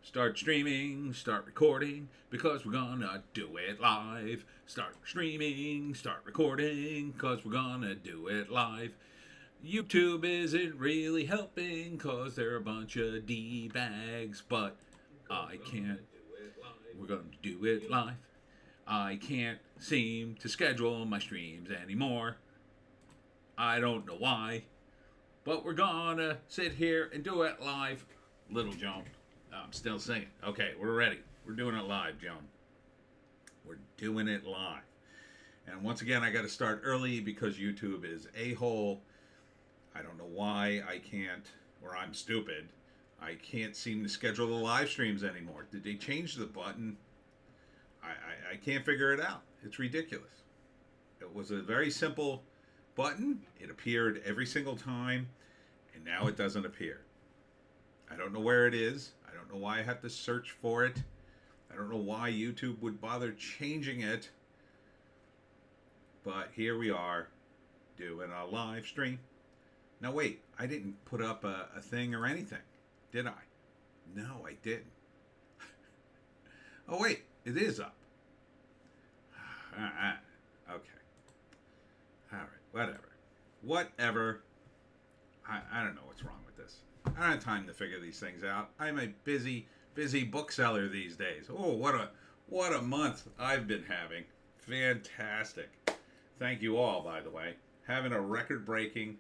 Start streaming, start recording, because we're gonna do it live. Start streaming, start recording, because we're gonna do it live. YouTube isn't really helping, because they're a bunch of D-bags, but I can't. We're gonna do it live. I can't seem to schedule my streams anymore. I don't know why, but we're gonna sit here and do it live. Little Joan. I'm still singing. Okay, we're ready. We're doing it live, Joan. We're doing it live. And once again, I got to start early because YouTube is a-hole. I don't know why I can't, or I'm stupid. I can't seem to schedule the live streams anymore. Did they change the button? I can't figure it out. It's ridiculous. It was a very simple button. It appeared every single time, and now it doesn't appear. I don't know where it is. I don't know why I have to search for it. I don't know why YouTube would bother changing it. But here we are doing a live stream. Now wait, I didn't put up a thing or anything, did I? No, I didn't. Oh wait, it is up. Okay. All right, whatever. I don't know what's wrong with this. I don't have time to figure these things out. I'm a busy bookseller these days. Oh, what a month I've been having. Fantastic. Thank you all, by the way. Having a record-breaking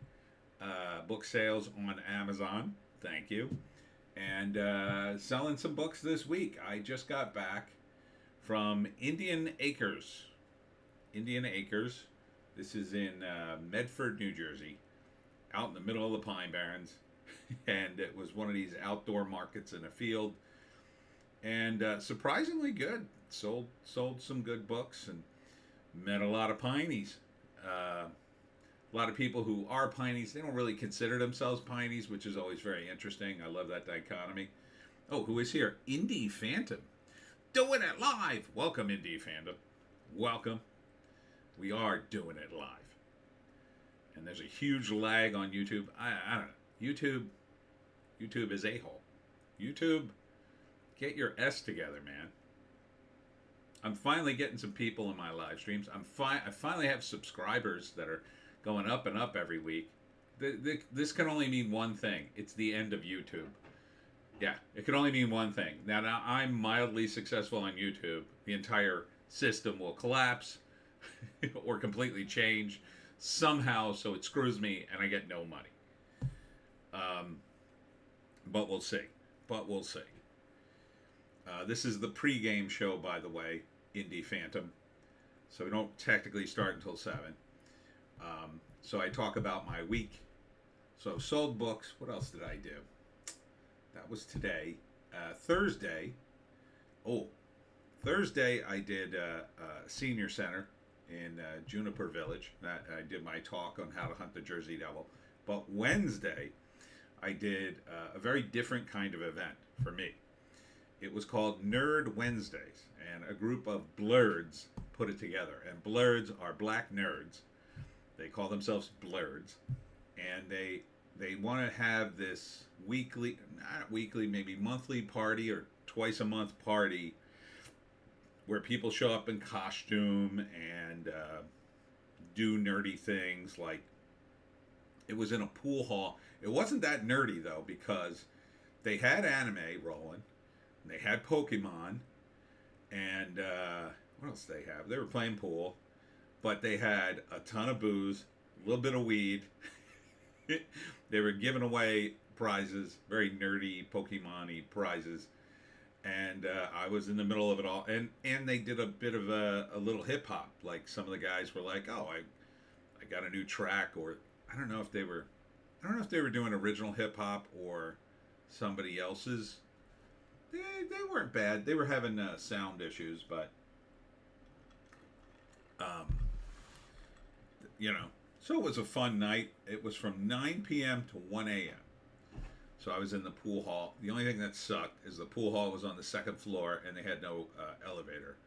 book sales on Amazon. Thank you. And selling some books this week. I just got back from Indian Acres. Indian Acres. This is in Medford, New Jersey. Out in the middle of the Pine Barrens. And it was one of these outdoor markets in a field, and surprisingly good. Sold some good books and met a lot of Pineys. A lot of people who are Pineys, they don't really consider themselves Pineys, which is always very interesting. I love that dichotomy. Oh, who is here? Indie Phantom, doing it live. Welcome, Indie Phantom. Welcome. We are doing it live, and there's a huge lag on YouTube. I don't know. YouTube is a-hole. YouTube, get your S together, man. I'm finally getting some people in my live streams. I finally have subscribers that are going up and up every week. This can only mean one thing. It's the end of YouTube. Yeah, it can only mean one thing. Now I'm mildly successful on YouTube. The entire system will collapse or completely change somehow, so it screws me and I get no money. But we'll see. This is the pre-game show, by the way, Indie Phantom. So we don't technically start until 7. So I talk about my week. So sold books. What else did I do? That was today. Thursday I did Senior Center in Juniper Village. I did my talk on how to hunt the Jersey Devil. But Wednesday, I did a very different kind of event for me. It was called Nerd Wednesdays, and a group of blurds put it together. And blurds are black nerds. They call themselves blurds, and they want to have this weekly, not weekly, maybe monthly party or twice a month party where people show up in costume and do nerdy things. Like, it was in a pool hall. It wasn't that nerdy, though, because they had anime rolling, and they had Pokemon, and what else did they have? They were playing pool, but they had a ton of booze, a little bit of weed. They were giving away prizes, very nerdy Pokemon-y prizes, and I was in the middle of it all. And they did a bit of a little hip-hop. Like, some of the guys were like, oh, I got a new track, or I don't know if they were doing original hip hop or somebody else's. They weren't bad. They were having sound issues, but So it was a fun night. It was from 9 p.m. to 1 a.m. So I was in the pool hall. The only thing that sucked is the pool hall was on the second floor and they had no elevator.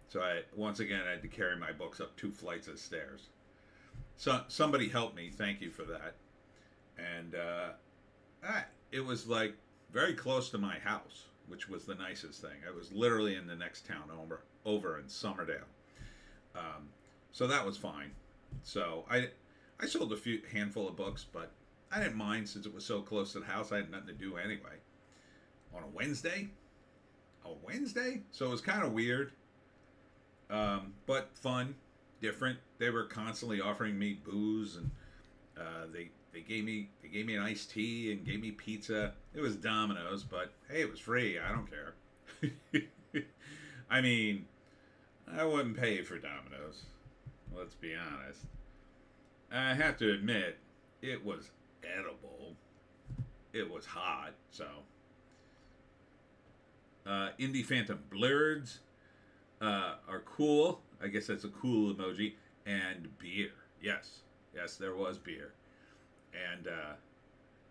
So once again I had to carry my books up 2 flights of stairs. So somebody helped me. Thank you for that. And it was like very close to my house. which was the nicest thing. I was literally in the next town over in Somerdale. So that was fine. So I sold a few handful of books, but I didn't mind since it was so close to the house. I had nothing to do anyway. On a Wednesday? So it was kind of weird, but fun, different. They were constantly offering me booze, and they gave me an iced tea and gave me pizza. It was Domino's, but hey, it was free. I don't care. I mean, I wouldn't pay for Domino's. Let's be honest. I have to admit, it was edible. It was hot, so. Indie Phantom Blurs are cool. I guess that's a cool emoji. And beer. Yes, there was beer.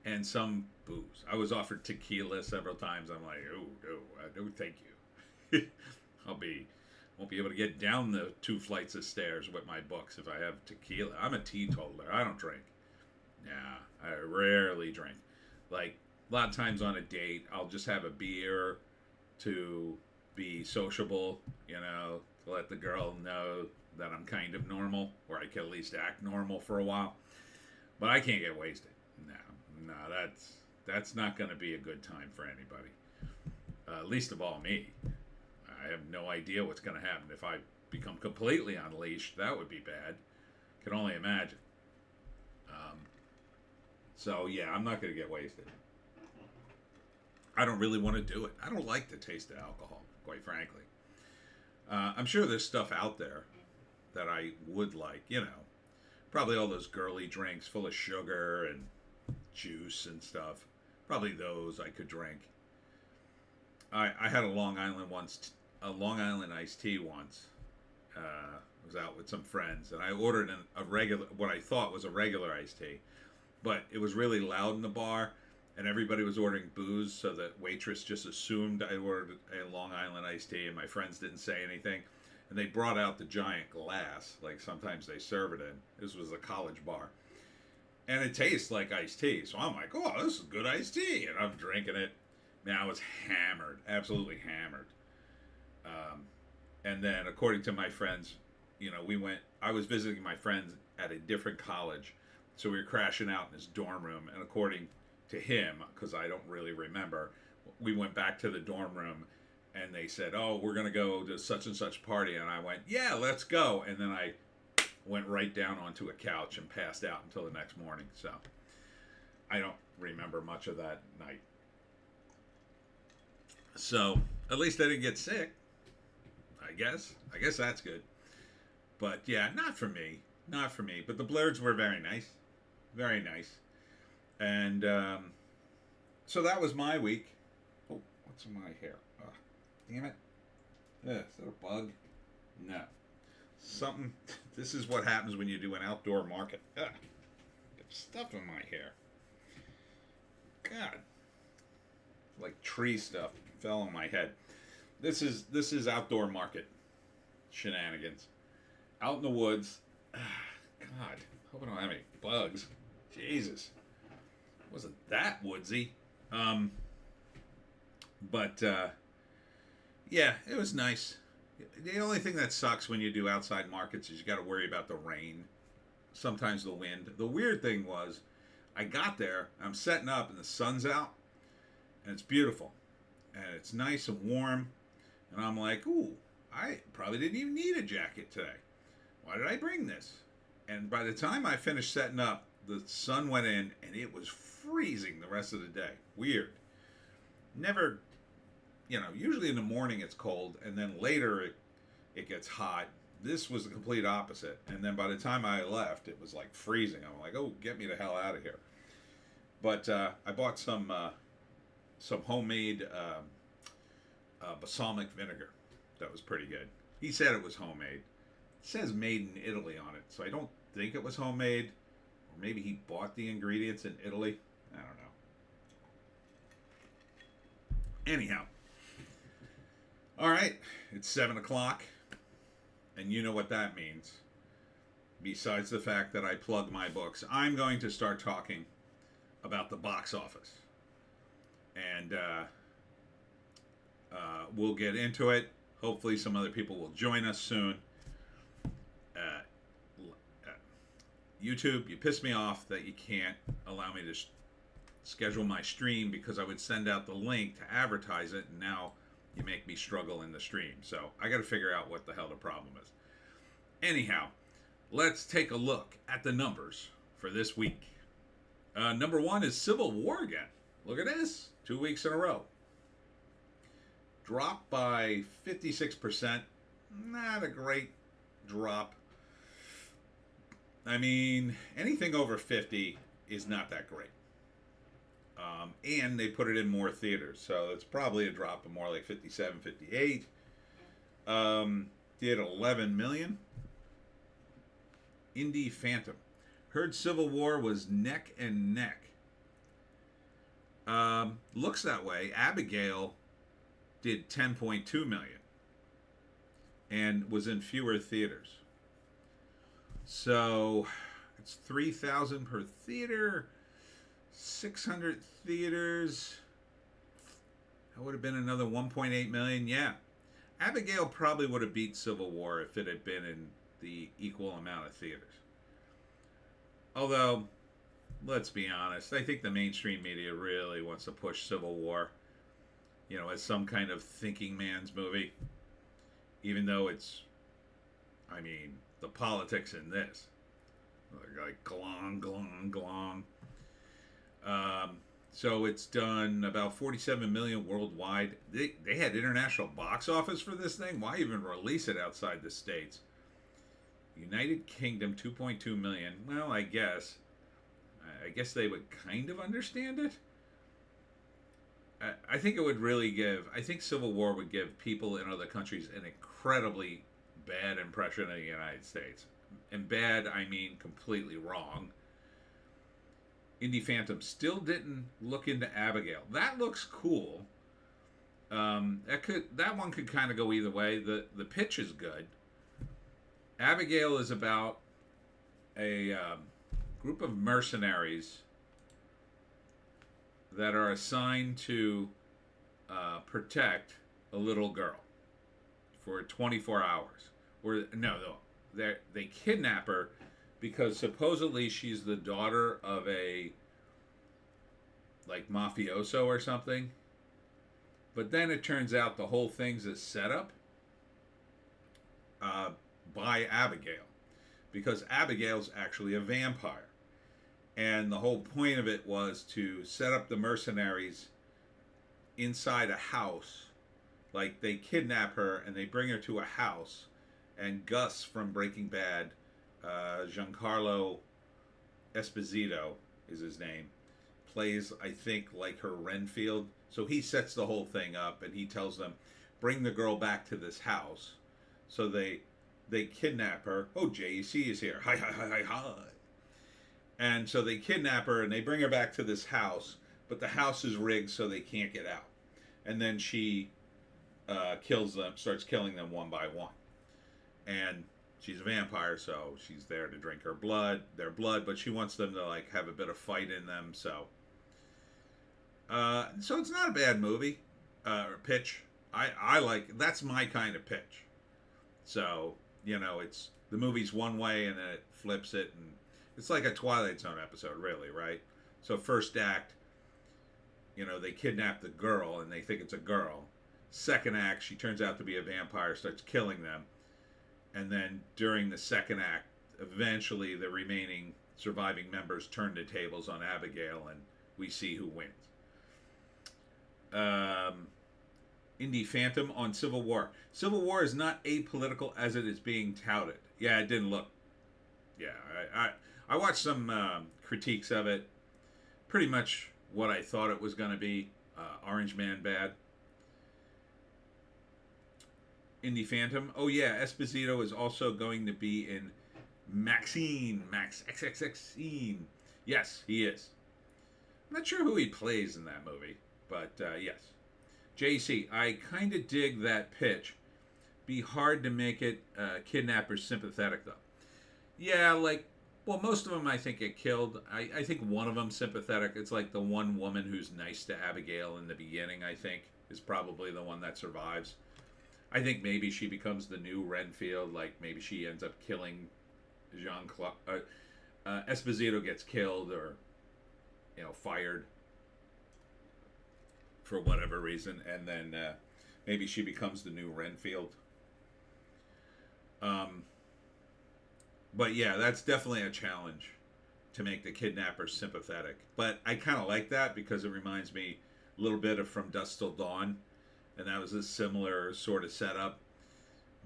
And some booze. I was offered tequila several times. I'm like, no, thank you. won't be able to get down the 2 flights of stairs with my books if I have tequila. I'm a teetotaler. I don't drink. Nah, I rarely drink. Like, a lot of times on a date, I'll just have a beer to be sociable, to let the girl know that I'm kind of normal, or I can at least act normal for a while. But I can't get wasted. No, that's not going to be a good time for anybody. Least of all me. I have no idea what's going to happen if I become completely unleashed. That would be bad. Can only imagine. So yeah, I'm not going to get wasted. I don't really want to do it. I don't like the taste of alcohol, quite frankly. I'm sure there's stuff out there that I would like, probably all those girly drinks full of sugar and juice and stuff. Probably those I could drink. I had a Long Island iced tea once. I was out with some friends, and I ordered a regular, what I thought was a regular iced tea, but it was really loud in the bar, and everybody was ordering booze, so the waitress just assumed I ordered a Long Island iced tea, and my friends didn't say anything, and they brought out the giant glass, like sometimes they serve it in. This was a college bar, and it tastes like iced tea, so I'm like, oh, this is good iced tea, and I'm drinking it. Man, I was hammered, absolutely hammered. And then, according to my friends, I was visiting my friends at a different college, so we were crashing out in his dorm room, and according to him, because I don't really remember, we went back to the dorm room, and they said, oh, we're going to go to such and such party, and I went, yeah, let's go, and then I went right down onto a couch and passed out until the next morning, so I don't remember much of that night. So, at least I didn't get sick, I guess. I guess that's good. But, yeah, not for me. But the Blurs were very nice. Very nice. And, so that was my week. Oh, what's in my hair? Oh, damn it. Is that a bug? No. Something. This is what happens when you do an outdoor market. Ugh. Get stuff in my hair. God. Like tree stuff fell on my head. This is outdoor market shenanigans. Out in the woods. God, hope I don't have any bugs. Jesus, wasn't that woodsy? But yeah, it was nice. The only thing that sucks when you do outside markets is you got to worry about the rain, sometimes the wind. The weird thing was, I got there, I'm setting up, and the sun's out, and it's beautiful, and it's nice and warm, and I'm like, ooh, I probably didn't even need a jacket today. Why did I bring this? And by the time I finished setting up, the sun went in, and it was freezing the rest of the day. Weird. Never, usually in the morning it's cold, and then later it gets hot. This was the complete opposite. And then by the time I left, it was like freezing. I'm like, oh, get me the hell out of here. But I bought some homemade balsamic vinegar. That was pretty good. He said it was homemade. It says made in Italy on it, so I don't think it was homemade. Or maybe he bought the ingredients in Italy. I don't know. Anyhow. All right. It's 7 o'clock. And you know what that means. Besides the fact that I plug my books, I'm going to start talking about the box office. And We'll get into it. Hopefully, some other people will join us soon. YouTube, you piss me off that you can't allow me to schedule my stream because I would send out the link to advertise it, and now you make me struggle in the stream. So I got to figure out what the hell the problem is. Anyhow, let's take a look at the numbers for this week. Number one is Civil War again. Look at this. 2 weeks in a row. Dropped by 56%. Not a great drop. I mean, anything over 50 is not that great. And they put it in more theaters, so it's probably a drop of more like 57, 58. Did 11 million. Indie Phantom. Heard Civil War was neck and neck. Looks that way. Abigail did 10.2 million and was in fewer theaters. So it's 3,000 per theater, 600 theaters. That would have been another 1.8 million. Yeah. Abigail probably would have beat Civil War if it had been in the equal amount of theaters. Although, let's be honest, I think the mainstream media really wants to push Civil War, as some kind of thinking man's movie. Even though it's, the politics in this. Like, glong, glong, glong. So it's done about 47 million worldwide. They had international box office for this thing. Why even release it outside the States? United Kingdom, 2.2 million. Well, I guess they would kind of understand it. I think it would really I think Civil War would give people in other countries an incredibly bad impression of the United States. And bad, I mean completely wrong. Indie Phantom still didn't look into Abigail. That looks cool. That one could kind of go either way. The pitch is good. Abigail is about a group of mercenaries that are assigned to protect a little girl for 24 hours. They kidnap her because supposedly she's the daughter of a mafioso or something. But then it turns out the whole thing's a setup by Abigail, because Abigail's actually a vampire. And the whole point of it was to set up the mercenaries inside a house. Like, they kidnap her and they bring her to a house, and Gus from Breaking Bad, Giancarlo Esposito is his name, plays, I think, like her Renfield. So he sets the whole thing up, and he tells them, bring the girl back to this house. So they kidnap her. Oh, JEC is here. Hi, hi, hi, hi, hi. And so they kidnap her, and they bring her back to this house, but the house is rigged so they can't get out. And then she kills them, starts killing them one by one. And she's a vampire, so she's there to drink their blood, but she wants them to have a bit of fight in them. So it's not a bad movie or pitch. I like, that's my kind of pitch. So it's, the movie's one way and then it flips it, and it's like a Twilight Zone episode, really, right? So first act, they kidnap the girl and they think it's a girl. Second act, she turns out to be a vampire, starts killing them. And then during the second act, eventually the remaining surviving members turn the tables on Abigail, and we see who wins. Indie Phantom on Civil War. Civil War is not apolitical as it is being touted. Yeah, it didn't look. Yeah, I watched some critiques of it. Pretty much what I thought it was going to be. Orange Man bad. Indie Phantom. Oh yeah, Esposito is also going to be in Max XXXine. Yes, he is. I'm not sure who he plays in that movie, but yes. JC, I kind of dig that pitch. Be hard to make it kidnapper sympathetic, though. Yeah, most of them I think get killed. I think one of them sympathetic. It's like the one woman who's nice to Abigail in the beginning, I think, is probably the one that survives. I think maybe she becomes the new Renfield. Like maybe she ends up killing Jean Claude. Esposito gets killed or fired for whatever reason, and then maybe she becomes the new Renfield. But yeah, that's definitely a challenge to make the kidnappers sympathetic. But I kind of like that because it reminds me a little bit of From Dusk Till Dawn, and that was a similar sort of setup.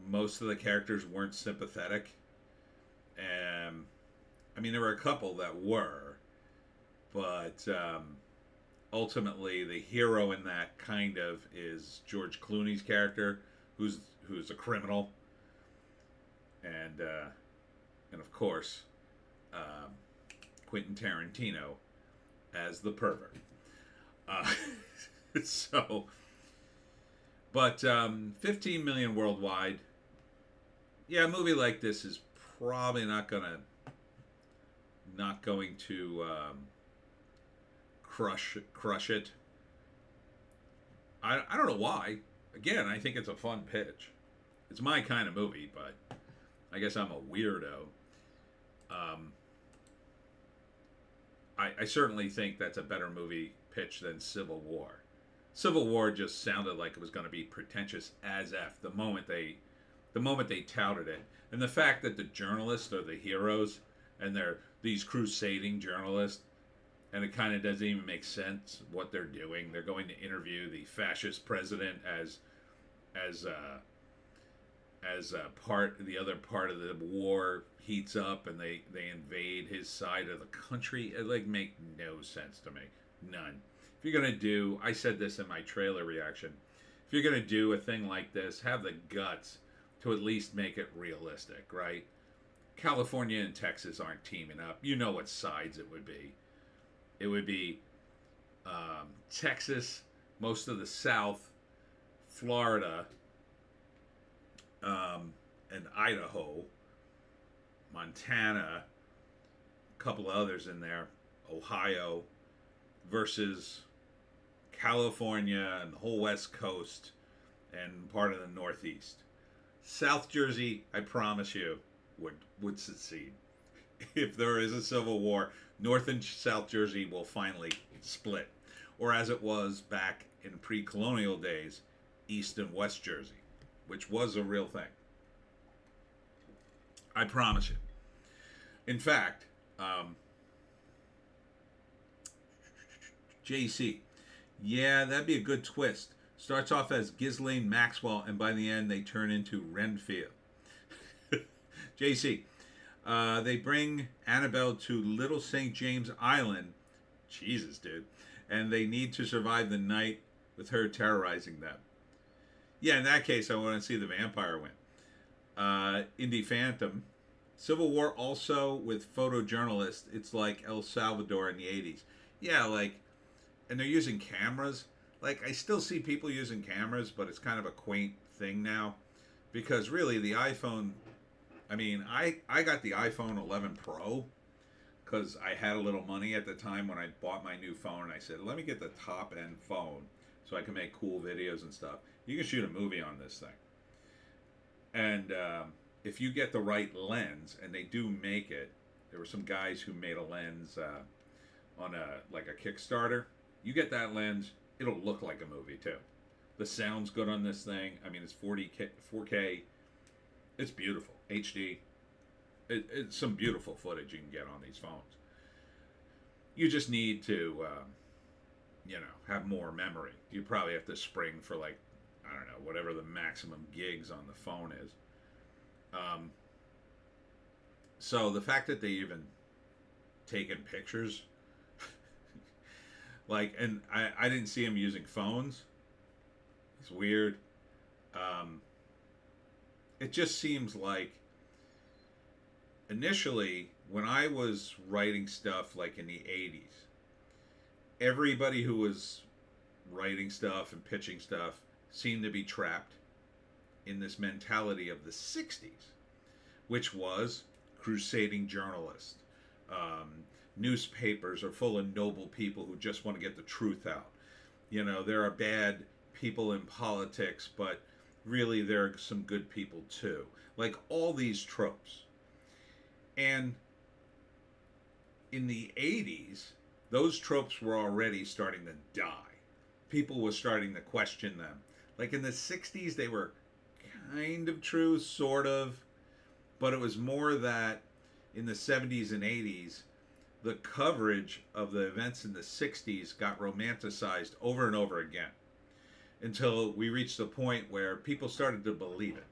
Most of the characters weren't sympathetic. I mean, there were a couple that were, but ultimately the hero in that kind of is George Clooney's character, who's a criminal, and of course Quentin Tarantino as the pervert. So, but 15 million worldwide. Yeah, a movie like this is probably not going to crush it. I don't know why. Again, I think it's a fun pitch. It's my kind of movie, but I guess I'm a weirdo. I certainly think that's a better movie pitch than Civil War. Civil War just sounded like it was going to be pretentious as F the moment they touted it. And the fact that the journalists are the heroes and they're these crusading journalists, and it kind of doesn't even make sense what they're doing. They're going to interview the fascist president as the other part of the war heats up, and they invade his side of the country. It make no sense to me. None. If you're gonna do, I said this in my trailer reaction, if you're gonna do a thing like this, have the guts to at least make it realistic, right? California and Texas aren't teaming up. You know what sides it would be. It would be Texas, most of the South, Florida, and Idaho, Montana, a couple of others in there, Ohio, versus California and the whole West Coast and part of the Northeast. South Jersey, I promise you, would succeed. If there is a civil war, North and South Jersey will finally split. Or as it was back in pre-colonial days, East and West Jersey, which was a real thing. I promise you. In fact, JC, yeah, that'd be a good twist. Starts off as Ghislaine Maxwell, and by the end, they turn into Renfield. JC, they bring Annabelle to Little St. James Island. Jesus, dude. And they need to survive the night with her terrorizing them. Yeah, in that case, I want to see the vampire win. Indie Phantom. Civil War also with photojournalists. It's like El Salvador in the 80s. Yeah, and they're using cameras. I still see people using cameras, but it's kind of a quaint thing now. Because really, the iPhone... I got the iPhone 11 Pro because I had a little money at the time when I bought my new phone. And I said, let me get the top-end phone so I can make cool videos and stuff. You can shoot a movie on this thing. And if you get the right lens, and they do make it, there were some guys who made a lens on a Kickstarter. You get that lens, it'll look like a movie too. The sound's good on this thing. It's 4K. It's beautiful. HD. It's some beautiful footage you can get on these phones. You just need to, have more memory. You probably have to spring for whatever the maximum gigs on the phone is. So the fact that they even taken pictures, and I didn't see them using phones. It's weird. It just seems like initially when I was writing stuff in the 80s, everybody who was writing stuff and pitching stuff seemed to be trapped in this mentality of the 60s, which was crusading journalists. Newspapers are full of noble people who just want to get the truth out. There are bad people in politics, but really there are some good people too. Like all these tropes. And in the 80s, those tropes were already starting to die. People were starting to question them. Like in the 60s, they were kind of true, sort of, but it was more that in the 70s and 80s, the coverage of the events in the 60s got romanticized over and over again until we reached the point where people started to believe it.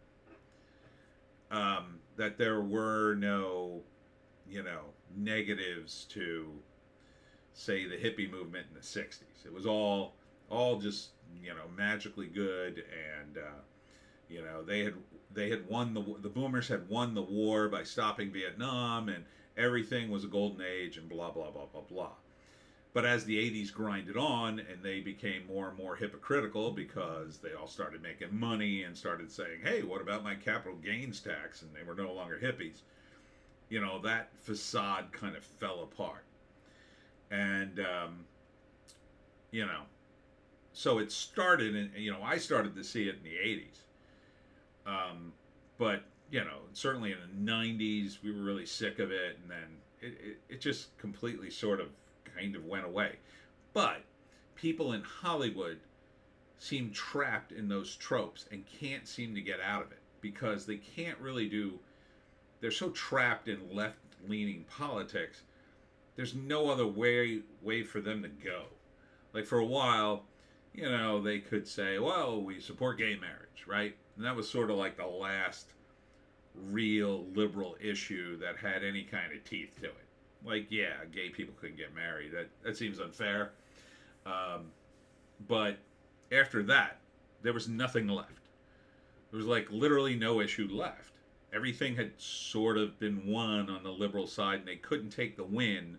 That there were no, negatives to, say, the hippie movement in the 60s. It was all just, magically good, and, they had won the boomers had won the war by stopping Vietnam, and everything was a golden age, and blah, blah, blah, blah, blah. But as the 80s grinded on, and they became more and more hypocritical because they all started making money and started saying, hey, what about my capital gains tax? And they were no longer hippies. That facade kind of fell apart. And, so it started, and, I started to see it in the 80s. But, certainly in the 90s, we were really sick of it. And then it just completely sort of kind of went away. But people in Hollywood seem trapped in those tropes and can't seem to get out of it because they can't really they're so trapped in left-leaning politics. There's no other way for them to go. Like for a while, they could say, well, we support gay marriage, right? And that was sort of like the last real liberal issue that had any kind of teeth to it. Like, yeah, gay people couldn't get married. That seems unfair. But after that, there was nothing left. There was like literally no issue left. Everything had sort of been won on the liberal side, and they couldn't take the win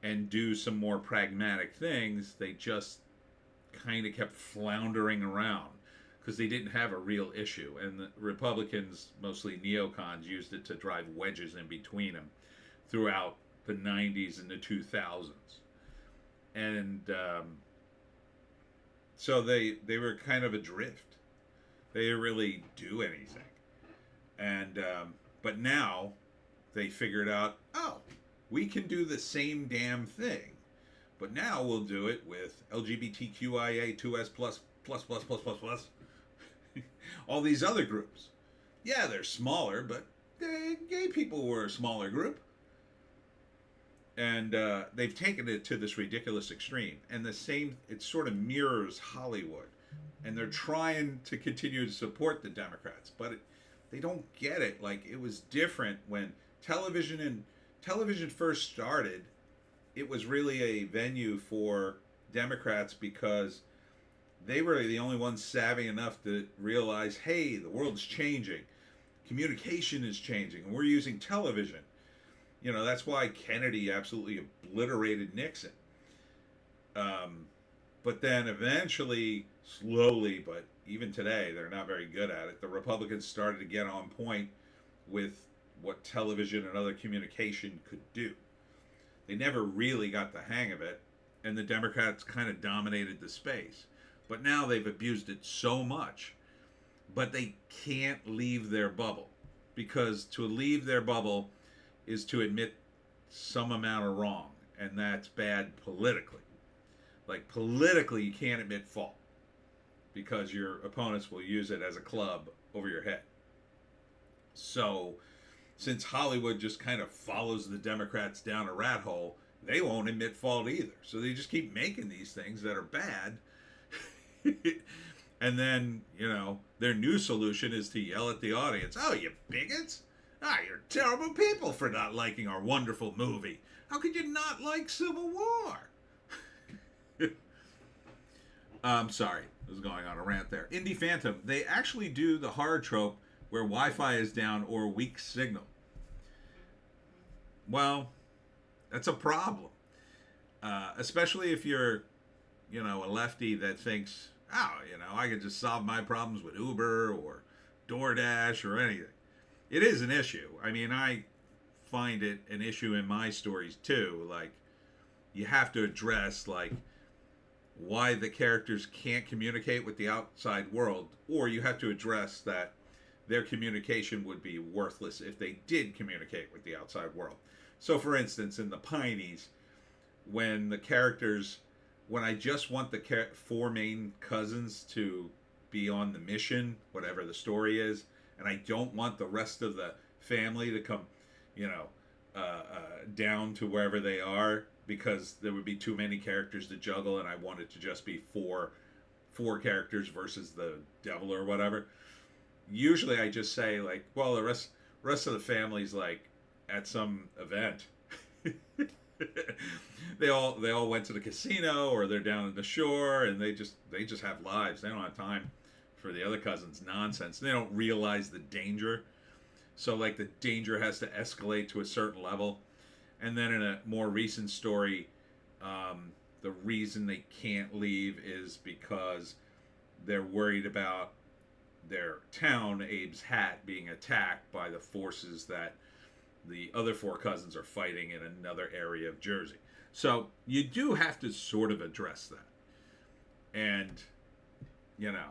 and do some more pragmatic things. They just kind of kept floundering around because they didn't have a real issue. And the Republicans, mostly neocons, used it to drive wedges in between them throughout the 90s and the 2000s. And so they were kind of adrift. They didn't really do anything. And but now they figured out, oh, we can do the same damn thing, but now we'll do it with LGBTQIA2S plus all these other groups. Yeah, they're smaller, but gay people were a smaller group. And they've taken it to this ridiculous extreme. And it sort of mirrors Hollywood. And they're trying to continue to support the Democrats, but they don't get it. Like, it was different when television first started. It was really a venue for Democrats because they were the only ones savvy enough to realize, hey, the world's changing. Communication is changing, and we're using television. That's why Kennedy absolutely obliterated Nixon. But then eventually, slowly, but even today, they're not very good at it, the Republicans started to get on point with what television and other communication could do. They never really got the hang of it, and the Democrats kind of dominated the space. But now they've abused it so much, but they can't leave their bubble, because to leave their bubble is to admit some amount of wrong, and that's bad politically. Like, politically, you can't admit fault, because your opponents will use it as a club over your head. So, since Hollywood just kind of follows the Democrats down a rat hole, they won't admit fault either. So they just keep making these things that are bad. And then, their new solution is to yell at the audience, oh, you bigots! Ah, you're terrible people for not liking our wonderful movie. How could you not like Civil War? I'm sorry. I was going on a rant there. Indie Phantom. They actually do the horror trope where Wi-Fi is down or weak signal. Well, that's a problem. Especially if you're, a lefty that thinks, I could just solve my problems with Uber or DoorDash or anything. It is an issue. I mean, I find it an issue in my stories too. Like, you have to address, like, why the characters can't communicate with the outside world, or you have to address that their communication would be worthless if they did communicate with the outside world. So, for instance, in the Pineys, when the characters, when I just want the four main cousins to be on the mission, whatever the story is, and I don't want the rest of the family to come, you know, down to wherever they are, because there would be too many characters to juggle, and I want it to just be four characters versus the devil or whatever. Usually, I just say like, well, the rest of the family's like at some event. they all went to the casino, or they're down at the shore, and they just have lives. They don't have time for the other cousins' nonsense. They don't realize the danger. So like the danger has to escalate to a certain level. And then in a more recent story, the reason they can't leave is because they're worried about their town, Abe's Hat, being attacked by the forces that the other four cousins are fighting in another area of Jersey. So you do have to sort of address that. And, you know,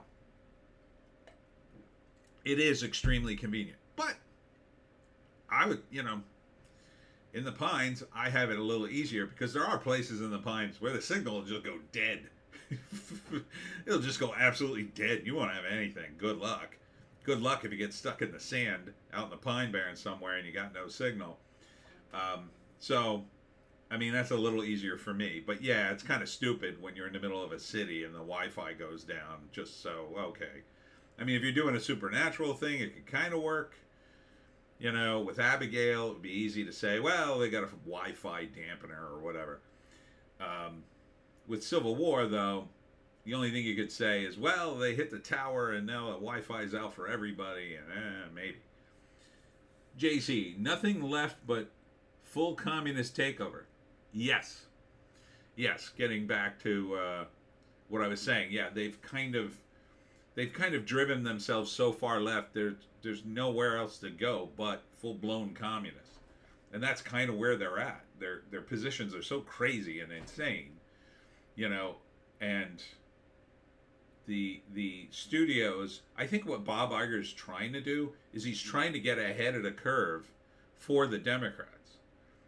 it is extremely convenient. But I would, you know, in the Pines, I have it a little easier because there are places in the Pines where the signal will just go dead. It'll just go absolutely dead. You won't have anything. Good luck. Good luck if you get stuck in the sand out in the Pine Barrens somewhere and you got no signal. So, I mean, that's a little easier for me. But yeah, it's kind of stupid when you're in the middle of a city and the Wi-Fi goes down just so, okay. I mean, if you're doing a supernatural thing, it could kind of work. You know, with Abigail, it would be easy to say, well, they got a Wi-Fi dampener or whatever. With Civil War, though, the only thing you could say is, well, they hit the tower and now the Wi-Fi is out for everybody, and maybe. JC, nothing left but full communist takeover. Yes. Yes, getting back to what I was saying. Yeah, they've kind of driven themselves so far left, there's nowhere else to go but full-blown communists. And that's kind of where they're at. Their positions are so crazy and insane, you know, and the studios, I think what Bob Iger's trying to do is he's trying to get ahead of the curve for the Democrats.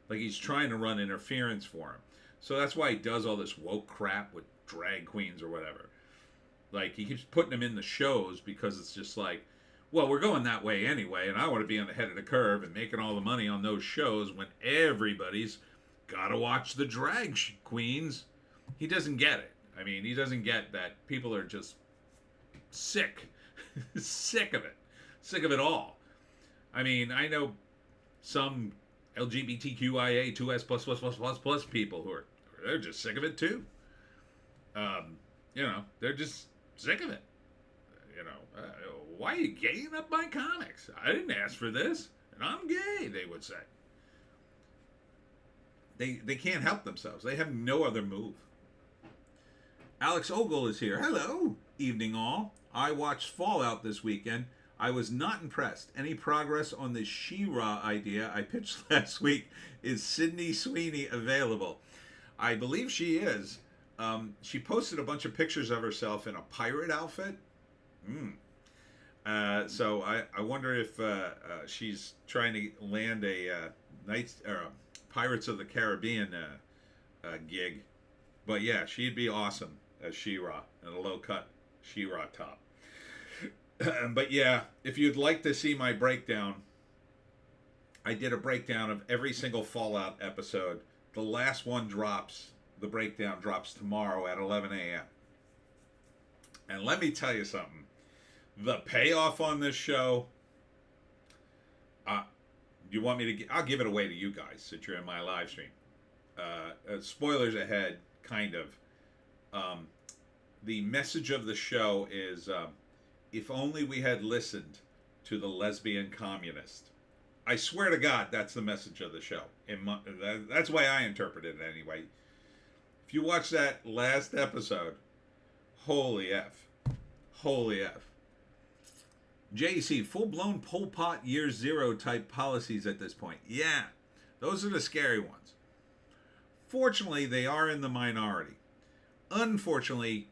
Like he's trying to run interference for them. So that's why he does all this woke crap with drag queens or whatever. Like, he keeps putting them in the shows because it's just like, well, we're going that way anyway, and I want to be on the head of the curve and making all the money on those shows when everybody's got to watch the drag queens. He doesn't get it. I mean, he doesn't get that people are just sick. Sick of it. Sick of it all. I mean, I know some LGBTQIA 2S++++ people who they're just sick of it too. You know, they're just sick of it. You know, why are you gaying up my comics? I didn't ask for this, and I'm gay, they would say. They can't help themselves. They have no other move. Alex Ogle is here. Hello, evening all. I watched Fallout this weekend. I was not impressed. Any progress on the She-Ra idea I pitched last week? Is Sydney Sweeney available? I believe she is. She posted a bunch of pictures of herself in a pirate outfit. So I wonder if she's trying to land a Pirates of the Caribbean gig. But yeah, she'd be awesome as She-Ra in a low-cut She-Ra top. But yeah, if you'd like to see my breakdown, I did a breakdown of every single Fallout episode. The last one drops. The breakdown drops tomorrow at 11 a.m. And let me tell you something. The payoff on this show, you want me to? I'll give it away to you guys since you're in my live stream. Spoilers ahead, kind of. The message of the show is, if only we had listened to the lesbian communist. I swear to God, that's the message of the show. That's the way I interpret it anyway. If you watch that last episode, holy F. Holy F. JC, full-blown Pol Pot year zero type policies at this point. Yeah, those are the scary ones. Fortunately, they are in the minority. Unfortunately,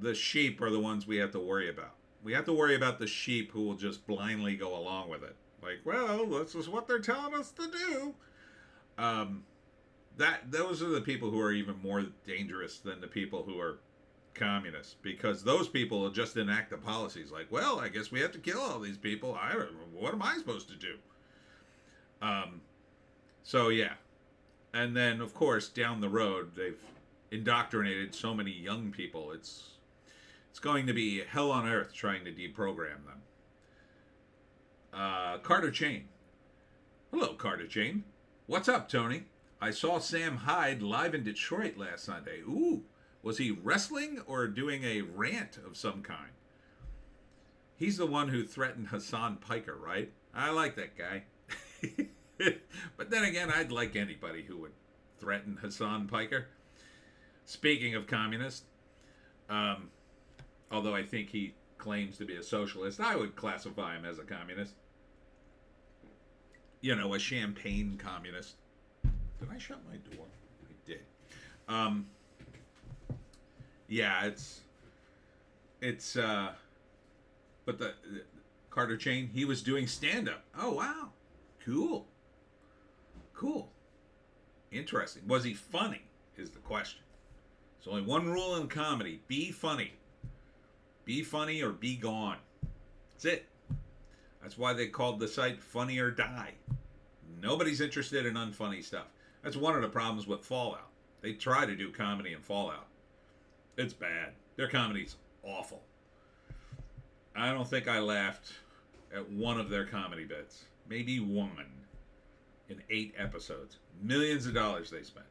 the sheep are the ones we have to worry about. We have to worry about the sheep who will just blindly go along with it. Like, well, this is what they're telling us to do. Those are the people who are even more dangerous than the people who are communists, because those people will just enact the policies like, well, I guess we have to kill all these people. What am I supposed to do? So yeah, and then of course down the road they've indoctrinated so many young people. It's going to be hell on earth trying to deprogram them. Carter Chain. Hello, Carter Chain. What's up, Tony? I saw Sam Hyde live in Detroit last Sunday. Ooh, was he wrestling or doing a rant of some kind? He's the one who threatened Hassan Piker, right? I like that guy. But then again, I'd like anybody who would threaten Hassan Piker. Speaking of communist, although I think he claims to be a socialist, I would classify him as a communist. You know, a champagne communist. Did I shut my door? I did. Yeah, but the Carter Chain, he was doing stand-up. Oh, wow. Cool. Interesting. Was he funny, is the question. There's only one rule in comedy. Be funny. Be funny or be gone. That's it. That's why they called the site Funny or Die. Nobody's interested in unfunny stuff. That's one of the problems with Fallout. They try to do comedy in Fallout. It's bad. Their comedy's awful. I don't think I laughed at one of their comedy bits. Maybe one in 8 episodes. Millions of dollars they spent.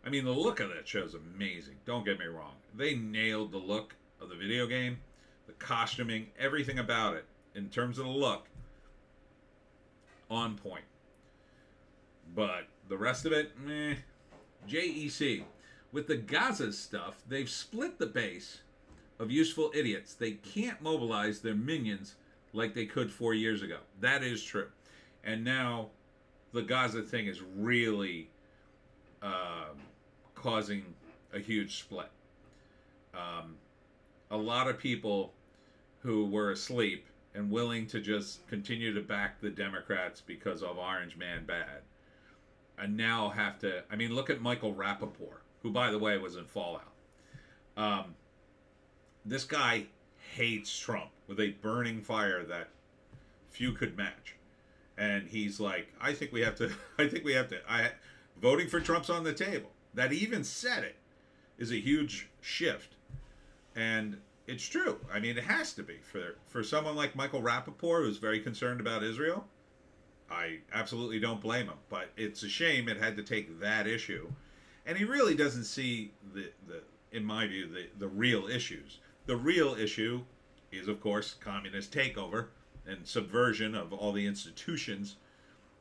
I mean, the look of that show's amazing. Don't get me wrong. They nailed the look of the video game, the costuming, everything about it, in terms of the look, on point. But the rest of it, meh. JEC. With the Gaza stuff, they've split the base of useful idiots. They can't mobilize their minions like they could 4 years ago. That is true. And now the Gaza thing is really causing a huge split. A lot of people who were asleep and willing to just continue to back the Democrats because of Orange Man bad, and now have to, I mean, look at Michael Rappaport, who, by the way, was in Fallout. This guy hates Trump with a burning fire that few could match. And he's like, I think we have to, voting for Trump's on the table. That he even said it is a huge shift. And it's true. I mean, it has to be. For someone like Michael Rappaport, who's very concerned about Israel, I absolutely don't blame him. But it's a shame it had to take that issue. And he really doesn't see in my view, the real issues. The real issue is, of course, communist takeover and subversion of all the institutions.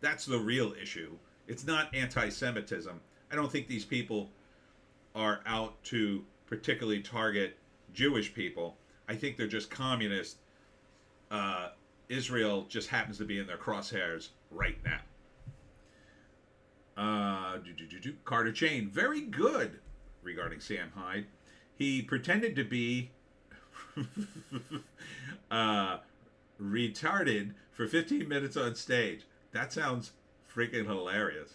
That's the real issue. It's not anti-Semitism. I don't think these people are out to particularly target Jewish people. I think they're just communist. Israel just happens to be in their crosshairs right now. Carter Chain, very good regarding Sam Hyde. He pretended to be retarded for 15 minutes on stage. That sounds freaking hilarious.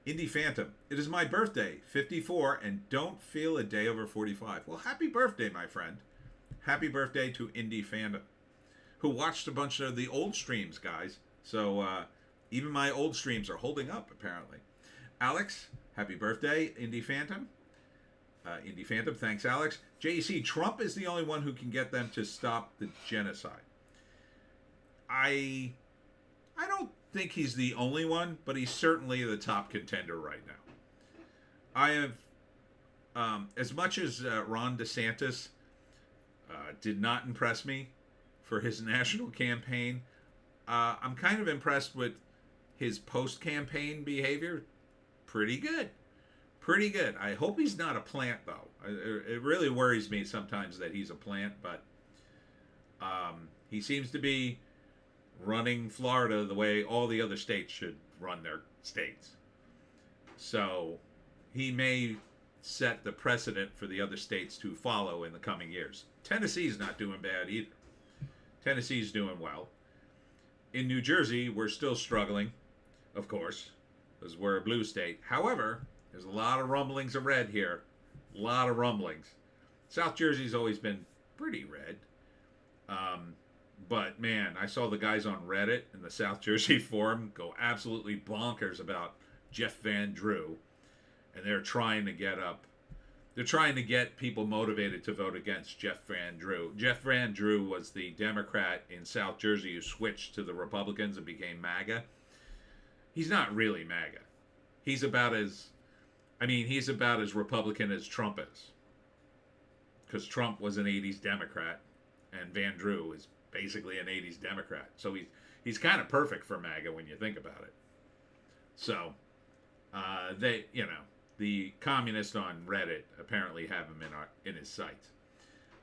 Indie Phantom, it is my birthday, 54, and don't feel a day over 45. Well, happy birthday, my friend. Happy birthday to Indie Phantom, who watched a bunch of the old streams, guys. So even my old streams are holding up, apparently. Alex, happy birthday, Indie Phantom. Indie Phantom, thanks, Alex. JC, Trump is the only one who can get them to stop the genocide. I don't think he's the only one, but he's certainly the top contender right now. I have, as much as Ron DeSantis did not impress me for his national campaign, I'm kind of impressed with his post-campaign behavior. Pretty good. Pretty good. I hope he's not a plant, though. It really worries me sometimes that he's a plant, but he seems to be running Florida the way all the other states should run their states. So he may set the precedent for the other states to follow in the coming years. Tennessee's not doing bad either. Tennessee's doing well. In New Jersey, we're still struggling, of course, because we're a blue state. However, there's a lot of rumblings of red here. A lot of rumblings. South Jersey's always been pretty red. But man, I saw the guys on Reddit in the South Jersey forum go absolutely bonkers about Jeff Van Drew. And they're trying to get people motivated to vote against Jeff Van Drew. Jeff Van Drew was the Democrat in South Jersey who switched to the Republicans and became MAGA. He's not really MAGA. He's about as Republican as Trump is. Because Trump was an 80s Democrat, and Van Drew is basically an 80s Democrat. So he's kind of perfect for MAGA when you think about it. So, the communists on Reddit apparently have him in his sights.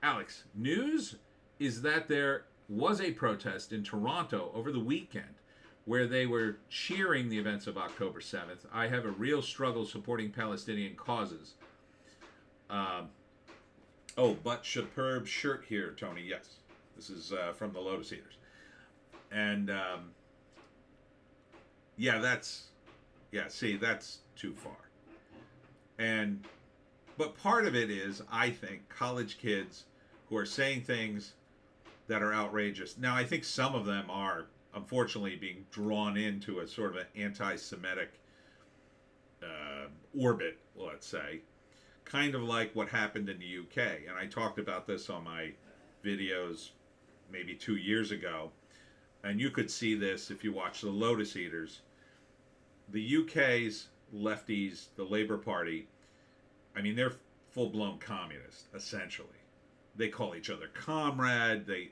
Alex, news is that there was a protest in Toronto over the weekend where they were cheering the events of October 7th. I have a real struggle supporting Palestinian causes. But superb shirt here, Tony. Yes. This is from the Lotus Eaters. And, that's too far. But part of it is, I think, college kids who are saying things that are outrageous. Now, I think some of them are, unfortunately, being drawn into a sort of an anti-Semitic orbit, let's say. Kind of like what happened in the UK. And I talked about this on my videos maybe 2 years ago. And you could see this if you watch the Lotus Eaters. The UK's lefties, the Labour Party, I mean, they're full-blown communists, essentially. They call each other comrade. They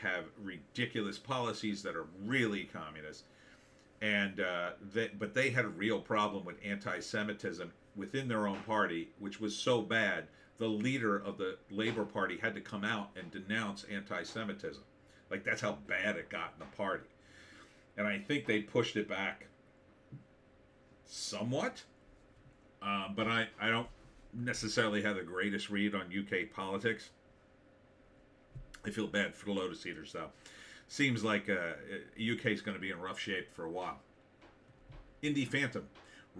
have ridiculous policies that are really communist. And but they had a real problem with anti-Semitism within their own party, which was so bad, the leader of the Labour Party had to come out and denounce anti-Semitism. Like, that's how bad it got in the party. And I think they pushed it back somewhat. But I don't necessarily have the greatest read on UK politics. I feel bad for the Lotus Eaters, though. Seems like UK is going to be in rough shape for a while. Indie Phantom.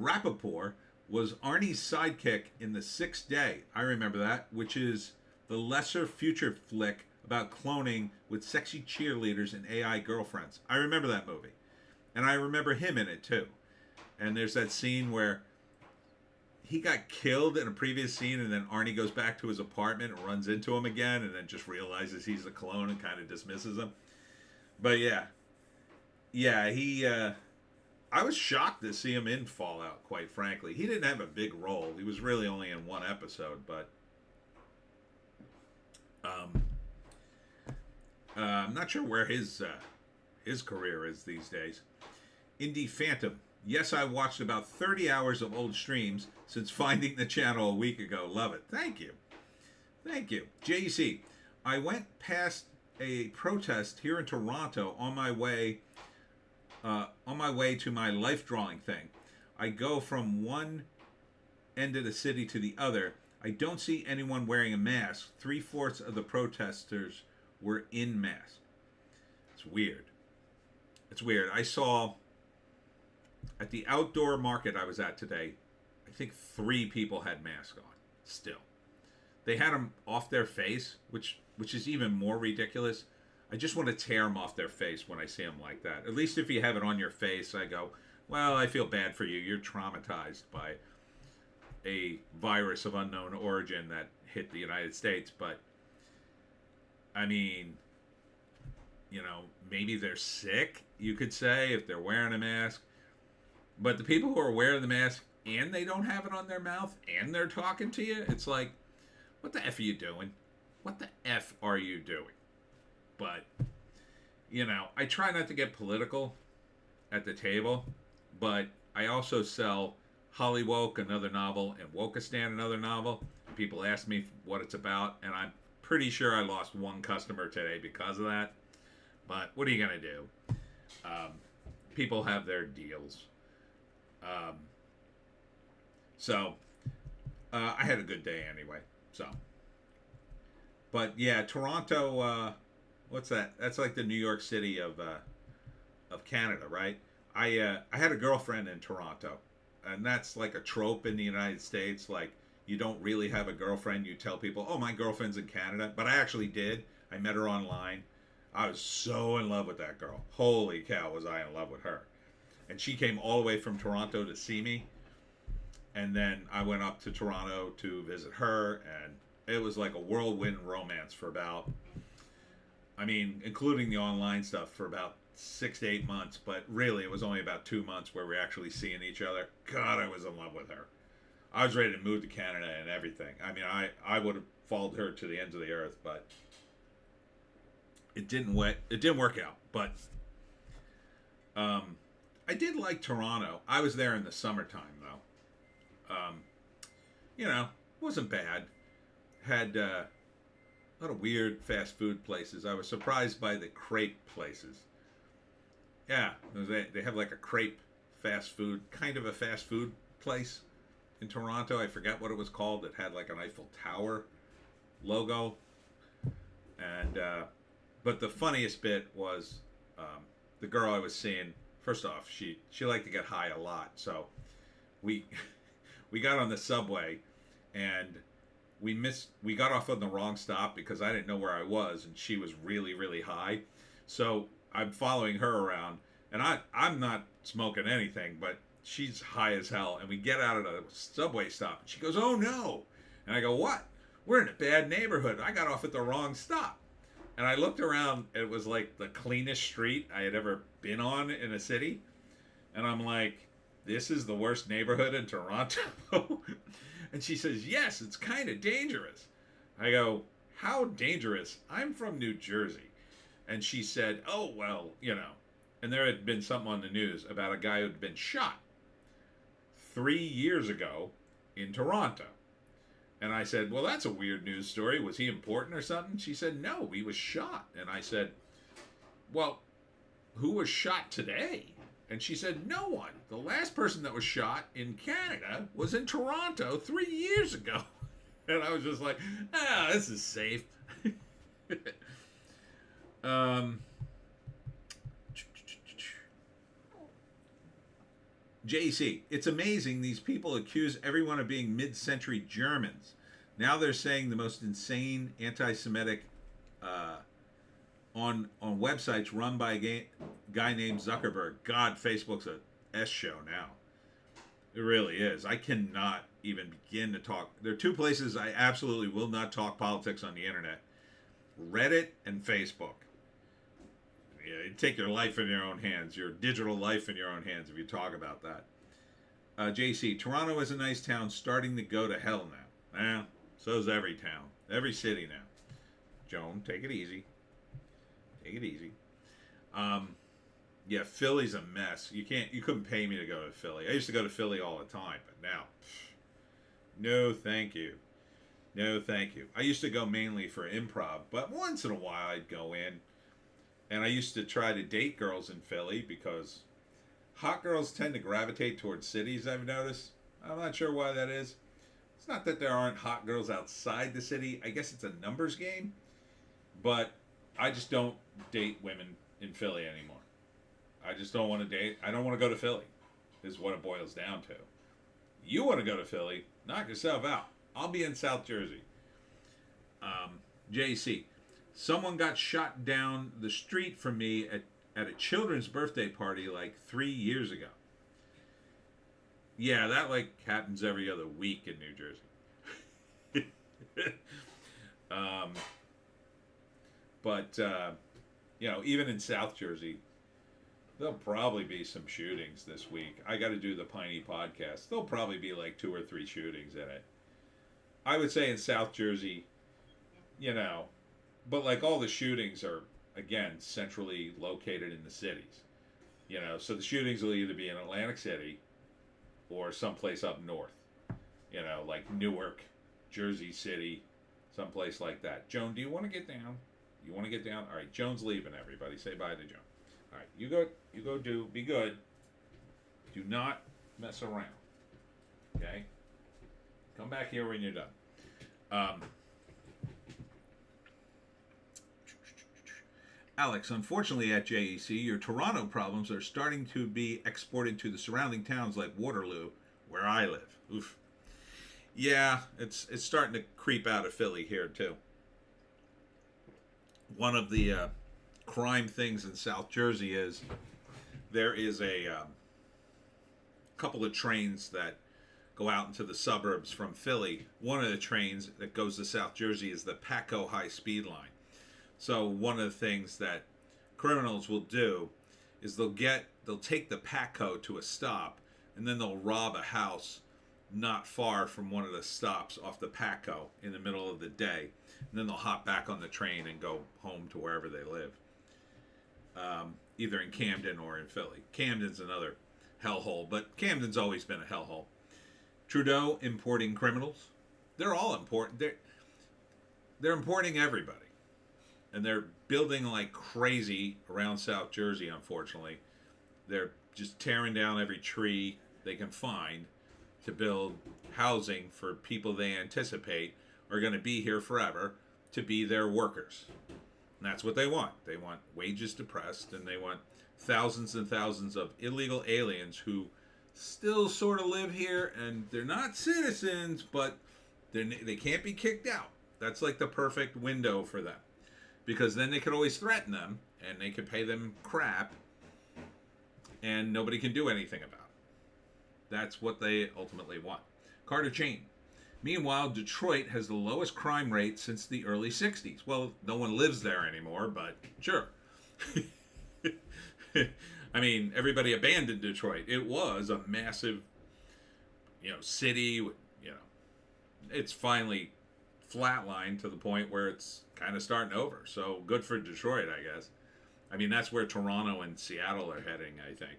Rappaport was Arnie's sidekick in The Sixth Day. I remember that, which is the lesser future flick about cloning with sexy cheerleaders and AI girlfriends. I remember that movie. And I remember him in it, too. And there's that scene where he got killed in a previous scene, and then Arnie goes back to his apartment and runs into him again, and then just realizes he's a clone and kind of dismisses him. But I was shocked to see him in Fallout, quite frankly. He didn't have a big role. He was really only in one episode, but I'm not sure where his career is these days. Indie Phantom. Yes, I watched about 30 hours of old streams since finding the channel a week ago. Love it. Thank you. Thank you. JEC. I went past a protest here in Toronto on my way to my life drawing thing. I go from one end of the city to the other. I don't see anyone wearing a mask. 3/4 of the protesters were in masks. It's weird. It's weird. I saw at the outdoor market I was at today, I think 3 people had masks on still. They had them off their face, which is even more ridiculous. I just want to tear them off their face when I see them like that. At least if you have it on your face, I go, well, I feel bad for you. You're traumatized by a virus of unknown origin that hit the United States. But, I mean, maybe they're sick, you could say, if they're wearing a mask. But the people who are wearing the mask and they don't have it on their mouth and they're talking to you, it's like, what the F are you doing? What the F are you doing? But, I try not to get political at the table, but I also sell Hollywoke, another novel, and Wokistan, another novel. And people ask me what it's about, and I'm pretty sure I lost one customer today because of that. But what are you going to do? People have their deals. So I had a good day anyway. So, but yeah, Toronto. What's that? That's like the New York City of Canada, right? I had a girlfriend in Toronto, and that's like a trope in the United States. Like you don't really have a girlfriend. You tell people, "Oh, my girlfriend's in Canada," but I actually did. I met her online. I was so in love with that girl. Holy cow, was I in love with her? And she came all the way from Toronto to see me, and then I went up to Toronto to visit her, and it was like a whirlwind romance for about, I mean, including the online stuff, for about 6 to 8 months, but really it was only about 2 months where we are actually seeing each other. God, I was in love with her. I was ready to move to Canada and everything. I mean, I would have followed her to the ends of the earth, but it didn't work out. But I did like Toronto. I was there in the summertime though. You know, wasn't bad. Had a lot of weird fast food places. I was surprised by the crepe places. Yeah, they have like a crepe fast food, kind of a fast food place in Toronto. I forgot what it was called. It had like an Eiffel Tower logo. And but the funniest bit was the girl I was seeing. First off, she liked to get high a lot, so we we got on the subway and we got off on the wrong stop because I didn't know where I was and she was really, really high. So I'm following her around and I'm not smoking anything, but she's high as hell. And we get out of the subway stop and she goes, "Oh no." And I go, "What? We're in a bad neighborhood. I got off at the wrong stop." And I looked around, it was like the cleanest street I had ever been on in a city. And I'm like, this is the worst neighborhood in Toronto? And she says, "Yes, it's kind of dangerous." I go, "How dangerous? I'm from New Jersey." And she said, "Oh, well, you know." And there had been something on the news about a guy who'd been shot 3 years ago in Toronto. And I said, "Well, that's a weird news story. Was he important or something?" She said, "No, he was shot." And I said, "Well, who was shot today?" And she said, "No one. The last person that was shot in Canada was in Toronto 3 years ago." And I was just like, this is safe. JC, it's amazing these people accuse everyone of being mid-century Germans. Now they're saying the most insane anti-Semitic on websites run by a guy named Zuckerberg. God, Facebook's a S show now. It really is. I cannot even begin to talk. There are two places I absolutely will not talk politics on the internet: Reddit and Facebook. Yeah, you take your life in your own hands, your digital life in your own hands if you talk about that. JC, Toronto is a nice town starting to go to hell now. So's every town, every city now. Joan, take it easy. Take it easy. Yeah, Philly's a mess. You couldn't pay me to go to Philly. I used to go to Philly all the time, but now, no thank you. No thank you. I used to go mainly for improv, but once in a while I'd go in. And I used to try to date girls in Philly because hot girls tend to gravitate towards cities, I've noticed. I'm not sure why that is. It's not that there aren't hot girls outside the city. I guess it's a numbers game. But I just don't date women in Philly anymore. I just don't want to date. I don't want to go to Philly, is what it boils down to. You want to go to Philly, knock yourself out. I'll be in South Jersey. JC. Someone got shot down the street from me at a children's birthday party like 3 years ago. Yeah, that like happens every other week in New Jersey. But even in South Jersey, there'll probably be some shootings this week. I got to do the Piney podcast. There'll probably be like 2 or 3 shootings in it. I would say in South Jersey, but like all the shootings are, again, centrally located in the cities. So the shootings will either be in Atlantic City or someplace up north. Like Newark, Jersey City, someplace like that. Joan, do you want to get down? You want to get down? All right, Joan's leaving, everybody. Say bye to Joan. All right, you go be good. Do not mess around. Okay? Come back here when you're done. Um, Alex, unfortunately at JEC, your Toronto problems are starting to be exported to the surrounding towns like Waterloo, where I live. Oof. Yeah, it's starting to creep out of Philly here too. One of the crime things in South Jersey is there is a couple of trains that go out into the suburbs from Philly. One of the trains that goes to South Jersey is the Paco high speed line. So one of the things that criminals will do is they'll take the Paco to a stop, and then they'll rob a house not far from one of the stops off the Paco in the middle of the day, and then they'll hop back on the train and go home to wherever they live, either in Camden or in Philly. Camden's another hellhole, but Camden's always been a hellhole. Trudeau importing criminals. They're all important. They're importing everybody. And they're building like crazy around South Jersey, unfortunately. They're just tearing down every tree they can find to build housing for people they anticipate are going to be here forever to be their workers. And that's what they want. They want wages depressed, and they want thousands and thousands of illegal aliens who still sort of live here, and they're not citizens, but they can't be kicked out. That's like the perfect window for them. Because then they could always threaten them, and they could pay them crap, and nobody can do anything about it. That's what they ultimately want. Carter Chain. Meanwhile, Detroit has the lowest crime rate since the early 60s. Well, no one lives there anymore, but sure. I mean, everybody abandoned Detroit. It was a massive, city. It's finally flatlined to the point where it's kind of starting over. So good for Detroit, I guess. I mean, that's where Toronto and Seattle are heading, I think.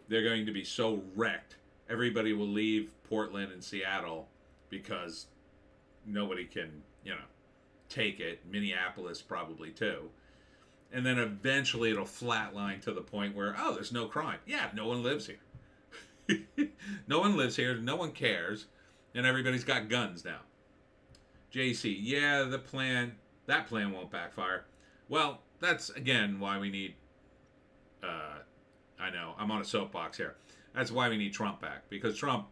They're going to be so wrecked. Everybody will leave Portland and Seattle because nobody can, take it. Minneapolis probably too. And then eventually it'll flatline to the point where, there's no crime. Yeah, no one lives here. No one lives here. No one cares. And everybody's got guns now. JC, yeah, that plan won't backfire. Well, that's, again, why we need, I know, I'm on a soapbox here. That's why we need Trump back. Because Trump,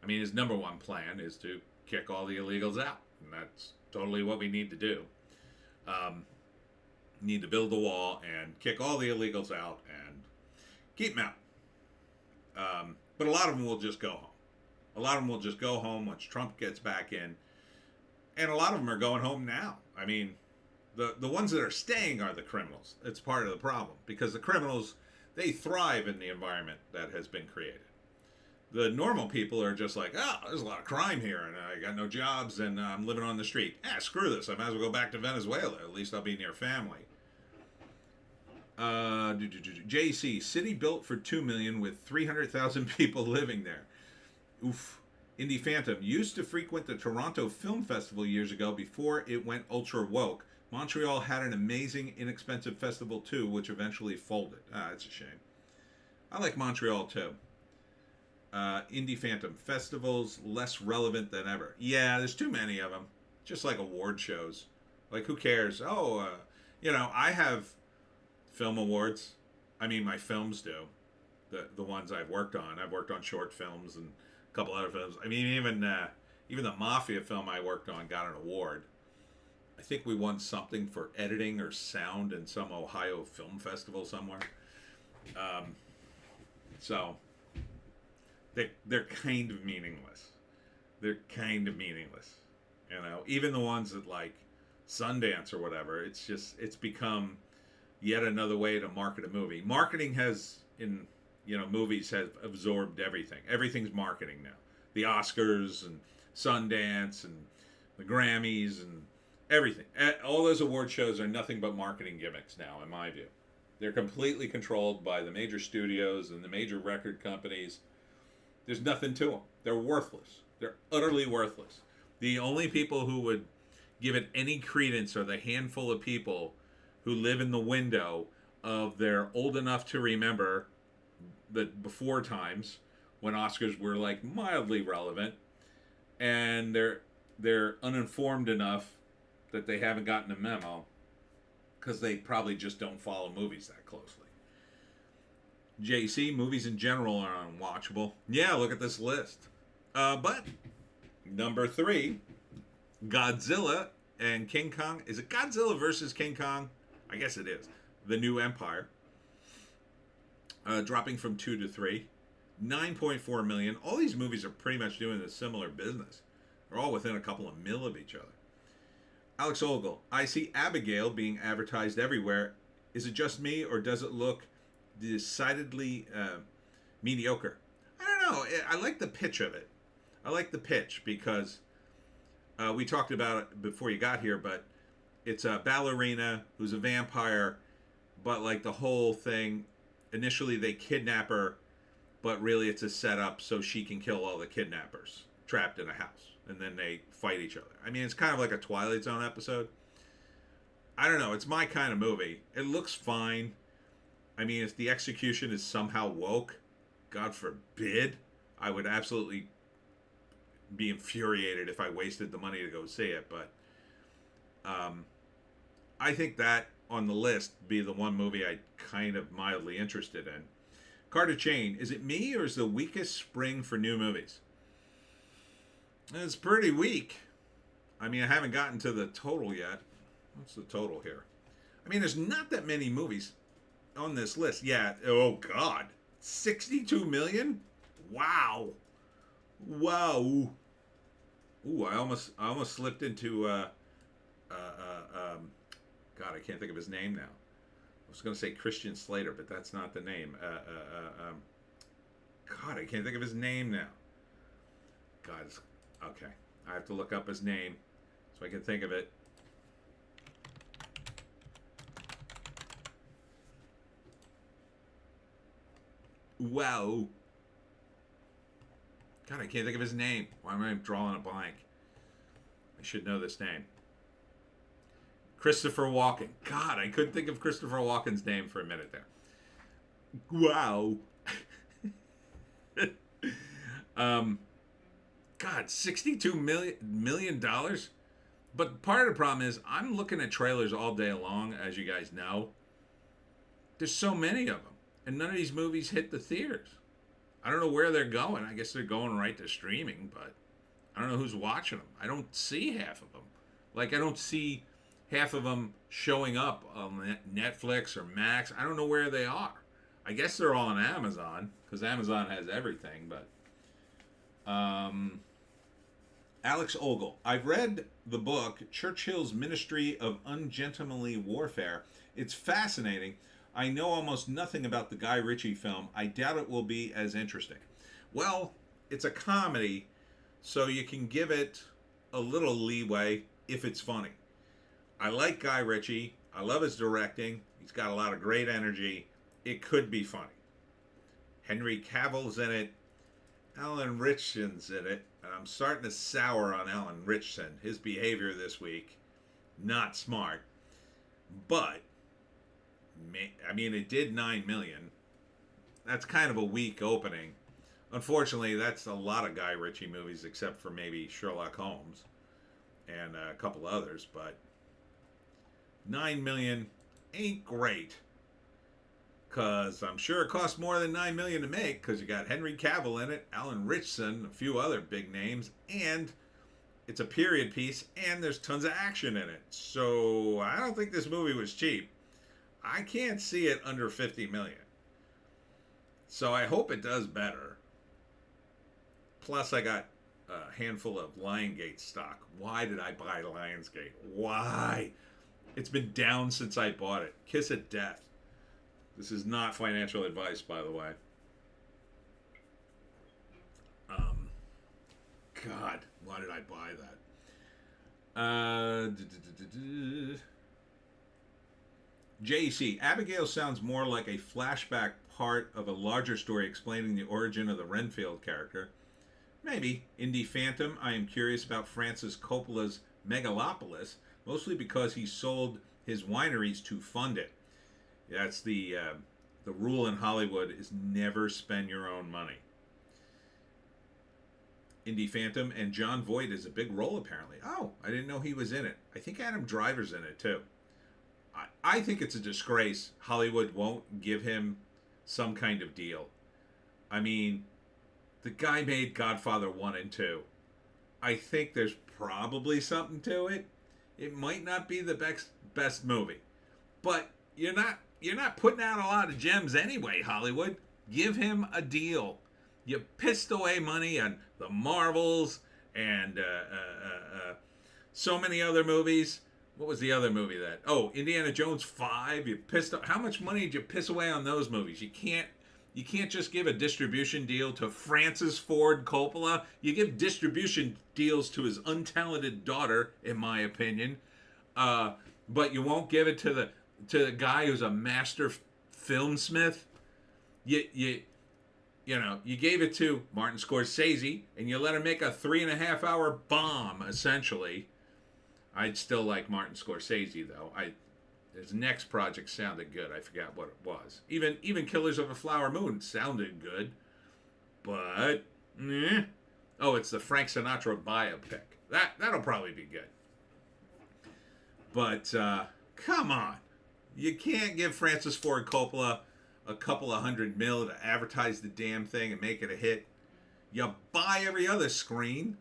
his number one plan is to kick all the illegals out. And that's totally what we need to do. Need to build the wall and kick all the illegals out and keep them out. But a lot of them will just go home. A lot of them will just go home once Trump gets back in. And a lot of them are going home now. The ones that are staying are the criminals. It's part of the problem. Because the criminals, they thrive in the environment that has been created. The normal people are just like, there's a lot of crime here, and I got no jobs, and I'm living on the street. Screw this. I might as well go back to Venezuela. At least I'll be near family. JC, city built for $2 million with 300,000 people living there. Oof. Indie Phantom used to frequent the Toronto Film Festival years ago before it went ultra woke. Montreal had an amazing, inexpensive festival too, which eventually folded. That's a shame. I like Montreal too. Indie Phantom, festivals less relevant than ever. Yeah, there's too many of them. Just like award shows. Like, who cares? I have film awards. My films do. The ones I've worked on. I've worked on short films and a couple other films. Even the Mafia film I worked on got an award. I think we won something for editing or sound in some Ohio film festival somewhere. So they're kind of meaningless. Even the ones that like Sundance or whatever, it's become yet another way to market a movie. Marketing has, movies have absorbed everything. Everything's marketing now. The Oscars and Sundance and the Grammys and everything. All those award shows are nothing but marketing gimmicks now, in my view. They're completely controlled by the major studios and the major record companies. There's nothing to them. They're worthless. They're utterly worthless. The only people who would give it any credence are the handful of people who live in the window of they're old enough to remember the before times when Oscars were like mildly relevant, and they're uninformed enough that they haven't gotten a memo because they probably just don't follow movies that closely. JC, movies in general are unwatchable. Yeah, look at this list. But number 3, Godzilla and King Kong. Is it Godzilla versus King Kong? I guess it is. The New Empire. Dropping from 2 to 3. 9.4 million. All these movies are pretty much doing a similar business. They're all within a couple of mil of each other. Alex Ogle, I see Abigail being advertised everywhere. Is it just me, or does it look decidedly mediocre? I don't know. I like the pitch of it. I like the pitch because we talked about it before you got here, but it's a ballerina who's a vampire, but like the whole thing, initially they kidnap her, but really it's a setup so she can kill all the kidnappers trapped in a house, and then they fight each other. I mean, it's kind of like a Twilight Zone episode. I don't know. It's my kind of movie. It looks fine. I mean, if the execution is somehow woke, God forbid, I would absolutely be infuriated if I wasted the money to go see it. But I think that on the list be the one movie I kind of mildly interested in. Carter Chain, is it me or is the weakest spring for new movies? It's pretty weak. I mean, I haven't gotten to the total yet. What's the total here? I mean, there's not that many movies on this list. Yeah. Oh God, 62 million. Wow. Wow. Ooh, I almost slipped into. God, I can't think of his name now. I was going to say Christian Slater, but that's not the name. God, I can't think of his name now. God, okay. I have to look up his name so I can think of it. Wow. God, I can't think of his name. Why am I drawing a blank? I should know this name. Christopher Walken. God, I couldn't think of Christopher Walken's name for a minute there. Wow. God, $62 million? But part of the problem is I'm looking at trailers all day long, as you guys know. There's so many of them, and none of these movies hit the theaters. I don't know where they're going. I guess they're going right to streaming, but I don't know who's watching them. I don't see half of them. Like, I don't see half of them showing up on Netflix or Max. I don't know where they are. I guess they're all on Amazon, because Amazon has everything, but... Alex Ogle. I've read the book, Churchill's Ministry of Ungentlemanly Warfare. It's fascinating. I know almost nothing about the Guy Ritchie film. I doubt it will be as interesting. Well, it's a comedy, so you can give it a little leeway if it's funny. I like Guy Ritchie. I love his directing. He's got a lot of great energy. It could be funny. Henry Cavill's in it. Alan Ritchson's in it. And I'm starting to sour on Alan Ritchson. His behavior this week, not smart. But, I mean, it did $9 million. That's kind of a weak opening. Unfortunately, that's a lot of Guy Ritchie movies, except for maybe Sherlock Holmes and a couple others. But $9 million ain't great, because I'm sure it costs more than $9 million to make, because you got Henry Cavill in it, Alan Ritchson, a few other big names, and it's a period piece, and there's tons of action in it. So I don't think this movie was cheap. I can't see it under $50 million. So I hope it does better. Plus, I got a handful of Lionsgate stock. Why did I buy Lionsgate? Why? It's been down since I bought it. Kiss it death. This is not financial advice, by the way. God, why did I buy that? JC, Abigail sounds more like a flashback part of a larger story explaining the origin of the Renfield character. Maybe. Indie Phantom, I am curious about Francis Coppola's Megalopolis, mostly because he sold his wineries to fund it. That's the rule in Hollywood is never spend your own money. Indie Phantom, and John Voight is a big role apparently. Oh, I didn't know he was in it. I think Adam Driver's in it too. I think it's a disgrace Hollywood won't give him some kind of deal. I mean, the guy made Godfather 1 and 2. I think there's probably something to it. It might not be the best movie, but you're not putting out a lot of gems anyway, Hollywood. Give him a deal. You pissed away money on the Marvels and so many other movies. What was the other movie that? Oh, Indiana Jones 5. You pissed. How much money did you piss away on those movies? You can't just give a distribution deal to Francis Ford Coppola. You give distribution deals to his untalented daughter, in my opinion. But you won't give it to the guy who's a master filmsmith. You gave it to Martin Scorsese, and you let him make a 3.5-hour bomb, essentially. I'd still like Martin Scorsese, though. His next project sounded good. I forgot what it was. Even Killers of a Flower Moon sounded good, but oh, it's the Frank Sinatra biopic. That'll probably be good. But come on, you can't give Francis Ford Coppola a couple of $100 million to advertise the damn thing and make it a hit. You buy every other screen.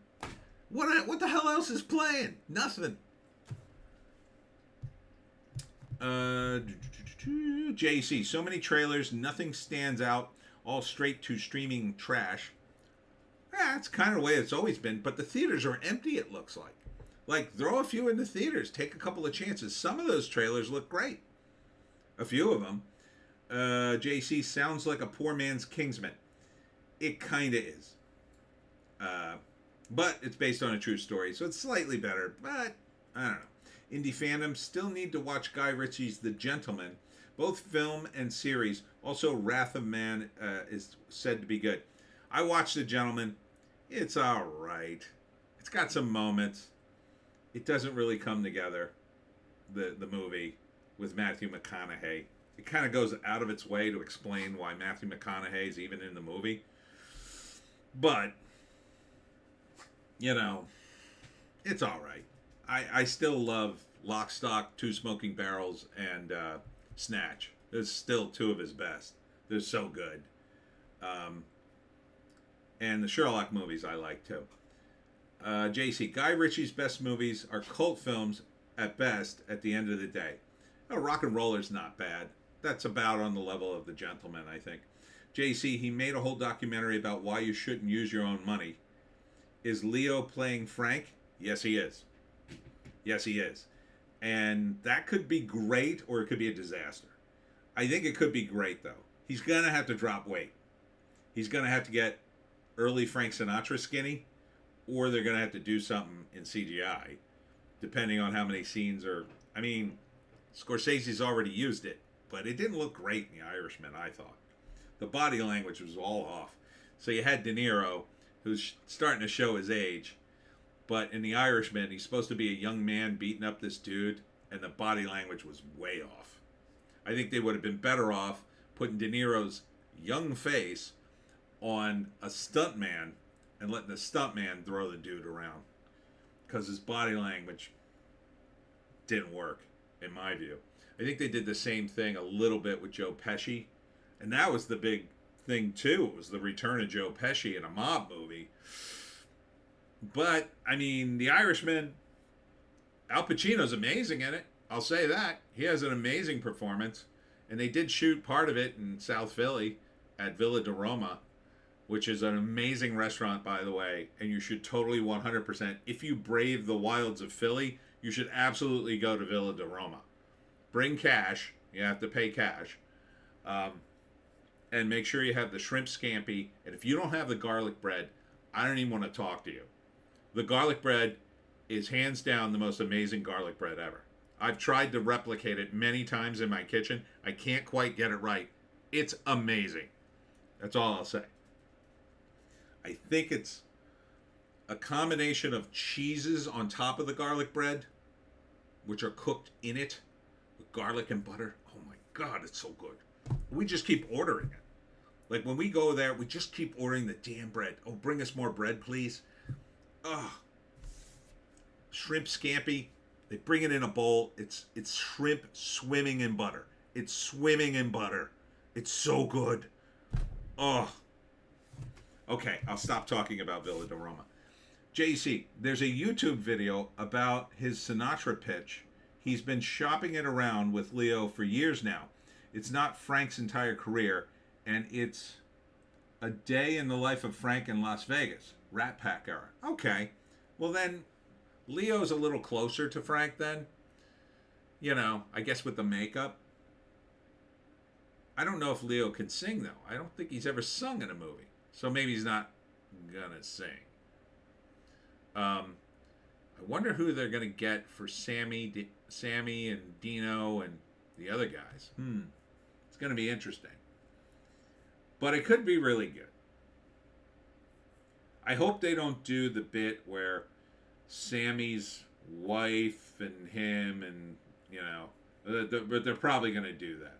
What the hell else is playing? Nothing. JC, so many trailers, nothing stands out. All straight to streaming trash. Yeah, it's kind of the way it's always been, but the theaters are empty, it looks like. Like, throw a few in the theaters. Take a couple of chances. Some of those trailers look great. A few of them. JC, sounds like a poor man's Kingsman. It kind of is. But it's based on a true story, so it's slightly better. But, I don't know. Indie Phantom, still need to watch Guy Ritchie's The Gentleman. Both film and series. Also, Wrath of Man is said to be good. I watched The Gentleman. It's all right. It's got some moments. It doesn't really come together, the movie, with Matthew McConaughey. It kind of goes out of its way to explain why Matthew McConaughey is even in the movie. But, it's all right. I still love Lock, Stock, Two Smoking Barrels, and Snatch. There's still two of his best. They're so good. And the Sherlock movies I like too. JC, Guy Ritchie's best movies are cult films at best at the end of the day. Rock and Roller's not bad. That's about on the level of The Gentleman, I think. JC, he made a whole documentary about why you shouldn't use your own money. Is Leo playing Frank? Yes, he is. Yes, he is. And that could be great, or it could be a disaster. I think it could be great, though. He's going to have to drop weight. He's going to have to get early Frank Sinatra skinny, or they're going to have to do something in CGI, depending on how many scenes are... I mean, Scorsese's already used it, but it didn't look great in The Irishman, I thought. The body language was all off. So you had De Niro, who's starting to show his age, but in The Irishman, he's supposed to be a young man beating up this dude, and the body language was way off. I think they would have been better off putting De Niro's young face on a stuntman and letting the stuntman throw the dude around, because his body language didn't work, in my view. I think they did the same thing a little bit with Joe Pesci, and that was the big thing too. It was the return of Joe Pesci in a mob movie. But, I mean, The Irishman, Al Pacino's amazing in it. I'll say that. He has an amazing performance. And they did shoot part of it in South Philly at Villa de Roma, which is an amazing restaurant, by the way. And you should totally 100%, if you brave the wilds of Philly, you should absolutely go to Villa de Roma. Bring cash. You have to pay cash. And make sure you have the shrimp scampi. And if you don't have the garlic bread, I don't even want to talk to you. The garlic bread is hands down the most amazing garlic bread ever. I've tried to replicate it many times in my kitchen. I can't quite get it right. It's amazing. That's all I'll say. I think it's a combination of cheeses on top of the garlic bread, which are cooked in it with garlic and butter. Oh my God, it's so good. We just keep ordering it. Like when we go there, we just keep ordering the damn bread. Oh, bring us more bread, please. Ugh. Shrimp scampi. They bring it in a bowl. It's shrimp swimming in butter. It's swimming in butter. It's so good. Oh. Okay, I'll stop talking about Villa de Roma. JC, there's a YouTube video about his Sinatra pitch. He's been shopping it around with Leo for years now. It's not Frank's entire career, and it's a day in the life of Frank in Las Vegas, Rat Pack era. Okay, well then, Leo's a little closer to Frank then. You know, I guess with the makeup. I don't know if Leo can sing, though. I don't think he's ever sung in a movie. So maybe he's not gonna sing. I wonder who they're gonna get for Sammy and Dino and the other guys. It's gonna be interesting, but it could be really good. I hope they don't do the bit where Sammy's wife and him and but they're probably gonna do that.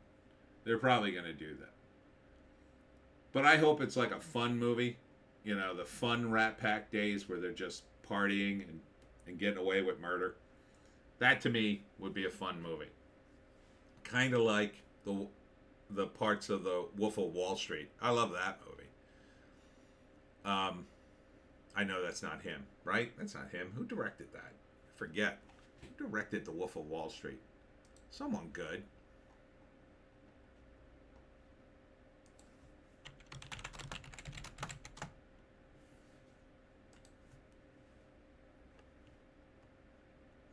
They're probably gonna do that. But I hope it's like a fun movie. You know, the fun Rat Pack days where they're just partying and getting away with murder. That to me would be a fun movie. Kind of like the parts of the Wolf of Wall Street. I love that movie. I know that's not him, right? That's not him. Who directed that? I forget. Who directed the Wolf of Wall Street? Someone good.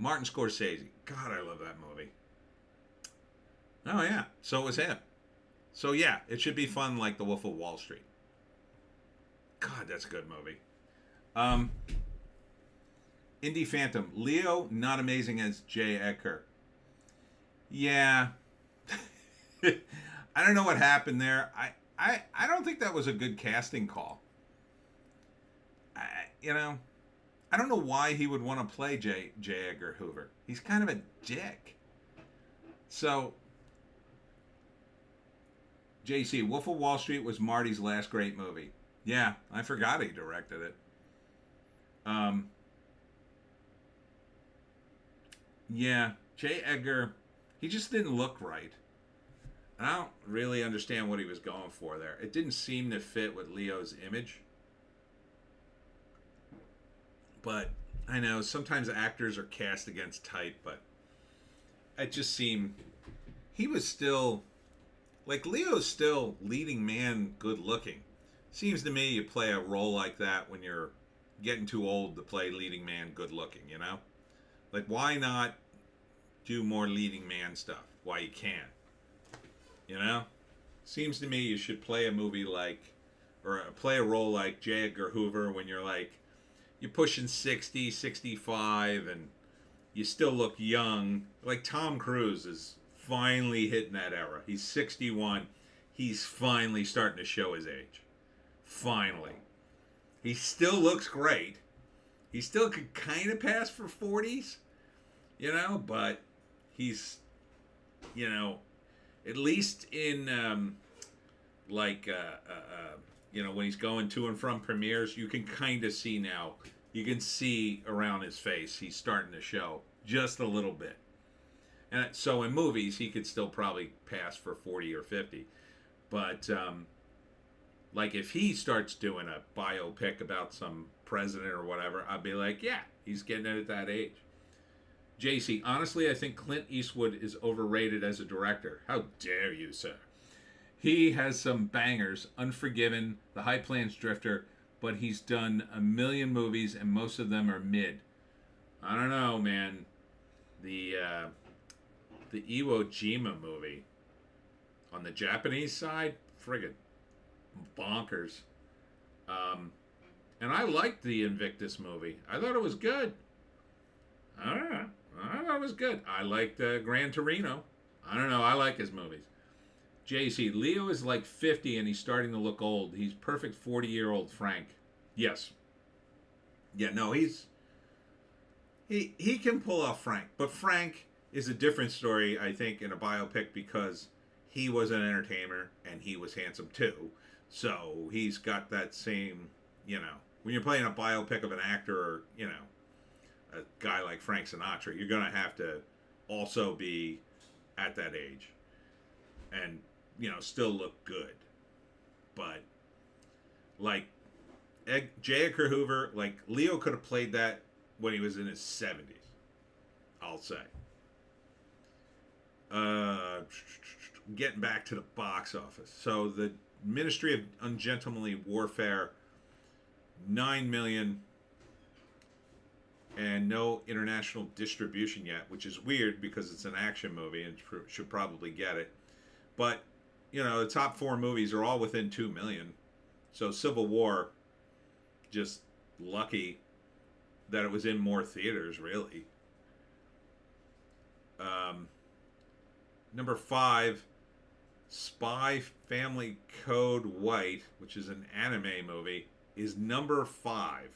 Martin Scorsese. God, I love that movie. Oh, yeah. So was him. So, yeah, it should be fun like The Wolf of Wall Street. God, that's a good movie. Indie Phantom. Leo, not amazing as J. Edgar. Yeah. I don't know what happened there. I don't think that was a good casting call. I don't know why he would want to play J. Edgar Hoover. He's kind of a dick. So, JC, Wolf of Wall Street was Marty's last great movie. Yeah, I forgot he directed it. Yeah, J. Edgar, he just didn't look right. And I don't really understand what he was going for there. It didn't seem to fit with Leo's image. But I know sometimes actors are cast against type, but it just seemed he was still like Leo's still leading man good looking. Seems to me you play a role like that when you're getting too old to play leading man good looking, you know? Like why not do more leading man stuff? Why you can't. You know? Seems to me you should play a movie like or play a role like J. Edgar Hoover when you're like you're pushing 60, 65, and you still look young. Like Tom Cruise is finally hitting that era. He's 61. He's finally starting to show his age. Finally. He still looks great. He still could kind of pass for 40s, but he's, at least in, when he's going to and from premieres, you can kind of see now. You can see around his face, he's starting to show just a little bit. And so in movies, he could still probably pass for 40 or 50. But, like, if he starts doing a biopic about some president or whatever, I'd be like, yeah, he's getting it at that age. JC, honestly, I think Clint Eastwood is overrated as a director. How dare you, sir? He has some bangers, Unforgiven, The High Plains Drifter, but he's done a million movies and most of them are mid. I don't know, man. The Iwo Jima movie on the Japanese side, friggin' bonkers. And I liked the Invictus movie. I thought it was good. I don't know. I thought it was good. I liked Gran Torino. I don't know. I like his movies. JC, Leo is like 50 and he's starting to look old. He's perfect 40-year-old Frank. Yes. Yeah, no, he can pull off Frank. But Frank is a different story, I think, in a biopic because he was an entertainer and he was handsome too. So he's got that same, when you're playing a biopic of an actor or, you know, a guy like Frank Sinatra, you're going to have to also be at that age and, you know, still look good. But, like, J. Edgar Hoover, like, Leo could have played that when he was in his 70s, I'll say. Getting back to the box office. So, the Ministry of Ungentlemanly Warfare, 9 million, and no international distribution yet, which is weird because it's an action movie and should probably get it. But, you know, the top 4 movies are all within 2 million. So Civil War, just lucky that it was in more theaters, really. Number 5, Spy Family Code White, which is an anime movie, is number 5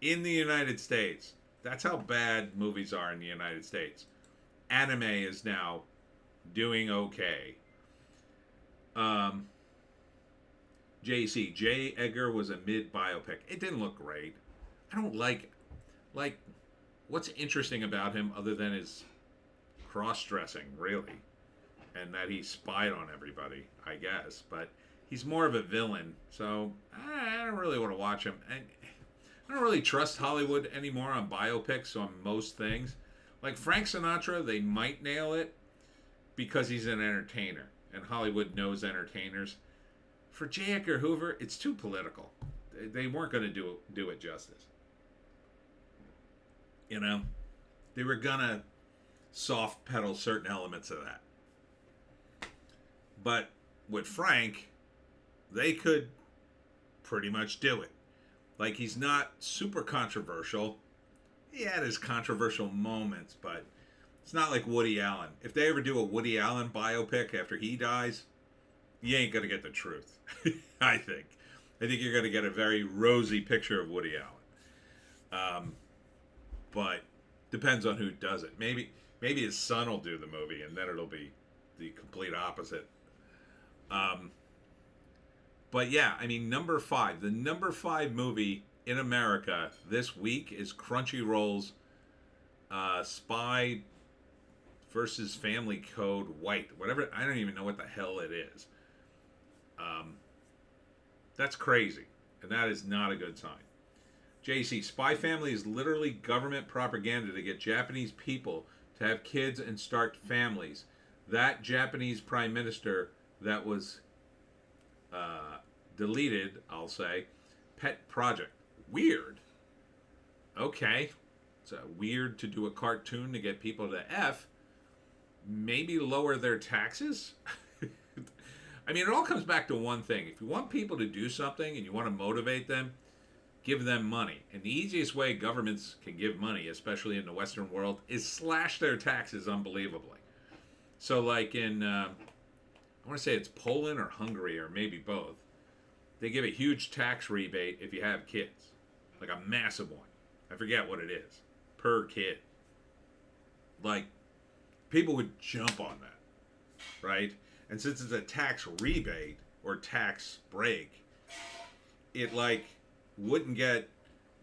in the United States. That's how bad movies are in the United States. Anime is now doing okay. JC, J. Edgar was a mid biopic. It didn't look great. I don't like what's interesting about him other than his cross-dressing, really, and that he spied on everybody, I guess. But he's more of a villain, so I don't really want to watch him. And I don't really trust Hollywood anymore on biopics on most things. Like Frank Sinatra, they might nail it because he's an entertainer, and Hollywood knows entertainers. For J. Edgar Hoover, it's too political. They weren't going to do it justice. You know, they were going to soft pedal certain elements of that. But with Frank, they could pretty much do it. Like, he's not super controversial. He had his controversial moments, but it's not like Woody Allen. If they ever do a Woody Allen biopic after he dies, you ain't going to get the truth, I think. I think you're going to get a very rosy picture of Woody Allen. But depends on who does it. Maybe his son will do the movie, and then it'll be the complete opposite. But yeah, I mean, number 5. The number 5 movie in America this week is Crunchyroll's Spy versus Family Code White. Whatever, I don't even know what the hell it is. That's crazy, and that is not a good sign. JC, Spy Family is literally government propaganda to get Japanese people to have kids and start families. That Japanese prime minister that was deleted, I'll say, pet project. Weird. Okay. It's weird to do a cartoon to get people to F. Maybe lower their taxes? I mean, it all comes back to one thing. If you want people to do something and you want to motivate them, give them money. And the easiest way governments can give money, especially in the Western world, is slash their taxes unbelievably. So like in, I want to say it's Poland or Hungary or maybe both. They give a huge tax rebate if you have kids. Like a massive one. I forget what it is. Per kid. Like, people would jump on that. Right? And since it's a tax rebate or tax break, it like wouldn't get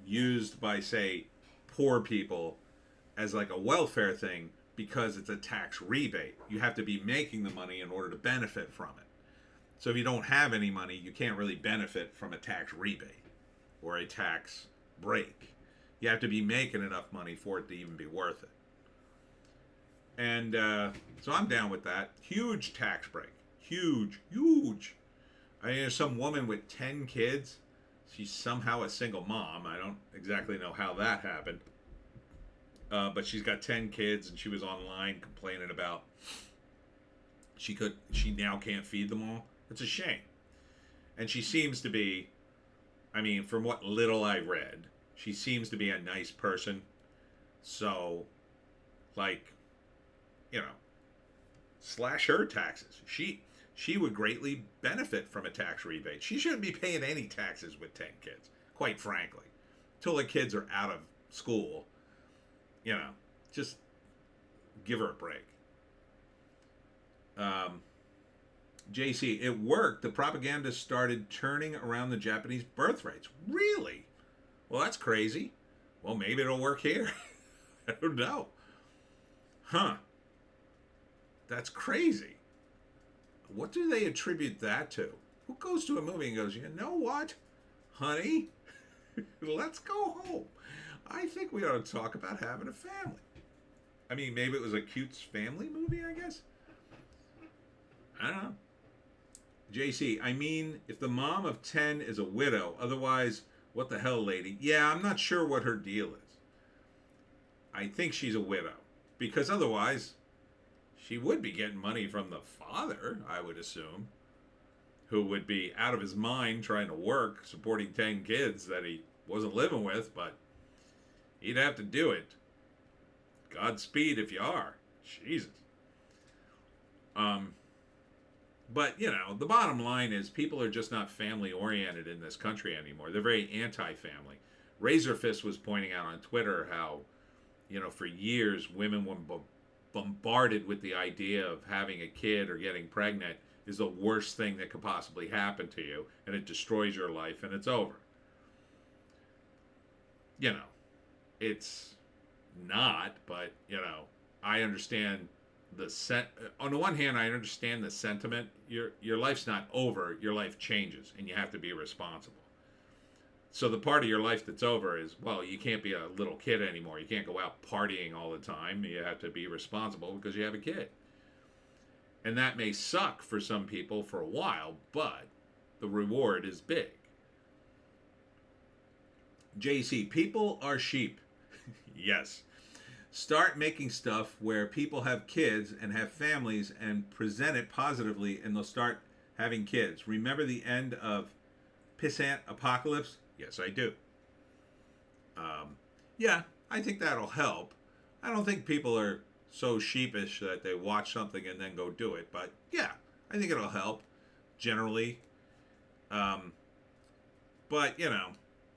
used by, say, poor people as like a welfare thing because it's a tax rebate. You have to be making the money in order to benefit from it. So if you don't have any money, you can't really benefit from a tax rebate or a tax break. You have to be making enough money for it to even be worth it. And so I'm down with that. Huge tax break. Huge. I mean, there's some woman with 10 kids. She's somehow a single mom. I don't exactly know how that happened. But she's got 10 kids, and she was online complaining about she now can't feed them all. It's a shame. And she seems to be, I mean, from what little I read, she seems to be a nice person. So, like, you know, slash her taxes. She would greatly benefit from a tax rebate. She shouldn't be paying any taxes with 10 kids, quite frankly. Until the kids are out of school, you know, just give her a break. JC, it worked. The propaganda started turning around the Japanese birth rates. Really? Well, that's crazy. Well, maybe it'll work here. I don't know. Huh. That's crazy. What do they attribute that to? Who goes to a movie and goes, you know what, honey? Let's go home. I think we ought to talk about having a family. I mean, maybe it was a cute family movie, I guess. I don't know. JC, I mean, if the mom of 10 is a widow, otherwise, what the hell, lady? Yeah, I'm not sure what her deal is. I think she's a widow. Because otherwise, she would be getting money from the father, I would assume, who would be out of his mind trying to work, supporting 10 kids that he wasn't living with, but he'd have to do it. Godspeed if you are. Jesus. But, you know, the bottom line is people are just not family oriented in this country anymore. They're very anti-family. Razorfist was pointing out on Twitter how, you know, for years women were bombarded with the idea of having a kid or getting pregnant is the worst thing that could possibly happen to you, and it destroys your life and it's over. You know, it's not, but, you know, I understand on the one hand, I understand the sentiment. Your life's not over, your life changes, and you have to be responsible. So the part of your life that's over is, well, you can't be a little kid anymore. You can't go out partying all the time. You have to be responsible because you have a kid. And that may suck for some people for a while, but the reward is big. JC, people are sheep. Yes. Start making stuff where people have kids and have families and present it positively, and they'll start having kids. Remember the end of Pissant Apocalypse? Yes, I do. Yeah, I think that'll help. I don't think people are so sheepish that they watch something and then go do it, but yeah, I think it'll help generally. But, you know,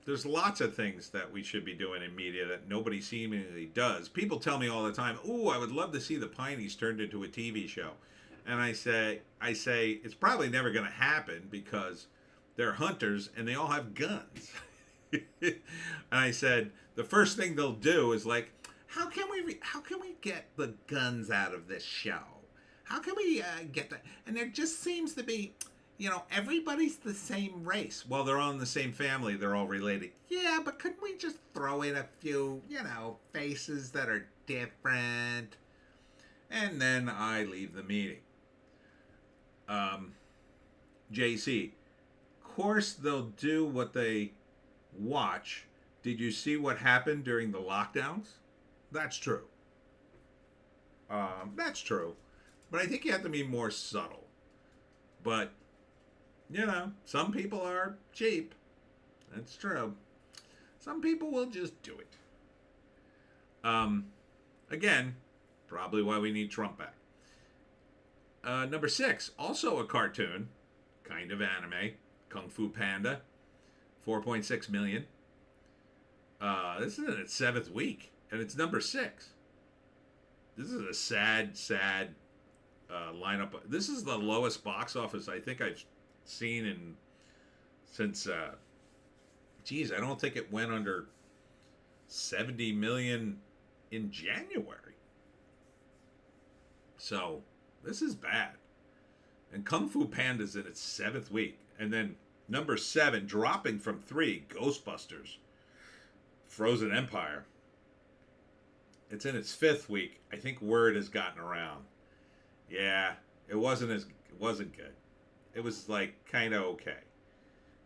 there's lots of things that we should be doing in media that nobody seemingly does. People tell me all the time, "Ooh, I would love to see the Pineys turned into a TV show." And I say, it's probably never going to happen because they're hunters and they all have guns. And I said, the first thing they'll do is like, how can we get the guns out of this show? How can we get that? And there just seems to be, you know, everybody's the same race. Well, they're all in the same family. They're all related. Yeah, but couldn't we just throw in a few, you know, faces that are different? And then I leave the meeting. JC, course they'll do what they watch. Did you see what happened during the lockdowns? That's true. That's true. But I think you have to be more subtle. But, you know, some people are cheap. That's true. Some people will just do it. Again, probably why we need Trump back. Number 6, also a cartoon, kind of anime, Kung Fu Panda, 4.6 million. This is in its 7th week, and it's number 6. This is a sad lineup. This is the lowest box office I think I've seen since. Geez, I don't think it went under 70 million in January. So this is bad. And Kung Fu Panda's in its 7th week, and then number 7, dropping from 3, Ghostbusters, Frozen Empire. It's in its 5th week. I think word has gotten around. Yeah, it wasn't good. It was like kind of okay,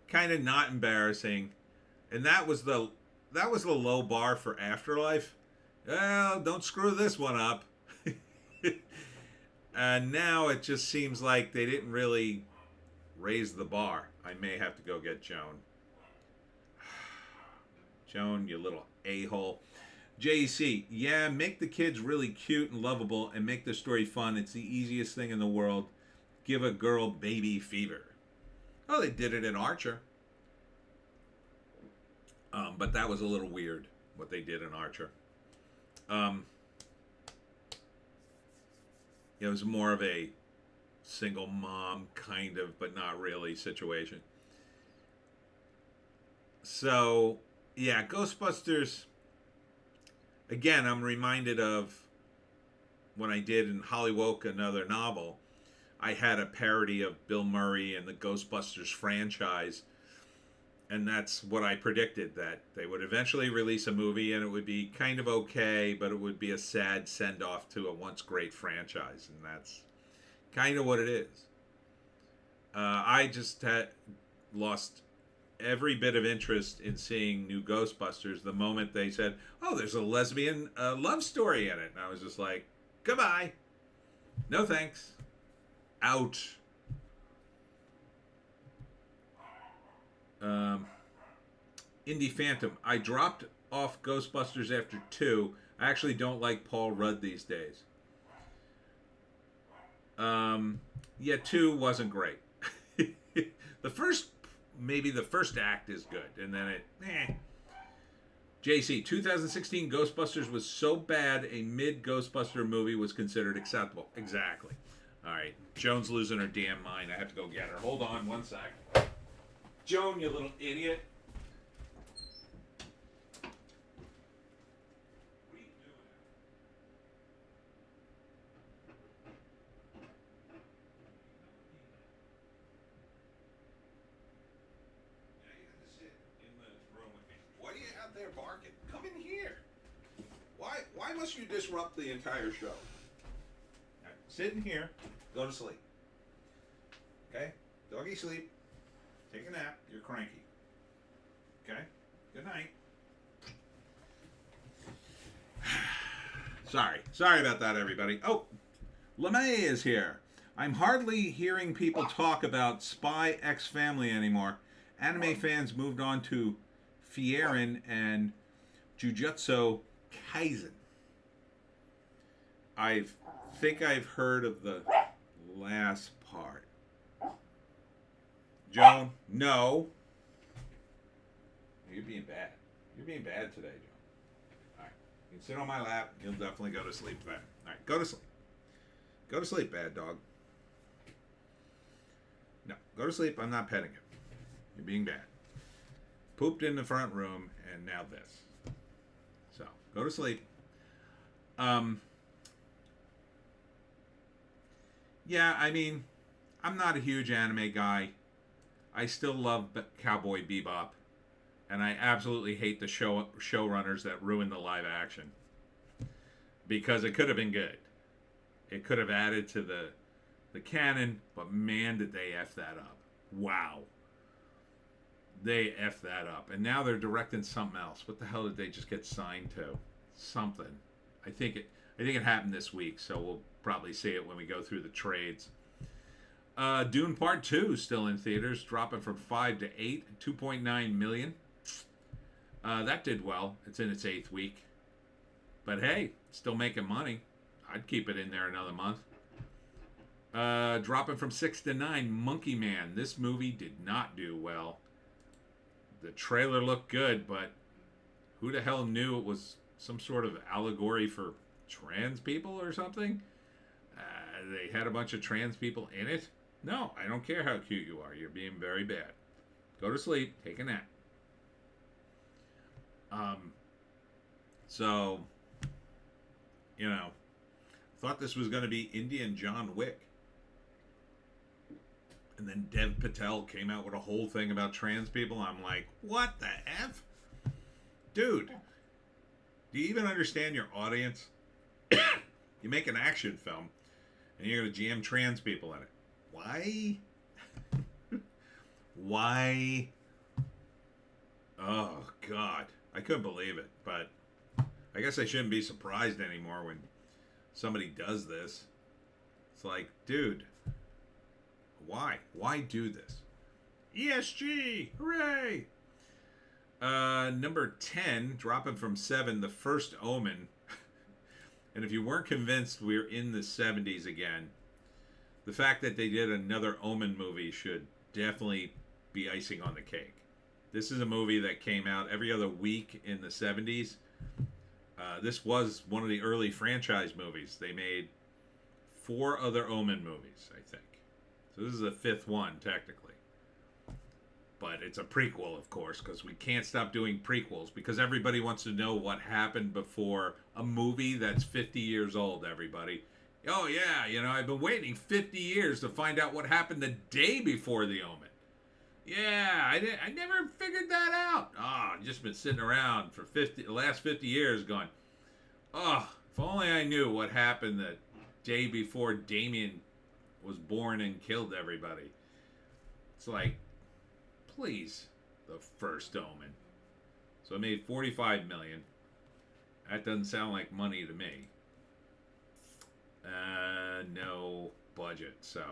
kind of not embarrassing, and that was the low bar for Afterlife. Well, don't screw this one up. And now it just seems like they didn't really raise the bar. I may have to go get Joan. Joan, you little a-hole. JC, yeah, make the kids really cute and lovable and make the story fun. It's the easiest thing in the world. Give a girl baby fever. Oh, they did it in Archer. But that was a little weird, what they did in Archer. It was more of a single mom kind of, but not really situation. So, Yeah, Ghostbusters. Again, I'm reminded of when I did in Hollywoke, another novel. I had a parody of Bill Murray and the Ghostbusters franchise, and that's what I predicted, that they would eventually release a movie and it would be kind of okay, but it would be a sad send off to a once great franchise, and that's kind of what it is. I just had lost every bit of interest in seeing new Ghostbusters the moment they said, "Oh, there's a lesbian love story in it," and I was just like, "Goodbye, no thanks, out." Indie Phantom. I dropped off Ghostbusters after 2. I actually don't like Paul Rudd these days. Yeah, 2 wasn't great. Maybe the first act is good, and then JC, 2016 Ghostbusters was so bad a mid-Ghostbuster movie was considered acceptable. Exactly. All right, Joan's losing her damn mind. I have to go get her. Hold on one sec. Joan, you little idiot. What are you doing? Now you have to sit in the room with me. What are you out there barking? Come in here. Why must you disrupt the entire show? Right, sit in here. Go to sleep. Okay? Doggy sleep. Take a nap. You're cranky. Okay? Good night. Sorry about that, everybody. Oh, LeMay is here. I'm hardly hearing people talk about Spy X Family anymore. Anime fans moved on to Frieren and Jujutsu Kaisen. I think I've heard of the last part. Joan, no. You're being bad. You're being bad today, Joan. All right. You can sit on my lap. You'll definitely go to sleep then. All right, go to sleep. Go to sleep, bad dog. No, go to sleep. I'm not petting you. You're being bad. Pooped in the front room, and now this. So, go to sleep. Yeah, I mean, I'm not a huge anime guy. I still love Cowboy Bebop, and I absolutely hate the showrunners that ruined the live action, because it could have been good. It could have added to the canon, but man, did they F that up. Wow. They F that up. And now they're directing something else. What the hell did they just get signed to? Something. I think it happened this week, so we'll probably see it when we go through the trades. Dune Part 2 still in theaters, dropping from 5 to 8, 2.9 million. That did well. It's in its 8th week. But hey, still making money. I'd keep it in there another month. Dropping from 6 to 9, Monkey Man. This movie did not do well. The trailer looked good, but who the hell knew it was some sort of allegory for trans people or something? They had a bunch of trans people in it. No, I don't care how cute you are. You're being very bad. Go to sleep. Take a nap. So, thought this was going to be Indian John Wick. And then Dev Patel came out with a whole thing about trans people. I'm like, what the F? Dude, do you even understand your audience? You make an action film, and you're going to jam trans people in it. Why? Why? Oh, God. I couldn't believe it, but I guess I shouldn't be surprised anymore when somebody does this. It's like, dude, why? Why do this? ESG! Hooray! Number 10, dropping from 7, The First Omen. And if you weren't convinced we're in the 70s again, the fact that they did another Omen movie should definitely be icing on the cake. This is a movie that came out every other week in the 70s. This was one of the early franchise movies. They made 4 other Omen movies, I think. So this is the 5th one, technically. But it's a prequel, of course, because we can't stop doing prequels because everybody wants to know what happened before a movie that's 50 years old, everybody. Oh, yeah, I've been waiting 50 years to find out what happened the day before The Omen. Yeah, I never figured that out. Oh, I've just been sitting around for the last 50 years going, oh, if only I knew what happened the day before Damien was born and killed everybody. It's like, please, the first Omen. So it made $45 million. That doesn't sound like money to me. No budget, so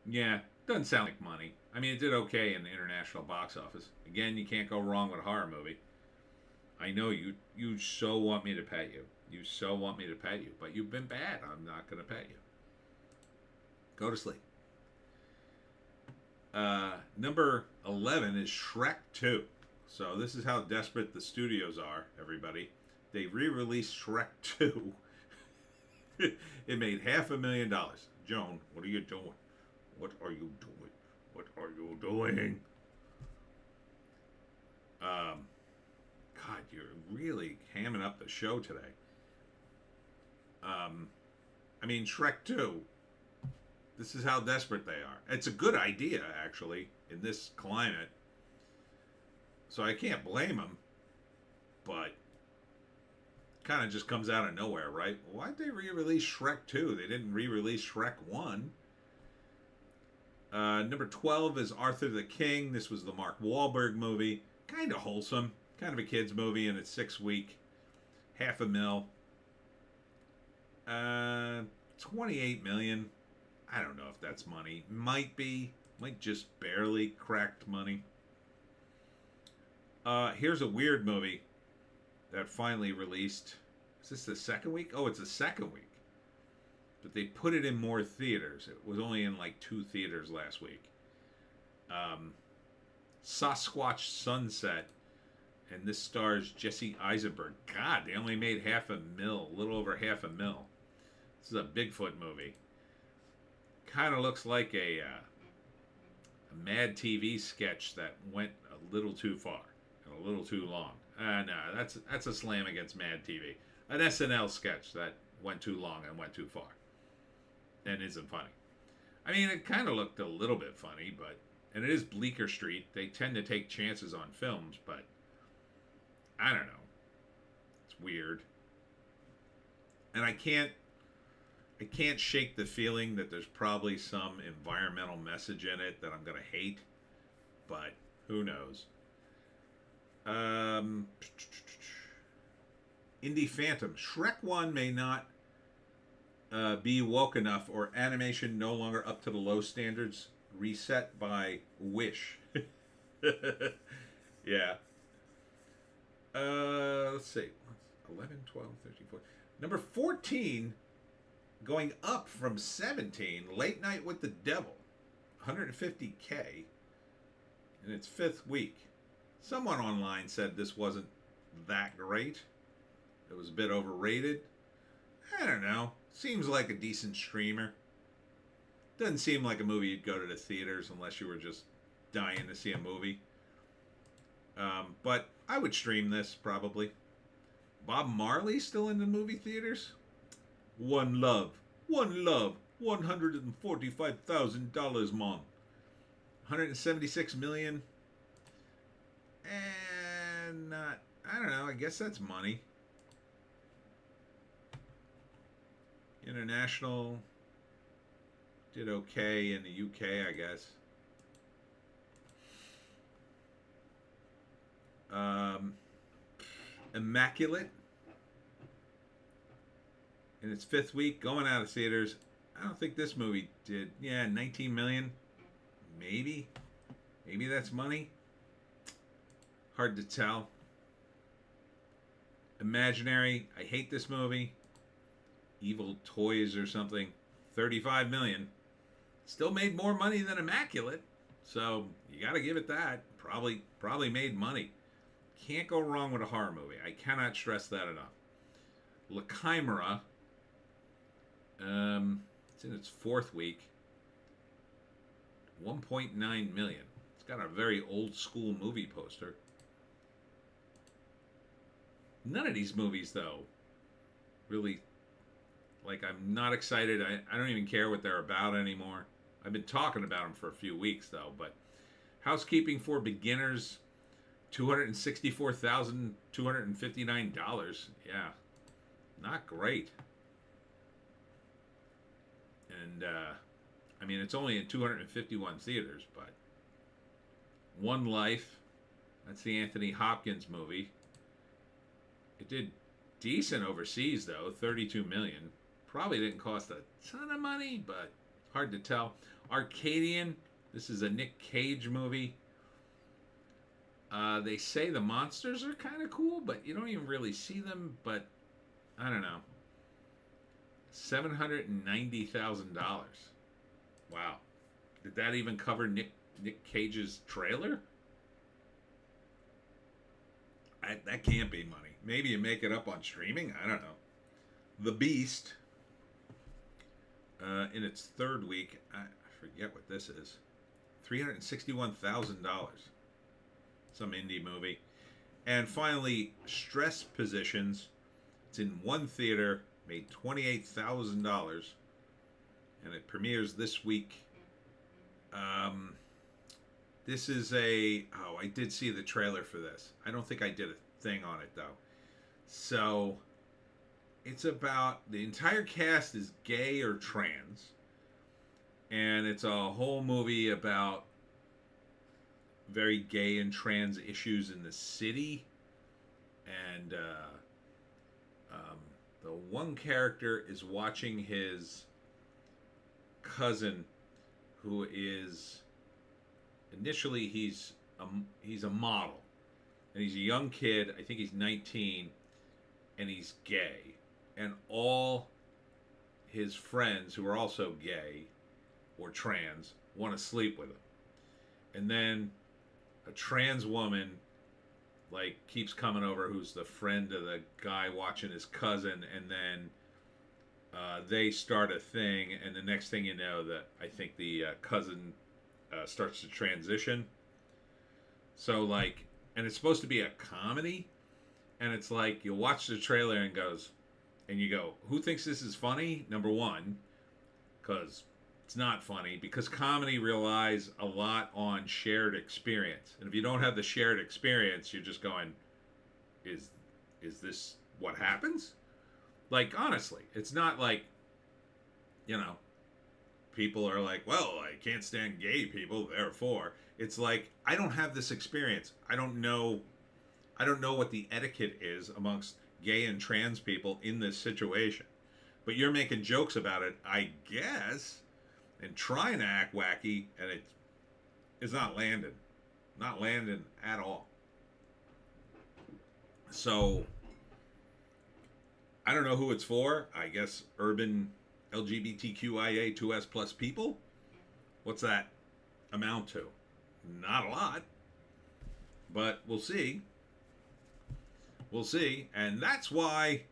yeah, doesn't sound like money. I mean, it did okay in the international box office. Again, you can't go wrong with a horror movie. I know you so want me to pet you. You so want me to pet you, but you've been bad. I'm not going to pet you. Go to sleep. Number 11 is Shrek 2. So this is how desperate the studios are, everybody. They re-released Shrek 2. It made $500,000. Joan, what are you doing? What are you doing? What are you doing? God, you're really hamming up the show today. I mean, Shrek 2. This is how desperate they are. It's a good idea, actually, in this climate. So I can't blame them. But kind of just comes out of nowhere, right? Why'd they re-release Shrek 2? They didn't re-release Shrek 1. Number 12 is Arthur the King. This was the Mark Wahlberg movie. Kind of wholesome. Kind of a kid's movie, and it's 6 week. $500,000. 28 million. I don't know if that's money. Might be. Might just barely cracked money. Here's a weird movie that finally released. Is this the second week? Oh, it's the second week. But they put it in more theaters. It was only in like 2 theaters last week. Sasquatch Sunset. And this stars Jesse Eisenberg. God, they only made $500,000. A little over $500,000. This is a Bigfoot movie. Kind of looks like a Mad TV sketch that went a little too far. And a little too long. No, that's a slam against Mad TV. An SNL sketch that went too long and went too far. And isn't funny. I mean, it kind of looked a little bit funny, but... And it is Bleecker Street. They tend to take chances on films, but... I don't know. It's weird. And I can't shake the feeling that there's probably some environmental message in it that I'm going to hate. But who knows? Indie Phantom. Shrek 1 may not be woke enough or animation no longer up to the low standards. Reset by Wish. Yeah. Let's see. 11, 12, 13, 14. Number 14, going up from 17, Late Night with the Devil. 150K in its 5th week. Someone online said this wasn't that great. It was a bit overrated. I don't know. Seems like a decent streamer. Doesn't seem like a movie you'd go to the theaters unless you were just dying to see a movie. But I would stream this, probably. Bob Marley still in the movie theaters? One Love. $145,000, Mom. 176 million. And not, I don't know, I guess that's money. International did okay in the UK, I guess. Immaculate in its 5th week, going out of theaters. I don't think this movie did. Yeah, 19 million. Maybe that's money. Hard to tell. Imaginary. I hate this movie. Evil Toys or something. 35 million. Still made more money than Immaculate. So you got to give it that. Probably made money. Can't go wrong with a horror movie. I cannot stress that enough. La Chimera. It's in its 4th week. 1.9 million. It's got a very old school movie poster. None of these movies, though, really, like, I'm not excited. I don't even care what they're about anymore. I've been talking about them for a few weeks, though. But Housekeeping for Beginners, $264,259. Yeah, not great. And, I mean, it's only in 251 theaters, but One Life, that's the Anthony Hopkins movie. It did decent overseas, though, 32 million. Probably didn't cost a ton of money, but hard to tell. Arcadian, this is a Nick Cage movie. They say the monsters are kind of cool, but you don't even really see them. But I don't know. $790,000. Wow. Did that even cover Nick Cage's trailer? That can't be money. Maybe you make it up on streaming. I don't know. The Beast, in its third week, I forget what this is. $361,000. Some indie movie. And finally, Stress Positions. It's in one theater, made $28,000, and it premieres this week. This is I did see the trailer for this. I don't think I did a thing on it, though. So, it's about, the entire cast is gay or trans, and it's a whole movie about very gay and trans issues in the city. And the one character is watching his cousin, who is, initially he's a model, and he's a young kid. I think he's 19, and he's gay, and all his friends who are also gay or trans want to sleep with him. And then a trans woman like keeps coming over, who's the friend of the guy watching his cousin, and then they start a thing, and the next thing you know, that I think the cousin starts to transition. So like, and it's supposed to be a comedy, and it's like, you watch the trailer and you go, who thinks this is funny? Number one, because it's not funny, because comedy relies a lot on shared experience. And if you don't have the shared experience, you're just going, is this what happens? Like, honestly, it's not like, people are like, well, I can't stand gay people, therefore. It's like, I don't have this experience. I don't know what the etiquette is amongst gay and trans people in this situation. But you're making jokes about it, I guess, and trying to act wacky, and it's not landing. Not landing at all. So, I don't know who it's for. I guess urban LGBTQIA2S plus people. What's that amount to? Not a lot. But we'll see. We'll see. And that's why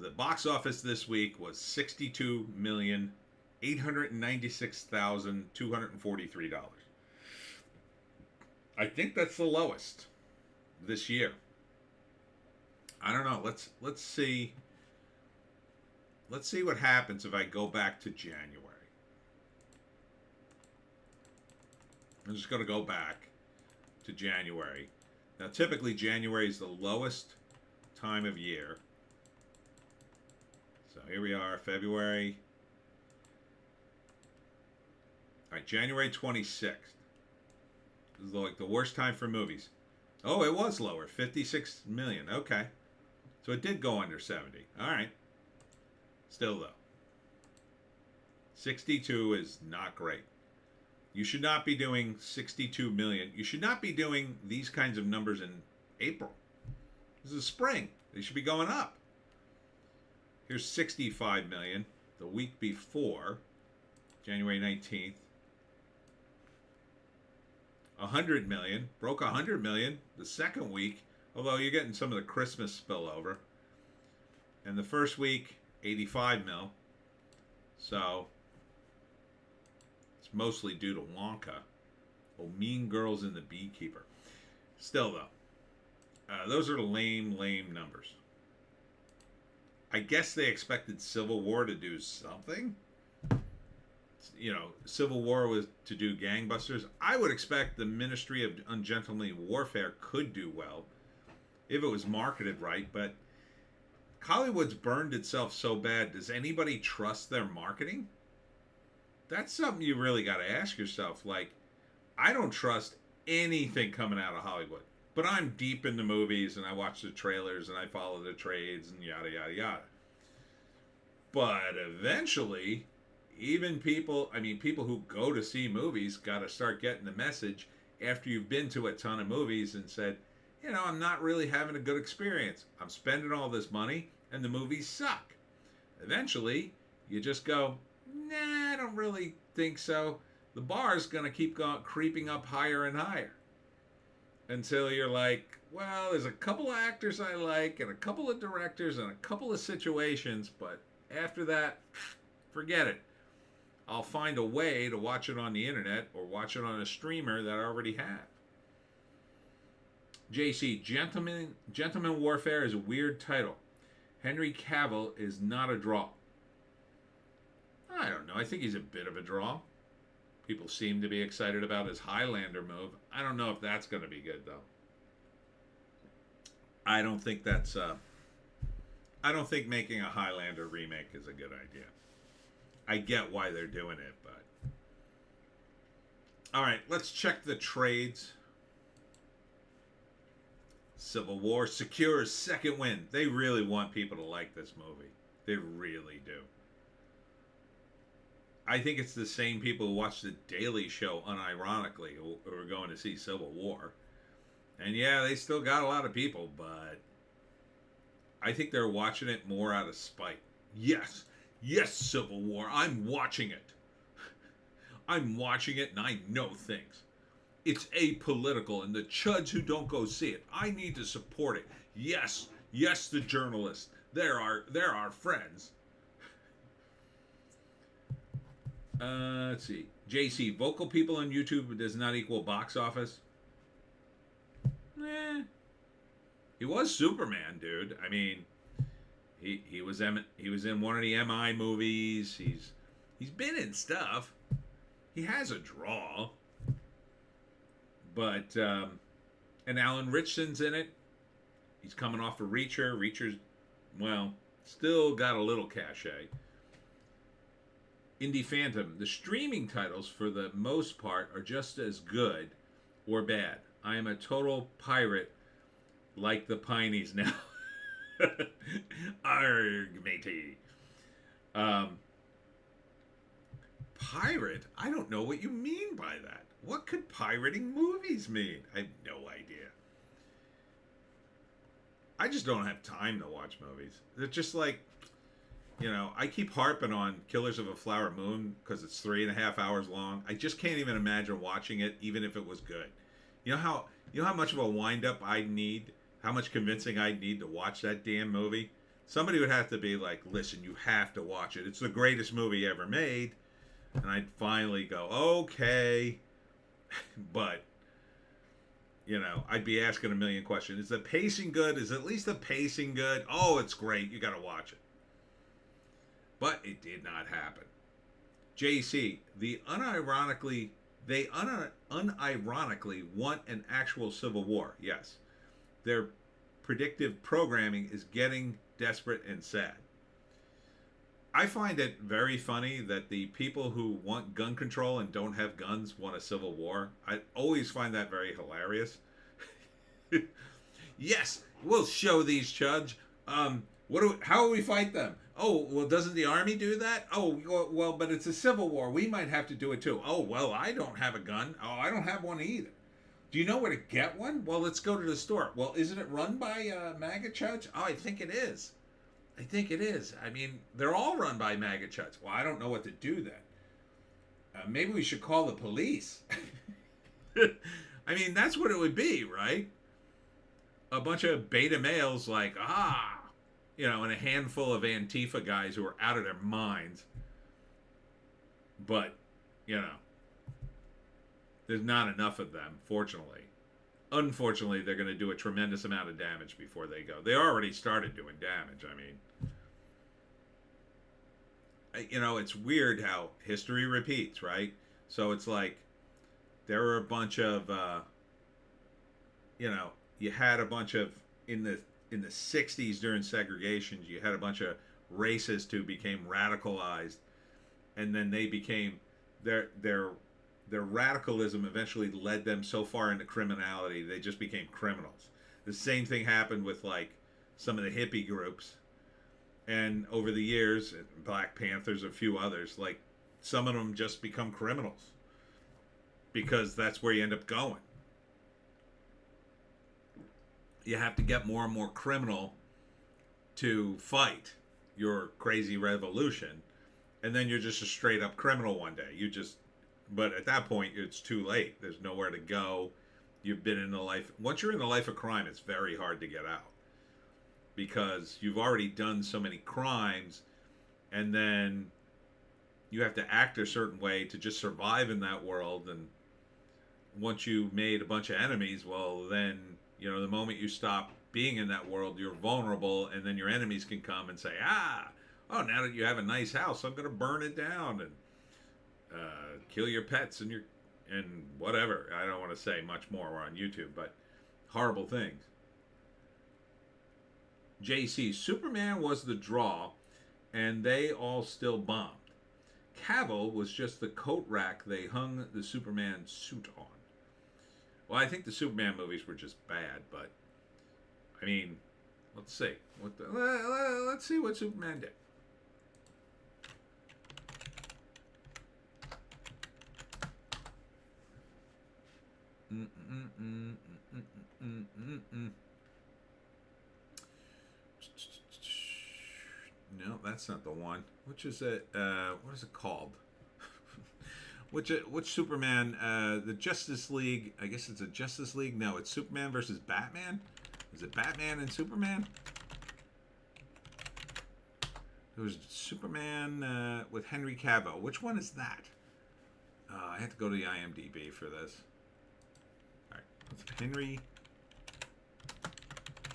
the box office this week was $62,896,243. I think that's the lowest this year. I don't know. Let's see. Let's see what happens if I go back to January. I'm just going to go back to January. Now, typically, January is the lowest time of year. So here we are, February. All right, January 26th. This is like the worst time for movies. Oh, it was lower, 56 million. Okay. So it did go under 70. All right. Still, though, 62 is not great. You should not be doing 62 million. You should not be doing these kinds of numbers in April. This is spring. They should be going up. Here's 65 million the week before, January 19th. 100 million. Broke 100 million the second week, although you're getting some of the Christmas spillover. And the first week, 85 mil. So it's mostly due to Wonka. Oh, Mean Girls and the Beekeeper. Still, though, those are lame numbers. I guess they expected Civil War to do something. You know, Civil War was to do gangbusters. I would expect the Ministry of Ungentlemanly Warfare could do well if it was marketed right, but Hollywood's burned itself so bad. Does anybody trust their marketing? That's something you really got to ask yourself. Like, I don't trust anything coming out of Hollywood, but I'm deep in the movies and I watch the trailers and I follow the trades and yada, yada, yada. But eventually, even people who go to see movies got to start getting the message after you've been to a ton of movies and said, you know, I'm not really having a good experience. I'm spending all this money and the movies suck. Eventually, you just go, nah, I don't really think so. The bar's going to keep creeping up higher and higher until you're like, well, there's a couple of actors I like and a couple of directors and a couple of situations, but after that, forget it. I'll find a way to watch it on the internet or watch it on a streamer that I already have. JC, Gentleman Warfare is a weird title. Henry Cavill is not a draw. I don't know. I think he's a bit of a draw. People seem to be excited about his Highlander move. I don't know if that's going to be good, though. I don't think that's... I don't think making a Highlander remake is a good idea. I get why they're doing it, but... Alright, let's check the trades. Civil War secures second win. They really want people to like this movie. They really do. I think it's the same people who watch The Daily Show unironically who are going to see Civil War. And yeah, they still got a lot of people, but I think they're watching it more out of spite. Yes, Civil War. I'm watching it. I'm watching it and I know things. It's apolitical, and the chuds who don't go see it, I need to support it. Yes, the journalists. They're our friends. Let's see. JC, vocal people on YouTube does not equal box office. He was Superman, dude. I mean, he was in one of the MI movies. He's been in stuff. He has a draw. But and Alan Richson's in it. He's coming off a Reacher. Reacher's, well, still got a little cachet. Indie Phantom. The streaming titles, for the most part, are just as good or bad. I am a total pirate like the Pineys now. Arg, matey. Pirate? I don't know what you mean by that. What could pirating movies mean? I have no idea. I just don't have time to watch movies. They're just like, you know, I keep harping on Killers of a Flower Moon because it's 3.5 hours long. I just can't even imagine watching it, even if it was good. You know how much of a wind-up I'd need? How much convincing I'd need to watch that damn movie? Somebody would have to be like, listen, you have to watch it. It's the greatest movie ever made. And I'd finally go, okay. But, you know, I'd be asking a million questions. Is the pacing good? Is at least the pacing good? Oh, it's great. You got to watch it. But it did not happen. JC, they unironically want an actual civil war. Yes. Their predictive programming is getting desperate and sad. I find it very funny that the people who want gun control and don't have guns want a civil war. I always find that very hilarious. Yes, we'll show these chuds. How will we fight them? Oh, well, doesn't the army do that? Oh, well, but it's a civil war. We might have to do it too. Oh, well, I don't have a gun. Oh, I don't have one either. Do you know where to get one? Well, let's go to the store. Well, isn't it run by MAGA chuds? Oh, I think it is. I mean, they're all run by MAGA chuds. Well, I don't know what to do then. Maybe we should call the police. I mean, that's what it would be, right? A bunch of beta males like, you know, and a handful of Antifa guys who are out of their minds. But, you know, There's not enough of them, fortunately. Unfortunately, they're going to do a tremendous amount of damage before they go. They already started doing damage. I mean, it's weird how history repeats, right? So it's like there were a bunch of, you had a bunch of in the '60s during segregation, you had a bunch of racists who became radicalized, and then they became their radicalism eventually led them so far into criminality they just became criminals. The same thing happened with like some of the hippie groups, and over the years, Black Panthers, a few others, like some of them just become criminals because that's where you end up going. You have to get more and more criminal to fight your crazy revolution, and then you're just a straight up criminal one day. But at that point, it's too late. There's nowhere to go. You've been in the life. Once you're in the life of crime, it's very hard to get out because you've already done so many crimes, and then you have to act a certain way to just survive in that world. And once you made a bunch of enemies, well, then, the moment you stop being in that world, you're vulnerable, and then your enemies can come and say, now that you have a nice house, I'm going to burn it down and kill your pets and whatever. I don't want to say much more. We're on YouTube, but horrible things. JC, Superman was the draw, and they all still bombed. Cavill was just the coat rack they hung the Superman suit on. Well, I think the Superman movies were just bad, but I mean, let's see. Let's see what Superman did. No, that's not the one. Which is it? What is it called? Which Superman? The Justice League. I guess it's a Justice League. No, it's Superman versus Batman. Is it Batman and Superman? There was Superman with Henry Cavill. Which one is that? I have to go to the IMDb for this. All right, it's Henry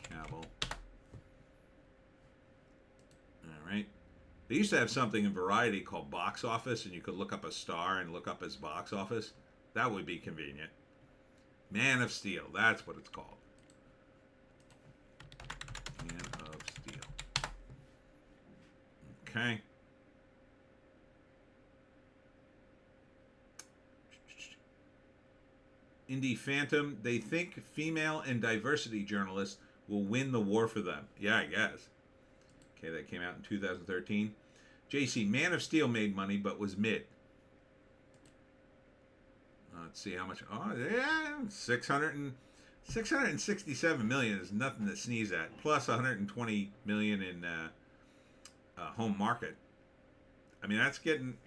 Cavill. All right. They used to have something in Variety called Box Office, and you could look up a star and look up his box office. That would be convenient. Man of Steel, that's what it's called. Man of Steel. Okay. Indie Phantom, they think female and diversity journalists will win the war for them. Yeah, I guess. Okay, that came out in 2013. JC, Man of Steel made money but was mid. Let's see how much. Oh, yeah, 667 million is nothing to sneeze at. Plus 120 million in home market. I mean,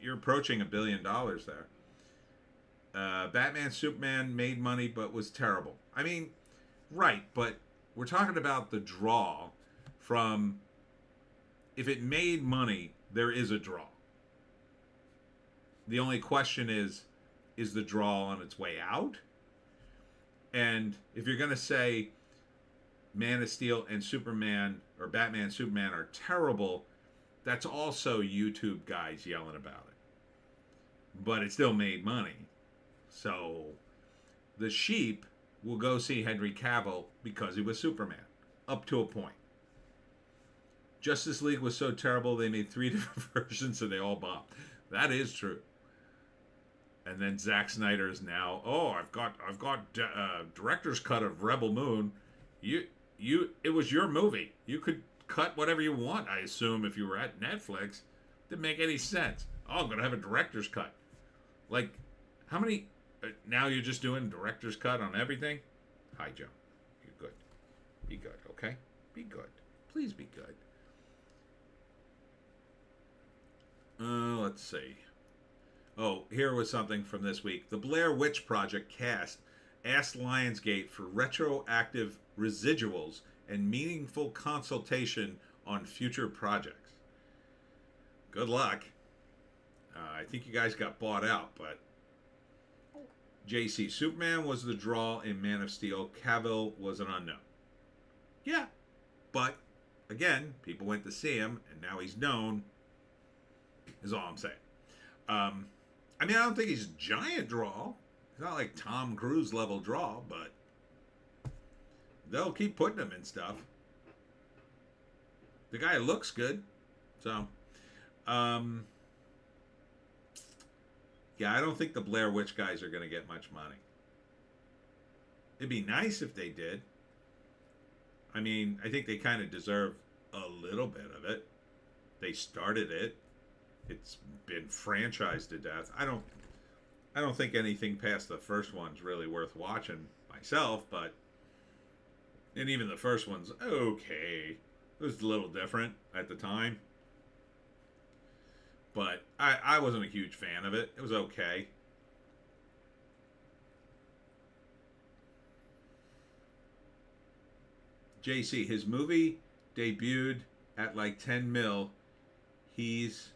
you're approaching $1 billion there. Batman Superman made money but was terrible. I mean, right, but we're talking about the draw from. If it made money, there is a draw. The only question is the draw on its way out? And if you're going to say Man of Steel and Superman, or Batman and Superman are terrible, that's also YouTube guys yelling about it. But it still made money. So the sheep will go see Henry Cavill because he was Superman, up to a point. Justice League was so terrible they made 3 different versions and they all bombed. That is true. And then Zack Snyder is now, I've got director's cut of Rebel Moon. It was your movie. You could cut whatever you want. I assume if you were at Netflix, didn't make any sense. I'm gonna have a director's cut. Like, how many? Now you're just doing director's cut on everything. Hi, Joe. You're good. Be good, okay? Be good. Please be good. Let's see. Here was something from this week. The Blair Witch Project cast asked Lionsgate for retroactive residuals and meaningful consultation on future projects. Good luck. I think you guys got bought out, but JC, Superman was the draw in Man of Steel. Cavill was an unknown. Yeah, but again, people went to see him, and now he's known. Is all I'm saying. I mean, I don't think he's a giant draw. He's not like Tom Cruise level draw, but they'll keep putting him in stuff. The guy looks good, so yeah, I don't think the Blair Witch guys are going to get much money. It'd be nice if they did. I mean, I think they kind of deserve a little bit of it. They started it. It's been franchised to death. I don't think anything past the first one's really worth watching myself, but and even the first one's okay. It was a little different at the time. But I wasn't a huge fan of it. It was okay. JC, his movie debuted at like 10 mil. He's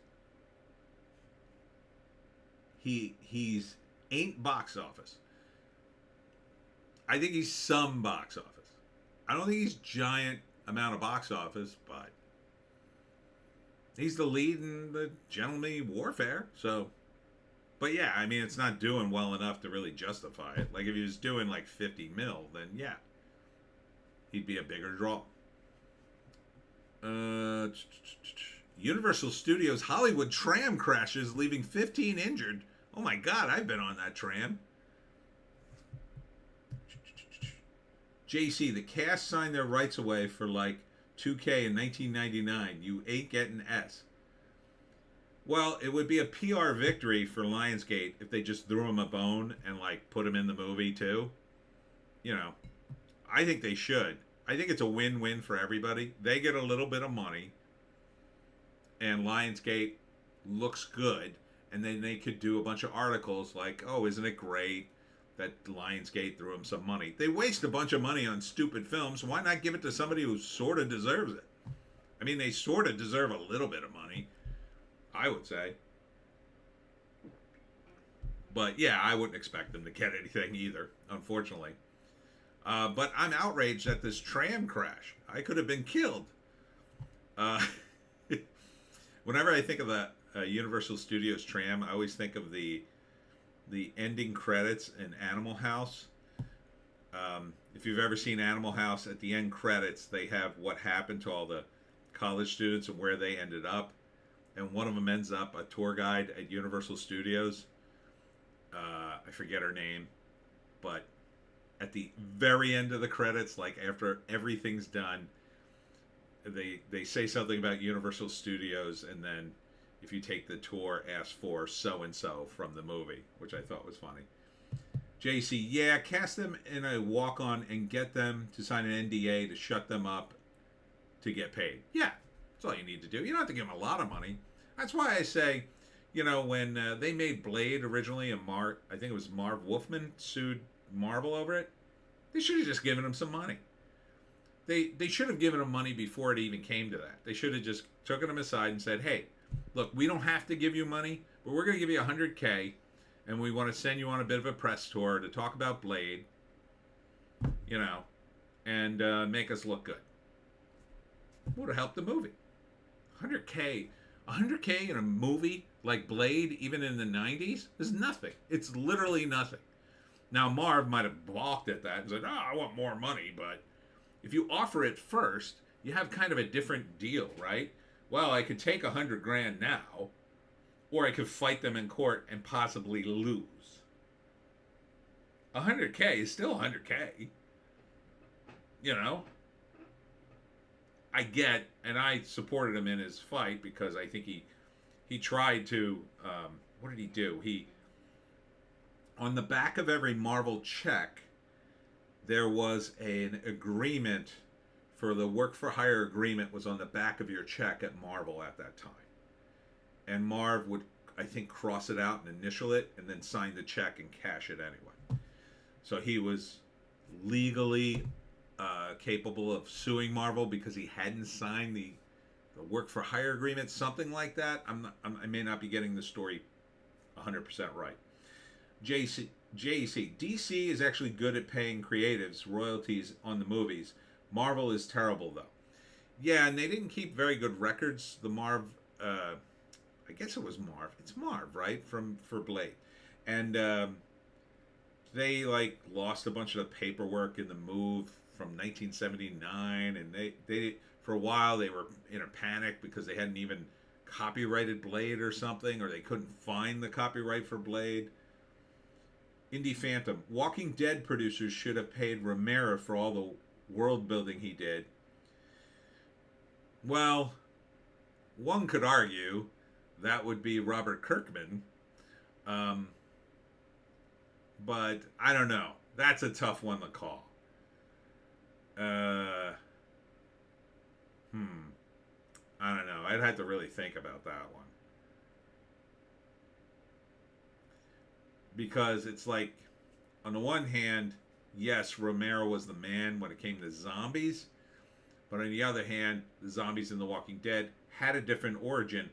ain't box office. I think he's some box office. I don't think he's giant amount of box office, but he's the lead in the Gentlemanly Warfare. So, but yeah, I mean, it's not doing well enough to really justify it. Like if he was doing like 50 mil, then yeah, he'd be a bigger draw. Universal Studios Hollywood tram crashes, leaving 15 injured. Oh my God, I've been on that tram. JC, the cast signed their rights away for like 2K in 1999. You ain't getting S. Well, it would be a PR victory for Lionsgate if they just threw him a bone and like put him in the movie too. You know, I think they should. I think it's a win-win for everybody. They get a little bit of money, and Lionsgate looks good, and then they could do a bunch of articles like, "Oh, isn't it great that Lionsgate threw him some money?" They waste a bunch of money on stupid films. Why not give it to somebody who sort of deserves it? I mean, they sort of deserve a little bit of money, I would say. But yeah, I wouldn't expect them to get anything either, unfortunately. But I'm outraged at this tram crash. I could have been killed. Whenever I think of the Universal Studios tram, I always think of the ending credits in Animal House. If you've ever seen Animal House, at the end credits, they have what happened to all the college students and where they ended up. And one of them ends up a tour guide at Universal Studios. I forget her name, but at the very end of the credits, like after everything's done, they say something about Universal Studios, and then if you take the tour, ask for so-and-so from the movie, which I thought was funny. JC, yeah, cast them in a walk-on and get them to sign an NDA to shut them up to get paid. Yeah, that's all you need to do. You don't have to give them a lot of money. That's why I say, you know, when they made Blade originally, and I think it was Marv Wolfman sued Marvel over it, they should have just given him some money. They should have given him money before it even came to that. They should have just taken him aside and said, hey, look, we don't have to give you money, but we're going to give you $100K, and we want to send you on a bit of a press tour to talk about Blade, you know, and make us look good. Would have helped the movie. $100K in a movie like Blade, even in the 90s, is nothing. It's literally nothing. Now, Marv might have balked at that and said, I want more money, but if you offer it first, you have kind of a different deal, right? Well, I could take $100,000 now, or I could fight them in court and possibly lose. $100K is still $100K. You know? I get, and I supported him in his fight because I think he tried to, what did he do? On the back of every Marvel check, there was an agreement for the work for hire agreement was on the back of your check at Marvel at that time. And Marv would, I think, cross it out and initial it and then sign the check and cash it anyway. So he was legally capable of suing Marvel because he hadn't signed the work for hire agreement, something like that. I may not be getting the story 100% right. JC, JC. DC is actually good at paying creatives royalties on the movies. Marvel is terrible, though. Yeah, and they didn't keep very good records. The Marv, I guess it was Marv. It's Marv, right? For Blade, and they like lost a bunch of the paperwork in the move from 1979, and they for a while they were in a panic because they hadn't even copyrighted Blade or something, or they couldn't find the copyright for Blade. Indie Phantom. Walking Dead producers should have paid Romero for all the world building he did. Well, one could argue that would be Robert Kirkman. But I don't know. That's a tough one to call. I don't know. I'd have to really think about that one. Because it's like, on the one hand, yes, Romero was the man when it came to zombies. But on the other hand, the zombies in The Walking Dead had a different origin.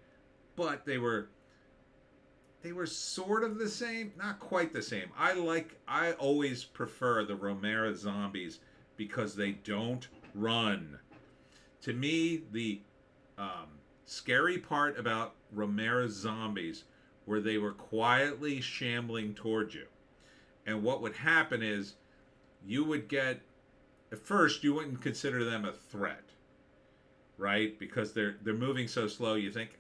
But they were sort of the same, not quite the same. I always prefer the Romero zombies because they don't run. To me, the scary part about Romero's zombies were they were quietly shambling towards you. And what would happen is you would get, at first you wouldn't consider them a threat, right? Because they're moving so slow, you think,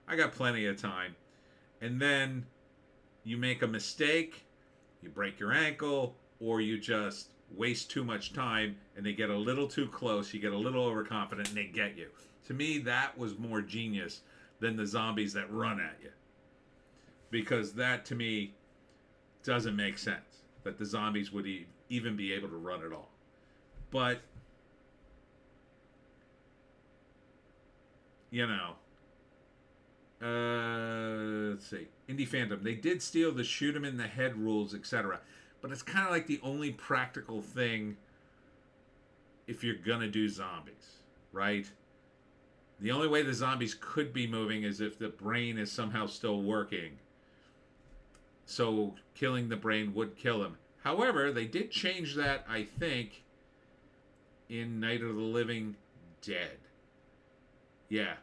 I got plenty of time. And then you make a mistake, you break your ankle, or you just waste too much time and they get a little too close, you get a little overconfident and they get you. To me, that was more genius than the zombies that run at you. Because that, to me, doesn't make sense. That the zombies would even be able to run at all. But, you know, let's see. Indie Phantom. They did steal the shoot 'em in the head rules, etc. But it's kind of like the only practical thing if you're going to do zombies, right? The only way the zombies could be moving is if the brain is somehow still working. So killing the brain would kill them. However, they did change that, I think, in Night of the Living Dead. Yeah,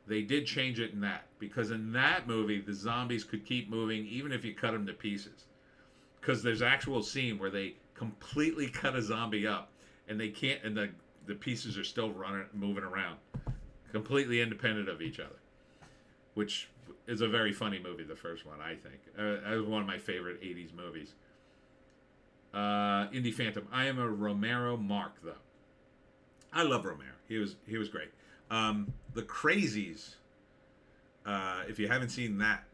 they did change it in that. Because in that movie, the zombies could keep moving even if you cut them to pieces. Because there's actual scene where they completely cut a zombie up and they can't, and the pieces are still moving around. Completely independent of each other. Which is a very funny movie, the first one, I think. It was one of my favorite 80s movies. Indie Phantom. I am a Romero mark, though. I love Romero. He was great. The Crazies, if you haven't seen that,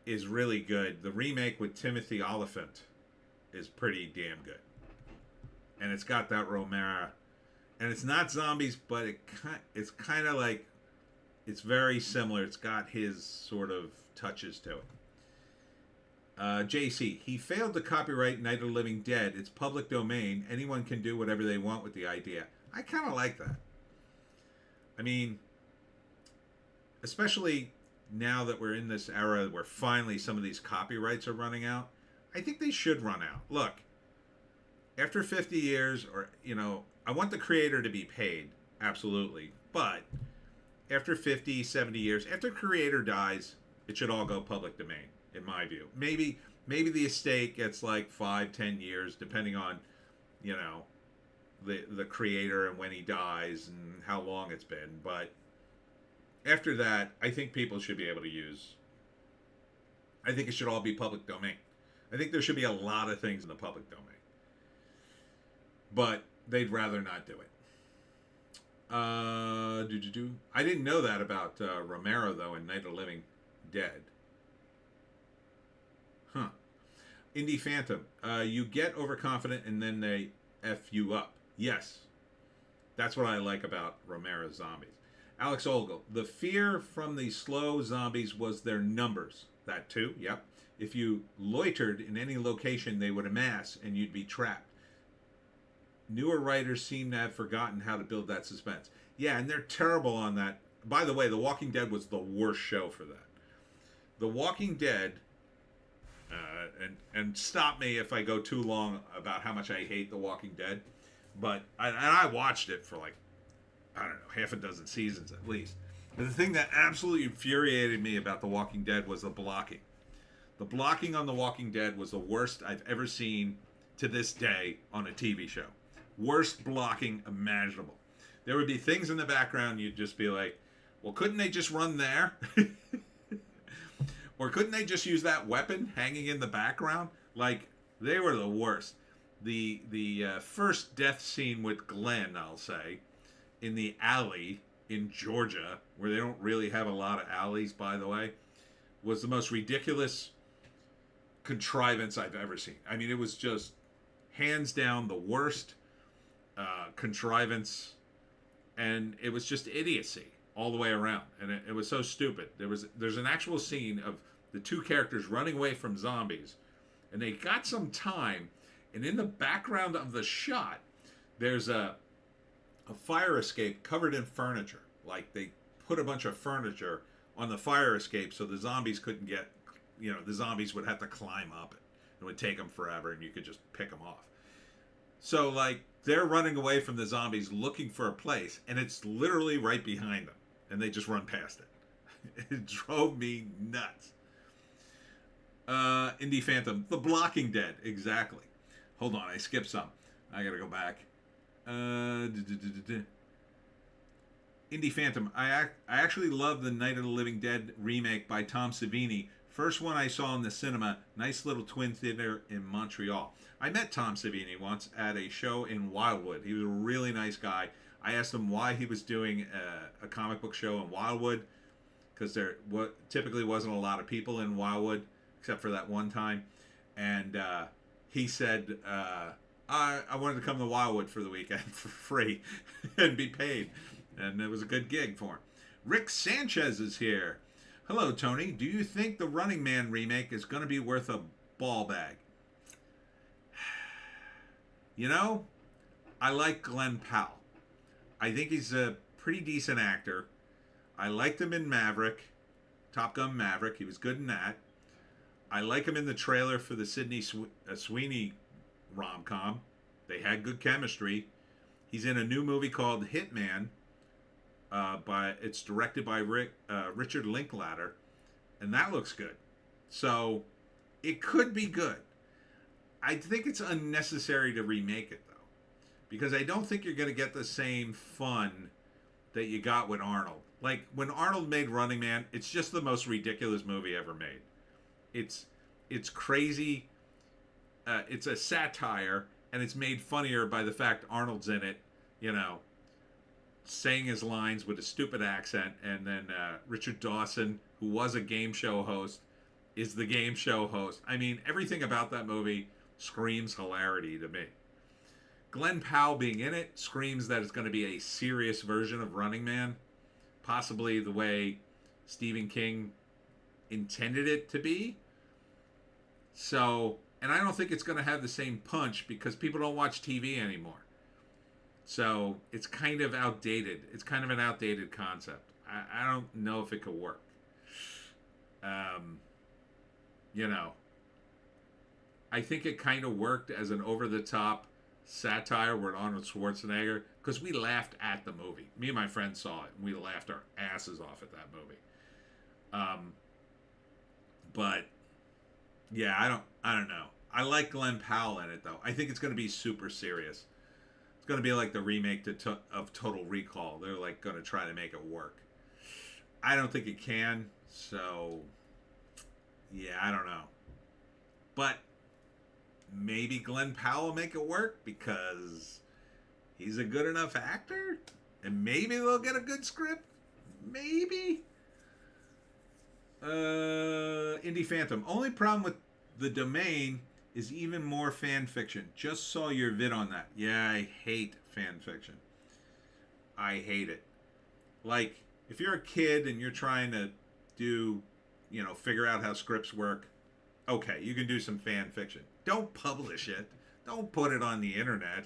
is really good. The remake with Timothy Olyphant is pretty damn good. And it's got that Romero. And it's not zombies, but it's kind of like, it's very similar. It's got his sort of touches to it. JC, he failed to copyright Night of the Living Dead. It's public domain. Anyone can do whatever they want with the idea. I kind of like that. I mean, especially now that we're in this era where finally some of these copyrights are running out, I think they should run out. Look, after 50 years, or, you know, I want the creator to be paid, absolutely. But after 50, 70 years, after the creator dies, it should all go public domain, in my view. Maybe the estate gets like 5-10 years, depending on, you know, the creator and when he dies and how long it's been. But after that, I think people should be able to use. I think it should all be public domain. I think there should be a lot of things in the public domain. But they'd rather not do it. I didn't know that about Romero, though, in Night of the Living Dead. Huh. Indie Phantom. You get overconfident and then they F you up. Yes. That's what I like about Romero's zombies. Alex Olgo. The fear from the slow zombies was their numbers. That too, yep. If you loitered in any location, they would amass and you'd be trapped. Newer writers seem to have forgotten how to build that suspense. Yeah, and they're terrible on that. By the way, The Walking Dead was the worst show for that. The Walking Dead And stop me if I go too long about how much I hate The Walking Dead. But I watched it for like, I don't know, half a dozen seasons at least. And the thing that absolutely infuriated me about The Walking Dead was the blocking. The blocking on The Walking Dead was the worst I've ever seen to this day on a TV show. Worst blocking imaginable. There would be things in the background you'd just be like, well, couldn't they just run there? Or couldn't they just use that weapon hanging in the background? Like, they were the worst. The first death scene with Glenn, I'll say, in the alley in Georgia, where they don't really have a lot of alleys, by the way, was the most ridiculous contrivance I've ever seen. I mean, it was just hands down the worst contrivance, and it was just idiocy all the way around, and it was so stupid. There's an actual scene of the two characters running away from zombies, and they got some time, and in the background of the shot, there's a fire escape covered in furniture. Like, they put a bunch of furniture on the fire escape so the zombies couldn't get, the zombies would have to climb up it. It would take them forever, and you could just pick them off. So, like, they're running away from the zombies looking for a place, and it's literally right behind them, and they just run past it. It drove me nuts. Indie Phantom, The Blocking Dead, exactly. Hold on, I skipped some. I gotta go back. Indie Phantom, I actually love the Night of the Living Dead remake by Tom Savini. First one I saw in the cinema, nice little twin theater in Montreal. I met Tom Savini once at a show in Wildwood. He was a really nice guy. I asked him why he was doing a comic book show in Wildwood, because there typically wasn't a lot of people in Wildwood, except for that one time. And he said, I wanted to come to Wildwood for the weekend for free and be paid. And it was a good gig for him. Rick Sanchez is here. Hello, Tony. Do you think the Running Man remake is going to be worth a ball bag? I like Glenn Powell. I think he's a pretty decent actor. I liked him in Maverick, Top Gun Maverick. He was good in that. I like him in the trailer for the Sydney Sweeney rom-com. They had good chemistry. He's in a new movie called Hitman. It's directed by Richard Linklater, and that looks good. So it could be good. I think it's unnecessary to remake it, though, because I don't think you're going to get the same fun that you got with Arnold. Like, when Arnold made Running Man, it's just the most ridiculous movie ever made. It's crazy. It's a satire, and it's made funnier by the fact Arnold's in it, saying his lines with a stupid accent, and then Richard Dawson, who was a game show host, is the game show host. I mean, everything about that movie screams hilarity to me. Glenn Powell being in it screams that it's going to be a serious version of Running Man, possibly the way Stephen King intended it to be. So, and I don't think it's going to have the same punch because people don't watch TV anymore. So it's kind of outdated. It's kind of an outdated concept. I don't know if it could work. I think it kind of worked as an over-the-top satire with Arnold Schwarzenegger because we laughed at the movie. Me and my friends saw it, and we laughed our asses off at that movie. But yeah, I don't know. I like Glenn Powell in it though. I think it's going to be super serious. It's going to be like the remake of Total Recall. They're like going to try to make it work. I don't think it can. So yeah, I don't know. But maybe Glenn Powell will make it work because he's a good enough actor, and maybe they'll get a good script. Maybe. Indie Phantom. Only problem with The Domain is even more fan fiction. Just saw your vid on that. Yeah, I hate fan fiction. I hate it. Like, if you're a kid and you're trying to do, figure out how scripts work, okay, you can do some fan fiction. Don't publish it. Don't put it on the internet.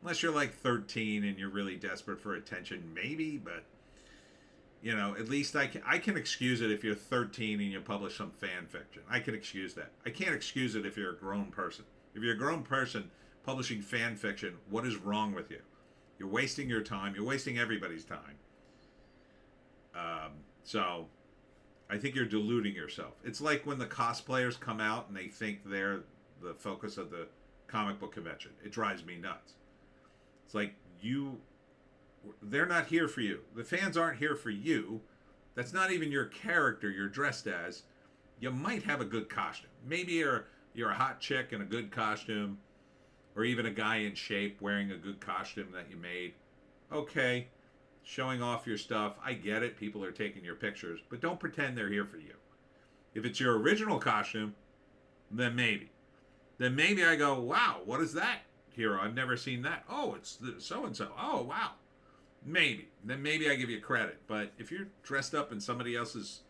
Unless you're like 13 and you're really desperate for attention, maybe, but At least I can excuse it if you're 13 and you publish some fan fiction. I can excuse that. I can't excuse it if you're a grown person. If you're a grown person publishing fan fiction, what is wrong with you? You're wasting your time. You're wasting everybody's time. So I think you're deluding yourself. It's like when the cosplayers come out and they think they're the focus of the comic book convention. It drives me nuts. It's like they're not here for you. The fans aren't here for you. That's not even your character you're dressed as. You might have a good costume. Maybe you're a hot chick in a good costume, or even a guy in shape wearing a good costume that you made. Okay, showing off your stuff. I get it. People are taking your pictures, but don't pretend they're here for you. If it's your original costume, then maybe. Then maybe I go, wow, what is that hero? I've never seen that. Oh, it's the so-and-so. Oh, wow. Maybe. Then maybe I give you credit. But if you're dressed up in somebody else's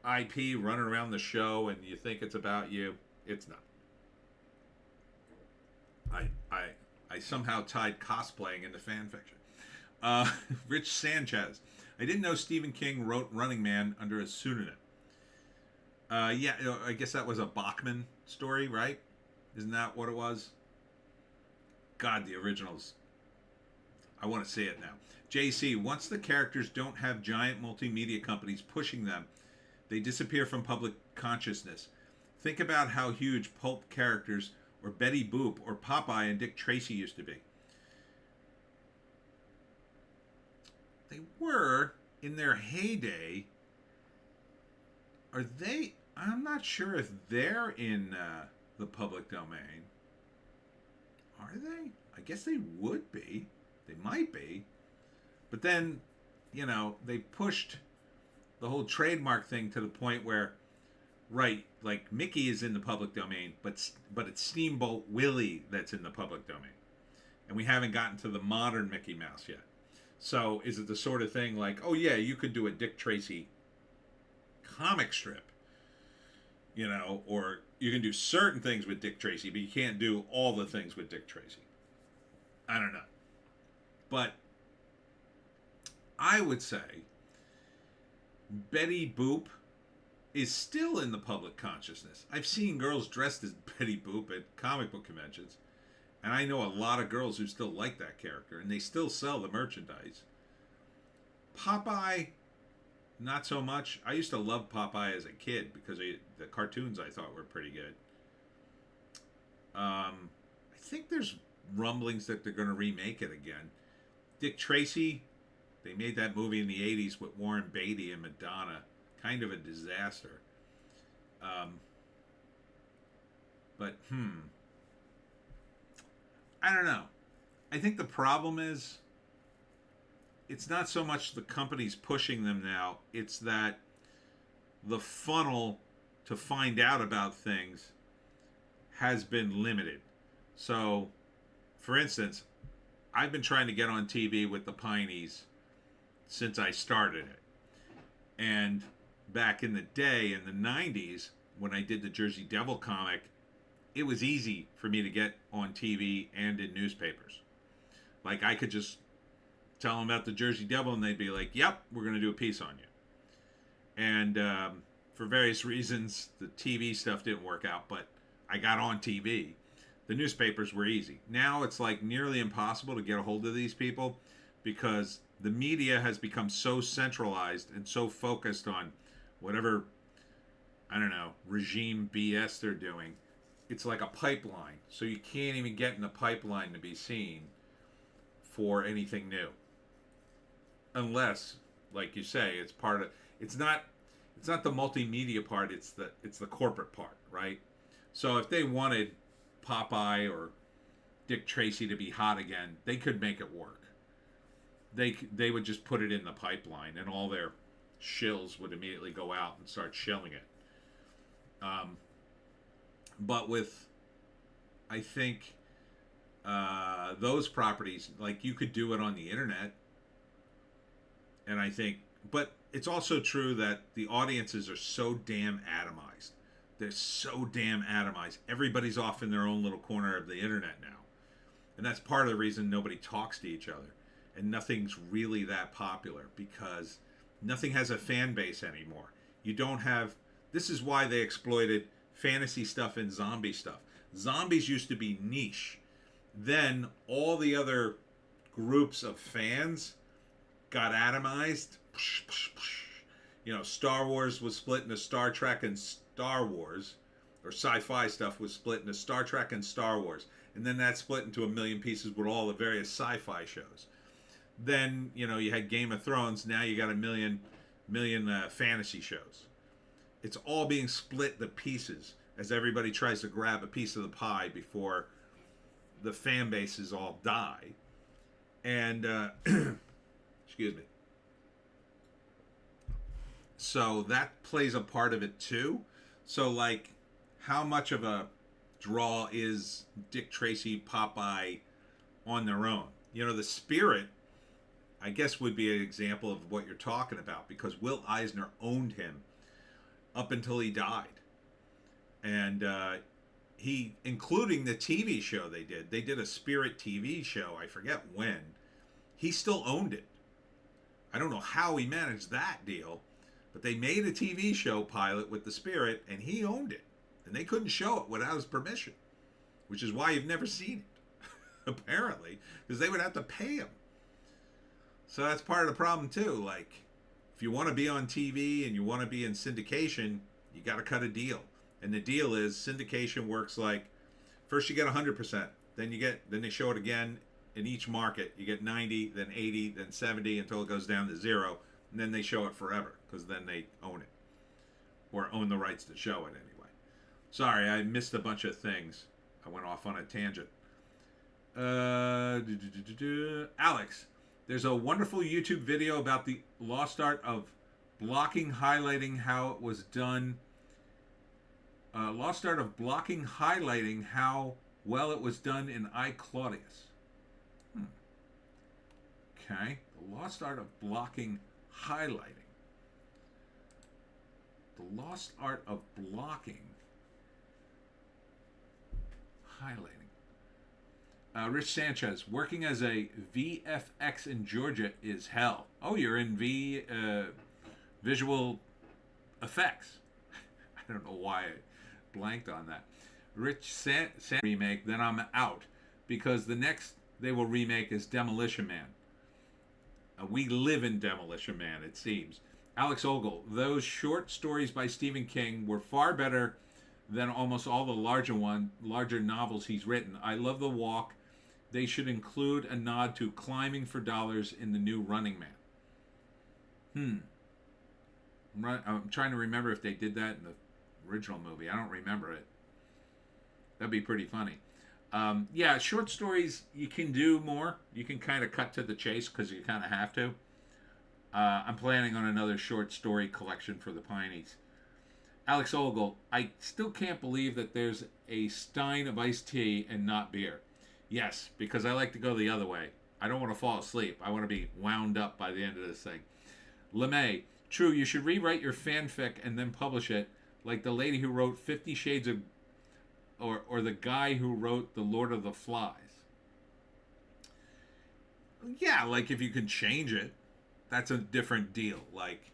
IP running around the show and you think it's about you, it's not. I somehow tied cosplaying into fan fiction. Rich Sanchez. I didn't know Stephen King wrote Running Man under a pseudonym. Yeah, I guess that was a Bachman story, right? Isn't that what it was? God, the originals. I want to see it now. JC, once the characters don't have giant multimedia companies pushing them, they disappear from public consciousness. Think about how huge pulp characters or Betty Boop or Popeye and Dick Tracy used to be. They were in their heyday. Are they? I'm not sure if they're in the public domain. Are they? I guess they would be. They might be. But then, they pushed the whole trademark thing to the point where, right, like Mickey is in the public domain, but it's Steamboat Willie that's in the public domain. And we haven't gotten to the modern Mickey Mouse yet. So is it the sort of thing like, oh yeah, you could do a Dick Tracy comic strip, or you can do certain things with Dick Tracy, but you can't do all the things with Dick Tracy. I don't know. But I would say Betty Boop is still in the public consciousness. I've seen girls dressed as Betty Boop at comic book conventions. And I know a lot of girls who still like that character, and they still sell the merchandise. Popeye, not so much. I used to love Popeye as a kid because the cartoons I thought were pretty good. I think there's rumblings that they're going to remake it again. Dick Tracy, they made that movie in the 80s with Warren Beatty and Madonna. Kind of a disaster. I don't know. I think the problem is it's not so much the companies pushing them now, it's that the funnel to find out about things has been limited. So, for instance, I've been trying to get on TV with the Pineys since I started it. And back in the day, in the 90s, when I did the Jersey Devil comic, it was easy for me to get on TV and in newspapers. Like, I could just tell them about the Jersey Devil, and they'd be like, yep, we're going to do a piece on you. And for various reasons, the TV stuff didn't work out, but I got on TV. The newspapers were easy. Now it's like nearly impossible to get a hold of these people because the media has become so centralized and so focused on whatever, I don't know, regime BS they're doing. It's like a pipeline. So you can't even get in the pipeline to be seen for anything new. Unless, like you say, it's part of, it's not the multimedia part, it's the corporate part, right? So if they wanted Popeye or Dick Tracy to be hot again, they could make it work. They would just put it in the pipeline, and all their shills would immediately go out and start shilling it. But with, I think, those properties, like, you could do it on the internet. And I think, but it's also true that the audiences are so damn atomized. They're so damn atomized. Everybody's off in their own little corner of the internet now. And that's part of the reason nobody talks to each other. And nothing's really that popular, because Nothing has a fan base anymore. You don't have. This is why they exploited fantasy stuff and zombie stuff. Zombies used to be niche. Then all the other groups of fans got atomized. You know, Star Wars was split into Star Trek and Star Wars, or sci-fi stuff was split into Star Trek and Star Wars, and then that split into a million pieces with all the various sci-fi shows. Then, you know, you had Game of Thrones. Now you got a million fantasy shows. It's all being split to pieces as everybody tries to grab a piece of the pie before the fan bases all die. And excuse me. So that plays a part of it too. So, like, how much of a draw is Dick Tracy, Popeye on their own? You know, the Spirit, I guess, would be an example of what you're talking about, because Will Eisner owned him up until he died. And he, including the TV show they did a Spirit TV show, I forget when. He still owned it. I don't know how he managed that deal, but they made a TV show pilot with the Spirit, and he owned it. And they couldn't show it without his permission, which is why you've never seen it, apparently, because they would have to pay him. So that's part of the problem too. Like, if you want to be on TV and you want to be in syndication, you got to cut a deal. And the deal is syndication works like, first you get 100%, then they show it again in each market. You get 90, then 80, then 70 until it goes down to 0, and then they show it forever because then they own it or own the rights to show it anyway. Sorry, I missed a bunch of things. I went off on a tangent. Alex, there's a wonderful YouTube video about the lost art of blocking, highlighting how it was done. Lost art of blocking, highlighting how well it was done in iClaudius. Okay. The lost art of blocking, highlighting. The lost art of blocking, highlighting. Rich Sanchez, working as a VFX in Georgia is hell. Oh, you're in visual effects. I don't know why I blanked on that. Rich remake, then I'm out, because the next they will remake is Demolition Man. We live in Demolition Man, it seems. Alex Ogle, those short stories by Stephen King were far better than almost all the larger novels he's written. I love The Walk. They should include a nod to Climbing for Dollars in the new Running Man. I'm trying to remember if they did that in the original movie. I don't remember it. That'd be pretty funny. Yeah, short stories, you can do more. You can kind of cut to the chase because you kind of have to. I'm planning on another short story collection for the Pineys. Alex Ogle, I still can't believe that there's a stein of iced tea and not beer. Yes, because I like to go the other way. I don't want to fall asleep. I want to be wound up by the end of this thing. LeMay, true, you should rewrite your fanfic and then publish it, like the lady who wrote 50 Shades of... Or the guy who wrote The Lord of the Flies. Yeah, like if you can change it, that's a different deal. Like,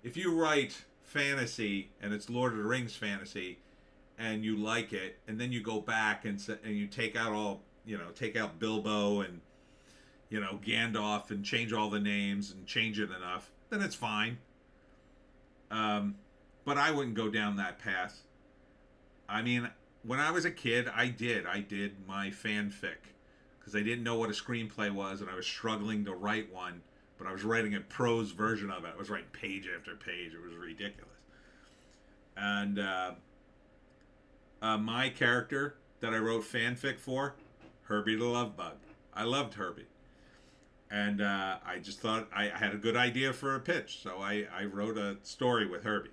if you write fantasy and it's Lord of the Rings fantasy and you like it, and then you go back and you take out all, take out Bilbo and, Gandalf and change all the names and change it enough, then it's fine. But I wouldn't go down that path. I mean, when I was a kid, I did my fanfic because I didn't know what a screenplay was, and I was struggling to write one, but I was writing a prose version of it. I was writing page after page. It was ridiculous. And my character that I wrote fanfic for, Herbie the Love Bug. I loved Herbie. And I just thought I had a good idea for a pitch, so I wrote a story with Herbie.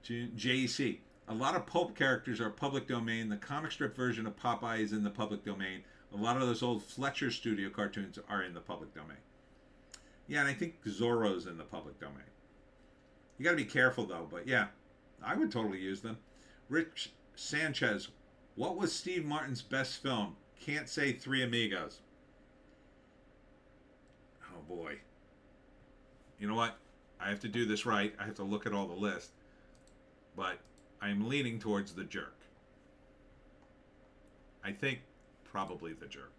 JEC. A lot of pulp characters are public domain. The comic strip version of Popeye is in the public domain. A lot of those old Fletcher Studio cartoons are in the public domain. Yeah, and I think Zorro's in the public domain. You got to be careful, though. But yeah, I would totally use them. Rich Sanchez. What was Steve Martin's best film? Can't say Three Amigos. boy. You know what? I have to do this right. I have to look at all the list. But I'm leaning towards The Jerk. I think probably The Jerk.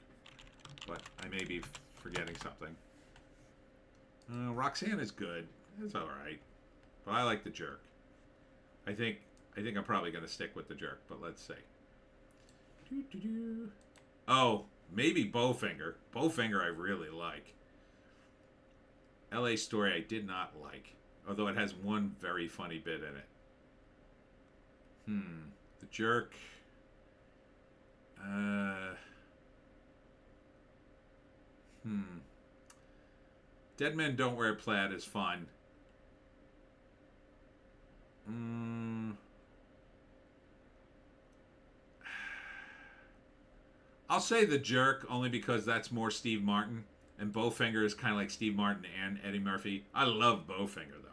But I may be forgetting something. Roxanne is good. It's all right. But I like The Jerk. I think I'm probably going to stick with The Jerk, but let's see. Oh, maybe Bowfinger. Bowfinger I really like. LA Story I did not like, although it has one very funny bit in it. The Jerk. Dead Men Don't Wear Plaid is fun. I'll say The Jerk only because that's more Steve Martin, and Bowfinger is kind of like Steve Martin and Eddie Murphy. I love Bowfinger though.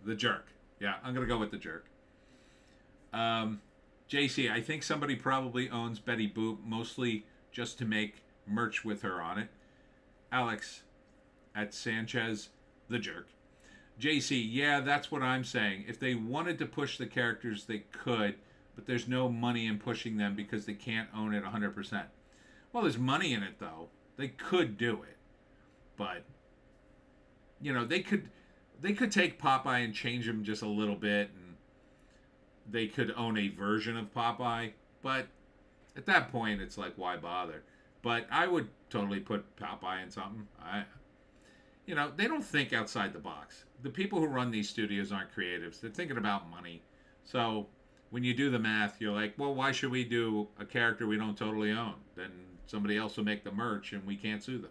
The Jerk. Yeah, I'm gonna go with The Jerk. JC, I think somebody probably owns Betty Boop, mostly just to make merch with her on it. Alex at Sanchez, The Jerk. JC, yeah, that's what I'm saying. If they wanted to push the characters, they could, but there's no money in pushing them because they can't own it 100%. Well, there's money in it, though. They could do it. But, you know, they could take Popeye and change him just a little bit, and they could own a version of Popeye. But at that point, it's like, why bother? But I would totally put Popeye in something. You know, they don't think outside the box. The people who run these studios aren't creatives. They're thinking about money. So when you do the math, you're like, well, why should we do a character we don't totally own? Then somebody else will make the merch and we can't sue them.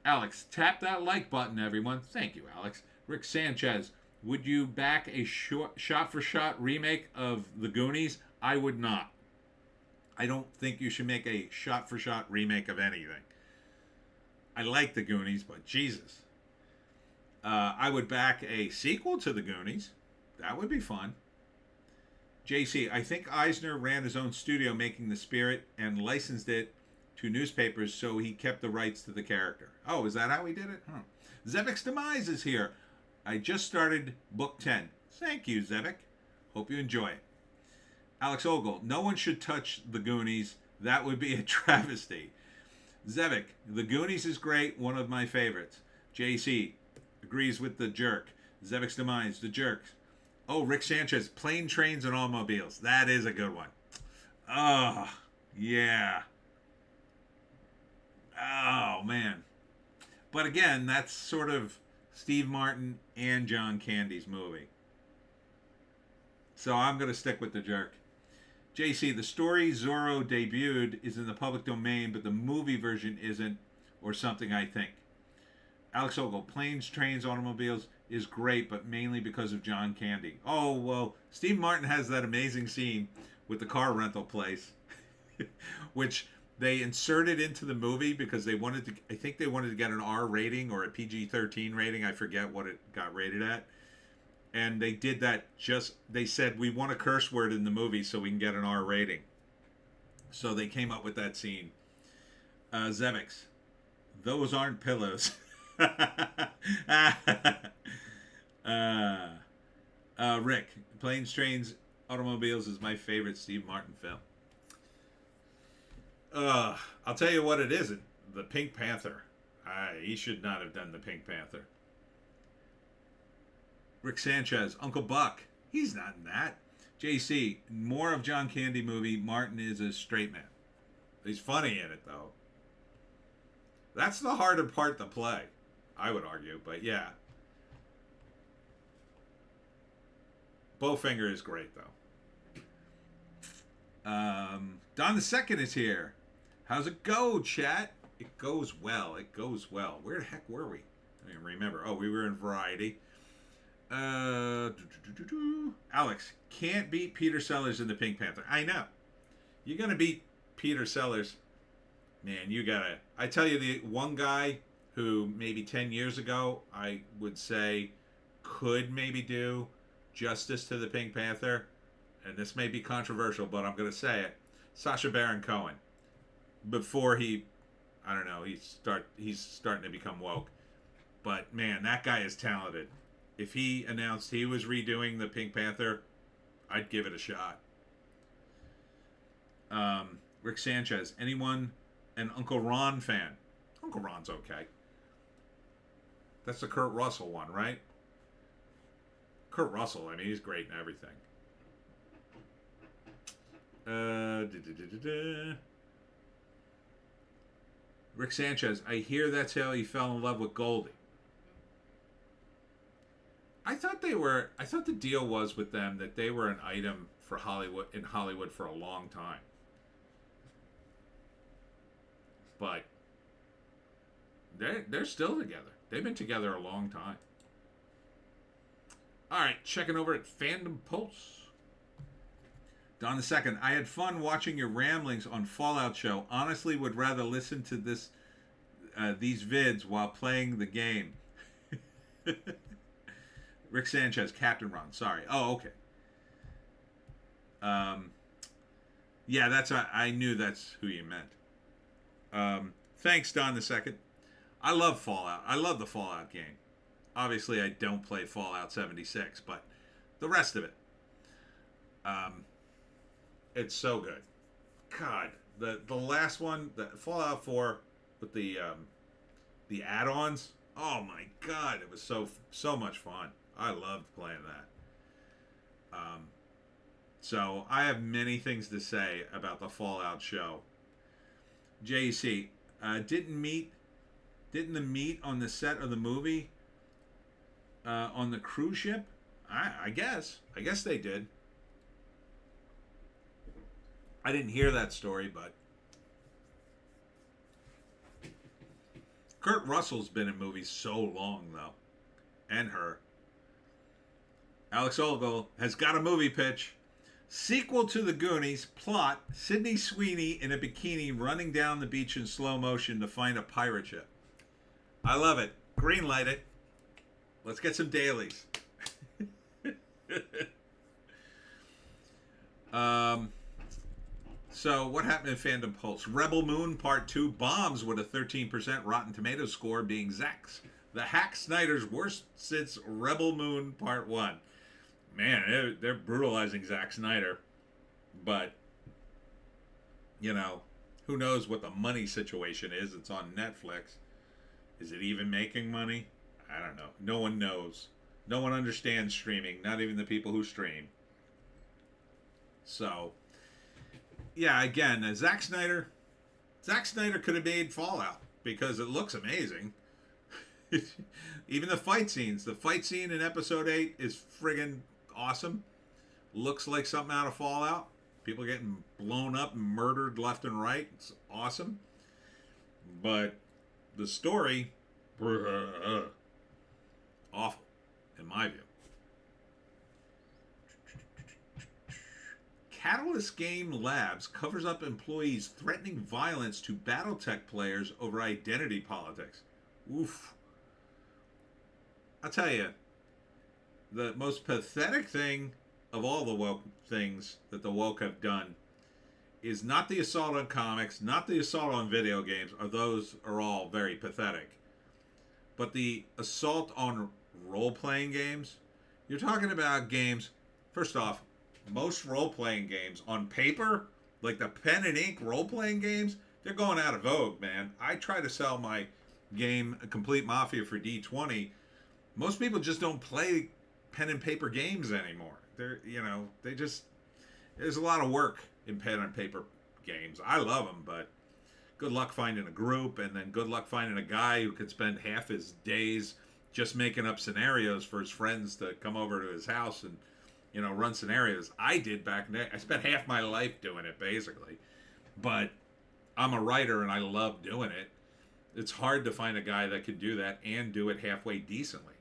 Alex, tap that like button, everyone. Thank you, Alex. Rick Sanchez, would you back a shot-for-shot remake of The Goonies? I would not. I don't think you should make a shot-for-shot remake of anything. I like The Goonies, but Jesus. I would back a sequel to The Goonies. That would be fun. JC, I think Eisner ran his own studio making The Spirit and licensed it to newspapers so he kept the rights to the character. Oh, is that how he did it? Huh. Zevek's Demise is here. I just started book 10. Thank you, Zevek. Hope you enjoy it. Alex Ogle, no one should touch The Goonies. That would be a travesty. Zevik, The Goonies is great, one of my favorites. JC agrees with The Jerk. Zevik's Demise, The Jerks. Oh, Rick Sanchez, Plane, Trains, and Automobiles. That is a good one. Oh, yeah. Oh, man. But again, that's sort of Steve Martin and John Candy's movie. So I'm going to stick with The Jerk. JC, the story Zorro debuted is in the public domain, but the movie version isn't, or something, I think. Alex Ogle, Planes, Trains, Automobiles is great, but mainly because of John Candy. Oh, well, Steve Martin has that amazing scene with the car rental place, which they inserted into the movie because they wanted to, I think they wanted to get an R rating or a PG-13 rating. I forget what it got rated at. And they did that they said, we want a curse word in the movie so we can get an R rating. So they came up with that scene. Zevix, those aren't pillows. Rick, Planes, Trains, Automobiles is my favorite Steve Martin film. I'll tell you what it isn't. The Pink Panther. He should not have done the Pink Panther. Rick Sanchez, Uncle Buck. He's not in that. JC, more of John Candy movie. Martin is a straight man. He's funny in it, though. That's the harder part to play, I would argue. But yeah. Bowfinger is great, though. Don the Second is here. How's it go, chat? It goes well. It goes well. Where the heck were we? I don't even remember. Oh, we were in Variety. Alex, can't beat Peter Sellers in the Pink Panther. I know. You're going to beat Peter Sellers. Man, you got to. I tell you, the one guy who maybe 10 years ago I would say could maybe do justice to the Pink Panther, and this may be controversial, but I'm going to say it. Sacha Baron Cohen. Before he I don't know. He's starting to become woke. But man, that guy is talented. If he announced he was redoing the Pink Panther, I'd give it a shot. Rick Sanchez, anyone an Uncle Ron fan? Uncle Ron's okay. That's the Kurt Russell one, right? Kurt Russell, I mean, he's great in everything. Rick Sanchez, I hear that's how he fell in love with Goldie. I thought the deal was with them that they were an item for Hollywood for a long time. But they're still together. They've been together a long time. All right, checking over at Fandom Pulse. Don the Second, I had fun watching your ramblings on Fallout Show. Honestly, would rather listen to these vids while playing the game. Rick Sanchez, Captain Ron. Sorry. Oh, okay. Yeah, I knew that's who you meant. Thanks, Don the Second. I love Fallout. I love the Fallout game. Obviously, I don't play Fallout 76, but the rest of it, it's so good. God, the last one, the Fallout 4 with the add-ons. Oh my God, it was so much fun. I loved playing that. So I have many things to say about the Fallout show. JC, didn't the meet on the set of the movie on the cruise ship? I guess they did. I didn't hear that story, but Kurt Russell's been in movies so long, though. And her. Alex Ogle has got a movie pitch. Sequel to The Goonies. Plot, Sydney Sweeney in a bikini running down the beach in slow motion to find a pirate ship. I love it. Greenlight it. Let's get some dailies. So, what happened in Fandom Pulse? Rebel Moon Part 2 bombs with a 13% Rotten Tomatoes score, being Zack Snyder's worst since Rebel Moon Part 1. Man, they're brutalizing Zack Snyder. But, you know, who knows what the money situation is? It's on Netflix. Is it even making money? I don't know. No one knows. No one understands streaming, not even the people who stream. So, yeah, again, Zack Snyder could have made Fallout because it looks amazing. Even the fight scene in episode 8 is friggin' awesome. Looks like something out of Fallout. People getting blown up and murdered left and right. It's awesome. But the story, awful, in my view. Catalyst Game Labs covers up employees threatening violence to Battletech players over identity politics. Oof. I'll tell you, the most pathetic thing of all the woke things that the woke have done is not the assault on comics, not the assault on video games, or those are all very pathetic. But the assault on role-playing games, you're talking about games, first off, most role-playing games on paper, like the pen and ink role-playing games, they're going out of vogue, man. I try to sell my game, Complete Mafia, for D20. Most people just don't play pen and paper games anymore. There's a lot of work in pen and paper games. I love them, but good luck finding a group, and then good luck finding a guy who could spend half his days just making up scenarios for his friends to come over to his house and, run scenarios. I did back then. I spent half my life doing it, basically. But I'm a writer, and I love doing it. It's hard to find a guy that can do that and do it halfway decently.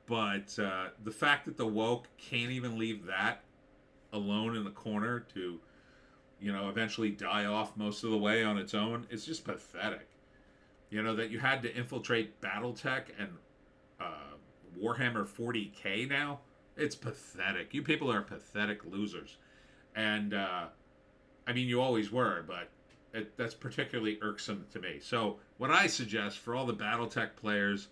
But the fact that the woke can't even leave that alone in the corner to, eventually die off most of the way on its own, it's just pathetic. That you had to infiltrate Battletech and Warhammer 40K now, it's pathetic. You people are pathetic losers. And, you always were, but that's particularly irksome to me. So what I suggest for all the BattleTech players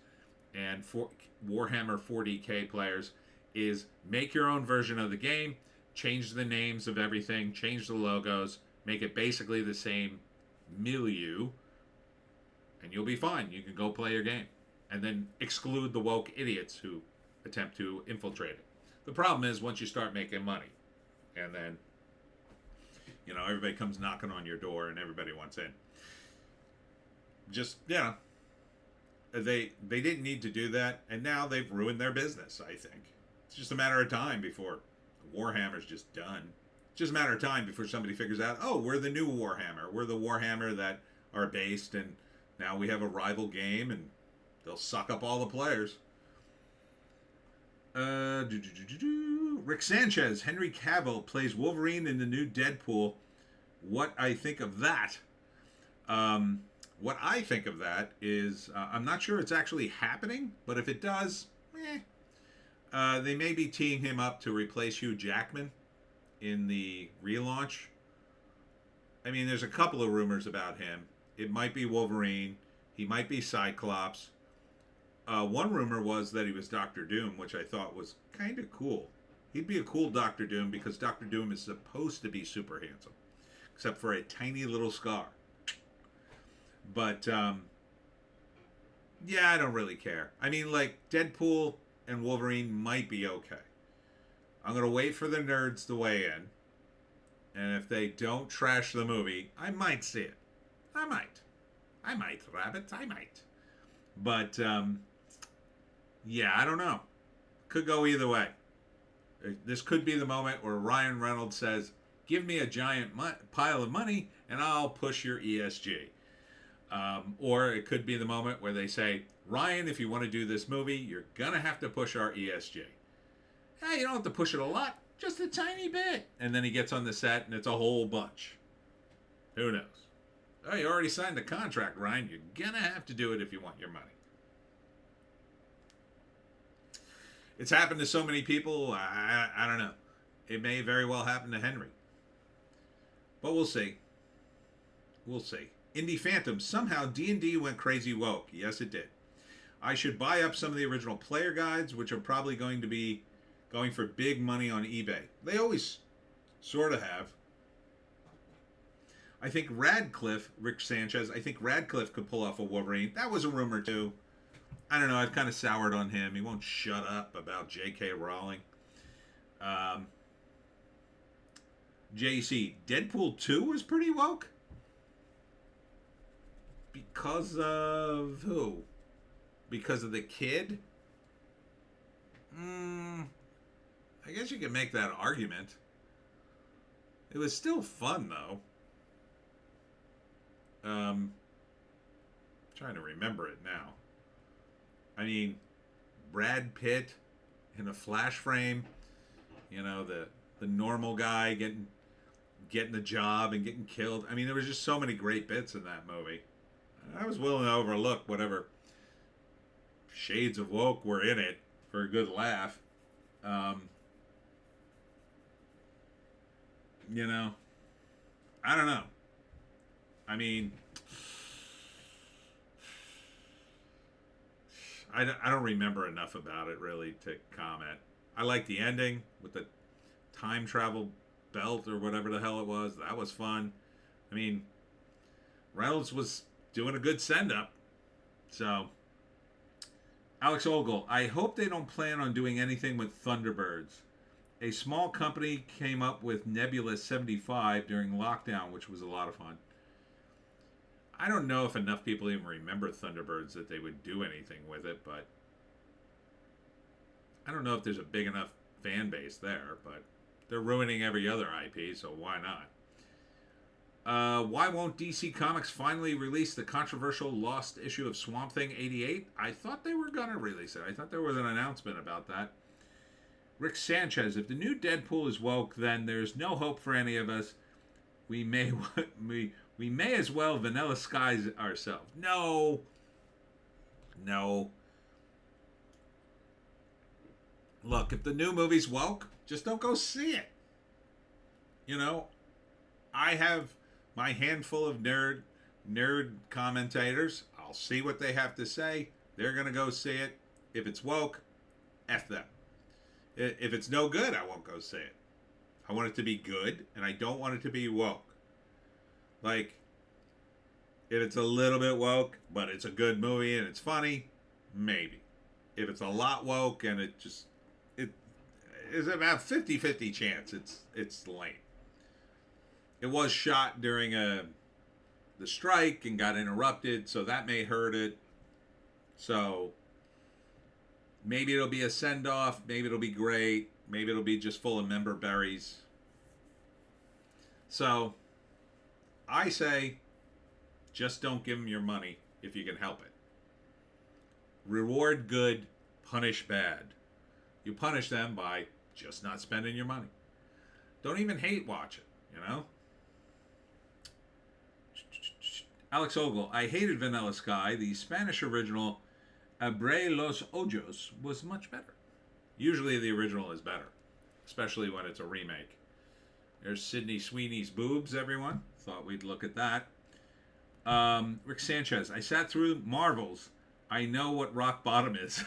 and for Warhammer 40k players is make your own version of the game, change the names of everything, change the logos, make it basically the same milieu, and you'll be fine. You can go play your game. And then exclude the woke idiots who attempt to infiltrate it. The problem is once you start making money, and then, everybody comes knocking on your door and everybody wants in. Just, they didn't need to do that, and now they've ruined their business, I think. It's just a matter of time before Warhammer's just done. It's just a matter of time before somebody figures out, oh, we're the new Warhammer. We're the Warhammer that are based, and now we have a rival game, and they'll suck up all the players. Rick Sanchez, Henry Cavill plays Wolverine in the new Deadpool. What I think of that? What I think of that is, I'm not sure it's actually happening, but if it does, they may be teeing him up to replace Hugh Jackman in the relaunch. I mean, there's a couple of rumors about him. It might be Wolverine. He might be Cyclops. One rumor was that he was Doctor Doom, which I thought was kind of cool. He'd be a cool Doctor Doom because Doctor Doom is supposed to be super handsome, except for a tiny little scar. But, I don't really care. I mean, like, Deadpool and Wolverine might be okay. I'm going to wait for the nerds to weigh in. And if they don't trash the movie, I might see it. I might, Rabbit. I might. But, I don't know. Could go either way. This could be the moment where Ryan Reynolds says, give me a giant pile of money and I'll push your ESG. Or it could be the moment where they say, Ryan, if you want to do this movie, you're going to have to push our ESG. You don't have to push it a lot, just a tiny bit. And then he gets on the set and it's a whole bunch. Who knows? Oh, you already signed the contract, Ryan. You're going to have to do it if you want your money. It's happened to so many people. I don't know. It may very well happen to Henry. But we'll see. We'll see. Indie Phantom. Somehow D&D went crazy woke. Yes, it did. I should buy up some of the original player guides, which are probably going to be going for big money on eBay. They always sort of have. I think Radcliffe, Rick Sanchez, I think Radcliffe could pull off a Wolverine. That was a rumor too. I don't know. I've kind of soured on him. He won't shut up about J.K. Rowling. JC, Deadpool 2 was pretty woke? Because of who? Because of the kid? I guess you could make that argument. It was still fun, though. Trying to remember it now. I mean, Brad Pitt in a flash frame, the normal guy getting the job and getting killed. I mean, there was just so many great bits in that movie. I was willing to overlook whatever shades of woke were in it for a good laugh. I don't know. I mean, I don't remember enough about it really to comment. I like the ending with the time travel belt or whatever the hell it was. That was fun. I mean, Reynolds was doing a good send-up. So, Alex Ogle, I hope they don't plan on doing anything with Thunderbirds. A small company came up with Nebula 75 during lockdown, which was a lot of fun. I don't know if enough people even remember Thunderbirds that they would do anything with it, but I don't know if there's a big enough fan base there, but they're ruining every other IP, so why not? Why won't DC Comics finally release the controversial lost issue of Swamp Thing 88? I thought they were going to release it. I thought there was an announcement about that. Rick Sanchez, if the new Deadpool is woke, then there's no hope for any of us. We may as well Vanilla Skies ourselves. No. Look, if the new movie's woke, just don't go see it. I have my handful of nerd commentators. I'll see what they have to say. They're gonna go see it. If it's woke, F them. If it's no good, I won't go see it. I want it to be good, and I don't want it to be woke. Like, if it's a little bit woke, but it's a good movie and it's funny, maybe. If it's a lot woke and it is about 50-50 chance it's lame. It was shot during the strike and got interrupted, so that may hurt it. So maybe it'll be a send-off, maybe it'll be great, maybe it'll be just full of member berries. So I say, just don't give them your money if you can help it. Reward good, punish bad. You punish them by just not spending your money. Don't even hate watch it, you know? Alex Ogle, I hated Vanilla Sky. The Spanish original Abre los Ojos was much better. Usually the original is better, especially when it's a remake. There's Sydney Sweeney's boobs, everyone. Thought we'd look at that. Rick Sanchez, I sat through Marvels. I know what rock bottom is.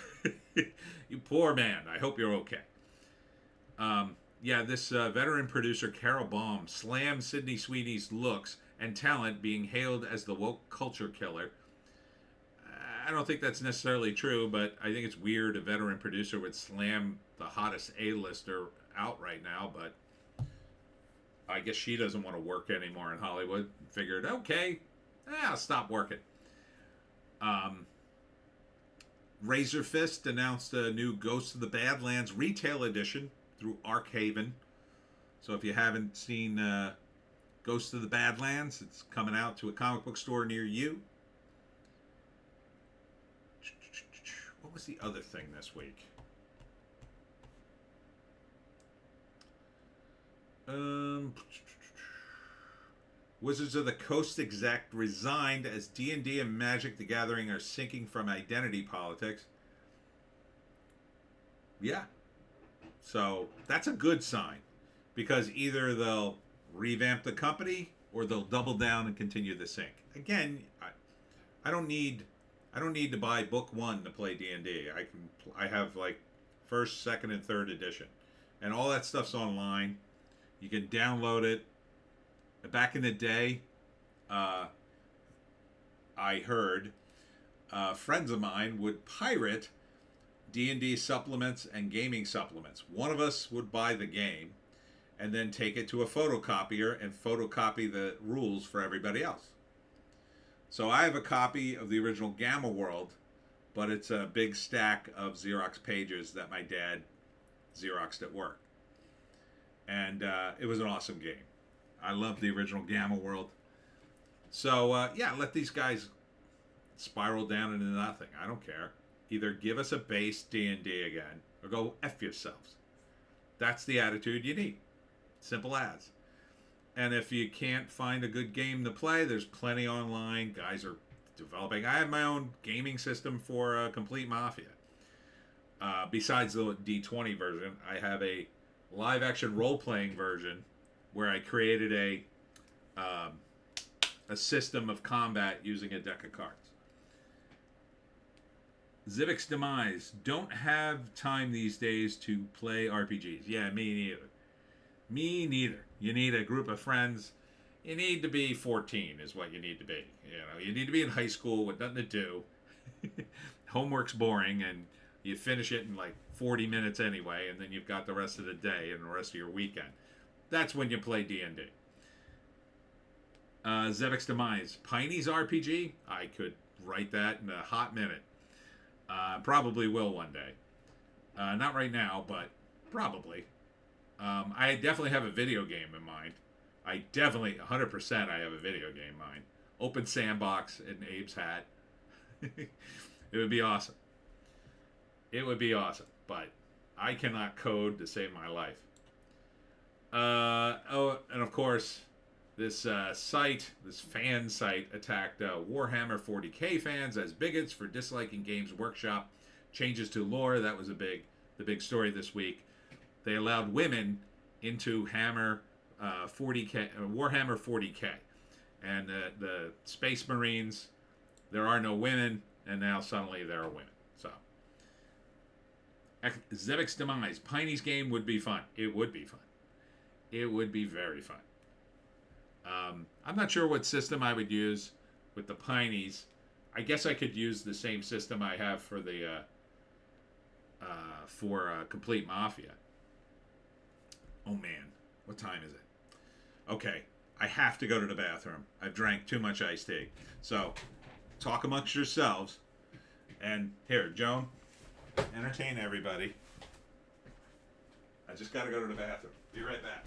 You poor man. I hope you're okay. This veteran producer Carol Baum slammed Sydney Sweeney's looks and talent, being hailed as the woke culture killer. I don't think that's necessarily true, but I think it's weird a veteran producer would slam the hottest A-lister out right now, but I guess she doesn't want to work anymore in Hollywood. Figured, okay, I'll stop working. Razor Fist announced a new Ghosts of the Badlands retail edition through Arkhaven. So if you haven't seen Ghosts of the Badlands, it's coming out to a comic book store near you. What was the other thing this week? Wizards of the Coast exec resigned as D&D and Magic the Gathering are sinking from identity politics. Yeah. So that's a good sign, because either they'll revamp the company or they'll double down and continue the sink. Again, I don't need to buy book 1 to play D&D. I have like first, second, and third edition, and all that stuff's online. You can download it. Back in the day, I heard friends of mine would pirate D&D supplements and gaming supplements. One of us would buy the game and then take it to a photocopier and photocopy the rules for everybody else. So I have a copy of the original Gamma World, but it's a big stack of Xerox pages that my dad Xeroxed at work. And it was an awesome game. I love the original Gamma World. So, let these guys spiral down into nothing. I don't care. Either give us a base D&D again, or go F yourselves. That's the attitude you need. Simple as. And if you can't find a good game to play, there's plenty online. Guys are developing. I have my own gaming system for Complete Mafia. Besides the D20 version, I have a live-action role-playing version where I created a system of combat using a deck of cards. Zivic's Demise. Don't have time these days to play RPGs. Yeah, me neither. Me neither. You need a group of friends. You need to be 14 is what you need to be. You need to be in high school with nothing to do. Homework's boring, and you finish it in like 40 minutes anyway, and then you've got the rest of the day and the rest of your weekend. That's when you play D&D. Zevic's Demise. Pineys RPG? I could write that in a hot minute. Probably will one day. Not right now, but probably. I definitely have a video game in mind. I definitely, 100% I have a video game in mind. Open sandbox in Abe's hat. It would be awesome. It would be awesome, but I cannot code to save my life. And of course, this fan site attacked Warhammer 40k fans as bigots for disliking Games Workshop changes to lore. That was the big story this week. They allowed women into Warhammer 40k. And the Space Marines, there are no women, and now suddenly there are women. So, Zivic's demise. Piney's game would be fun. It would be fun. It would be very fun. I'm not sure what system I would use with the Pineys. I guess I could use the same system I have for the Complete Mafia. Oh man, what time is it? Okay, I have to go to the bathroom. I've drank too much iced tea. So, talk amongst yourselves. And here, Joan, entertain everybody. I just got to go to the bathroom. Be right back.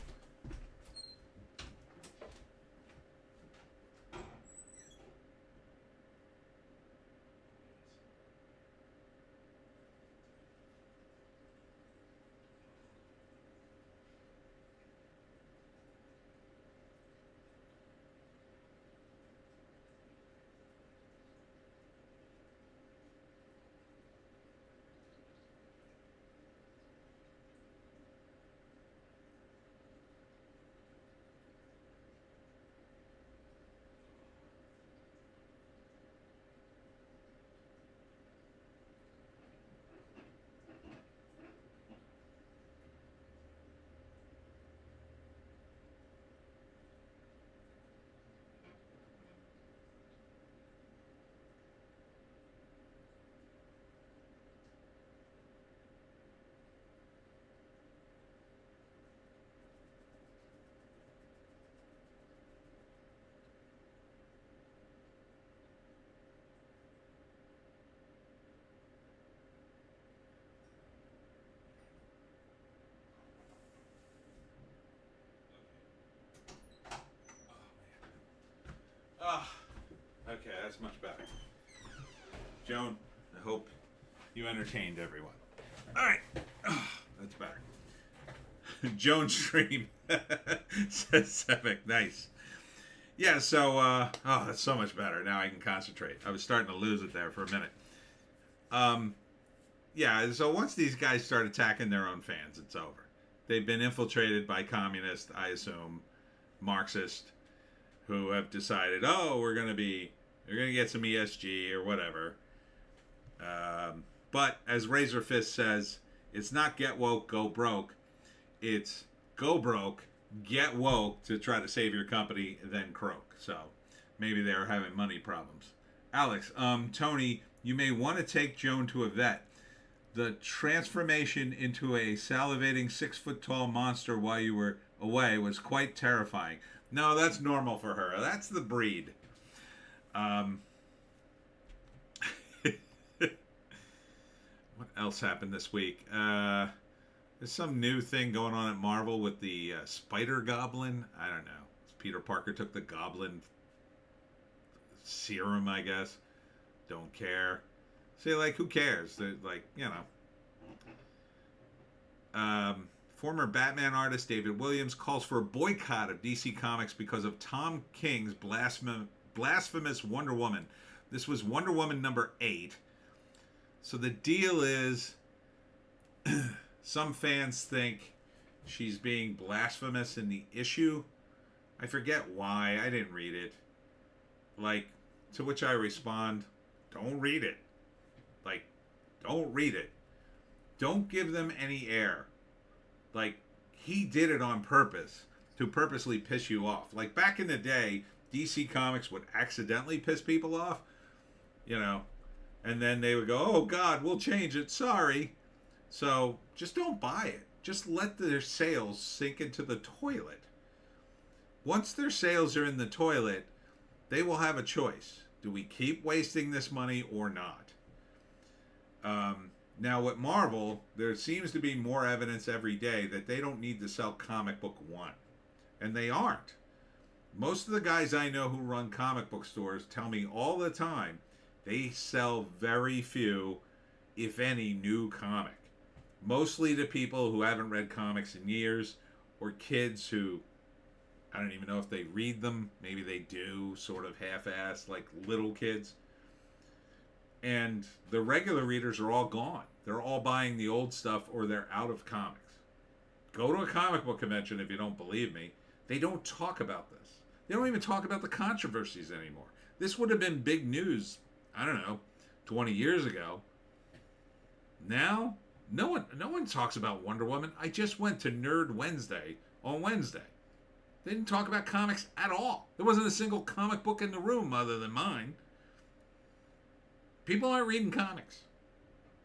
Ah, okay, that's much better. Joan, I hope you entertained everyone. All right, that's better. Joan Stream says Civic, nice. Yeah, so, oh, that's so much better. Now I can concentrate. I was starting to lose it there for a minute. Yeah, so once these guys start attacking their own fans, it's over. They've been infiltrated by communists, I assume, Marxist, who have decided, oh, we're gonna get some ESG or whatever. But as Razor Fist says, it's not get woke, go broke. It's go broke, get woke to try to save your company, then croak. So maybe they're having money problems. Alex, Tony, you may want to take Joan to a vet. The transformation into a salivating 6-foot-tall monster while you were away was quite terrifying. No, that's normal for her. That's the breed. What else happened this week? There's some new thing going on at Marvel with the Spider Goblin. I don't know. Peter Parker took the Goblin serum, I guess. Don't care. See, like, who cares? They're like, you know. Former Batman artist David Williams calls for a boycott of DC Comics because of Tom King's blasphemous Wonder Woman. This was Wonder Woman number 8. So the deal is, some fans think she's being blasphemous in the issue. I forget why. I didn't read it. Like, to which I respond, don't read it. Like, don't read it. Don't give them any air. Like, he did it on purpose to purposely piss you off. Like, back in the day, DC Comics would accidentally piss people off, you know, and then they would go, oh, God, we'll change it. Sorry. So just don't buy it. Just let their sales sink into the toilet. Once their sales are in the toilet, they will have a choice. Do we keep wasting this money or not? Now, with Marvel, there seems to be more evidence every day that they don't need to sell comic book one. And they aren't. Most of the guys I know who run comic book stores tell me all the time they sell very few, if any, new comic. Mostly to people who haven't read comics in years, or kids who, I don't even know if they read them. Maybe they do, sort of half-assed, like little kids. And the regular readers are all gone. They're all buying the old stuff, or they're out of comics. Go to a comic book convention if you don't believe me. They don't talk about this. They don't even talk about the controversies anymore. This would have been big news, I don't know, 20 years ago. Now, no one talks about Wonder Woman. I just went to Nerd Wednesday on Wednesday. They didn't talk about comics at all. There wasn't a single comic book in the room other than mine. People aren't reading comics.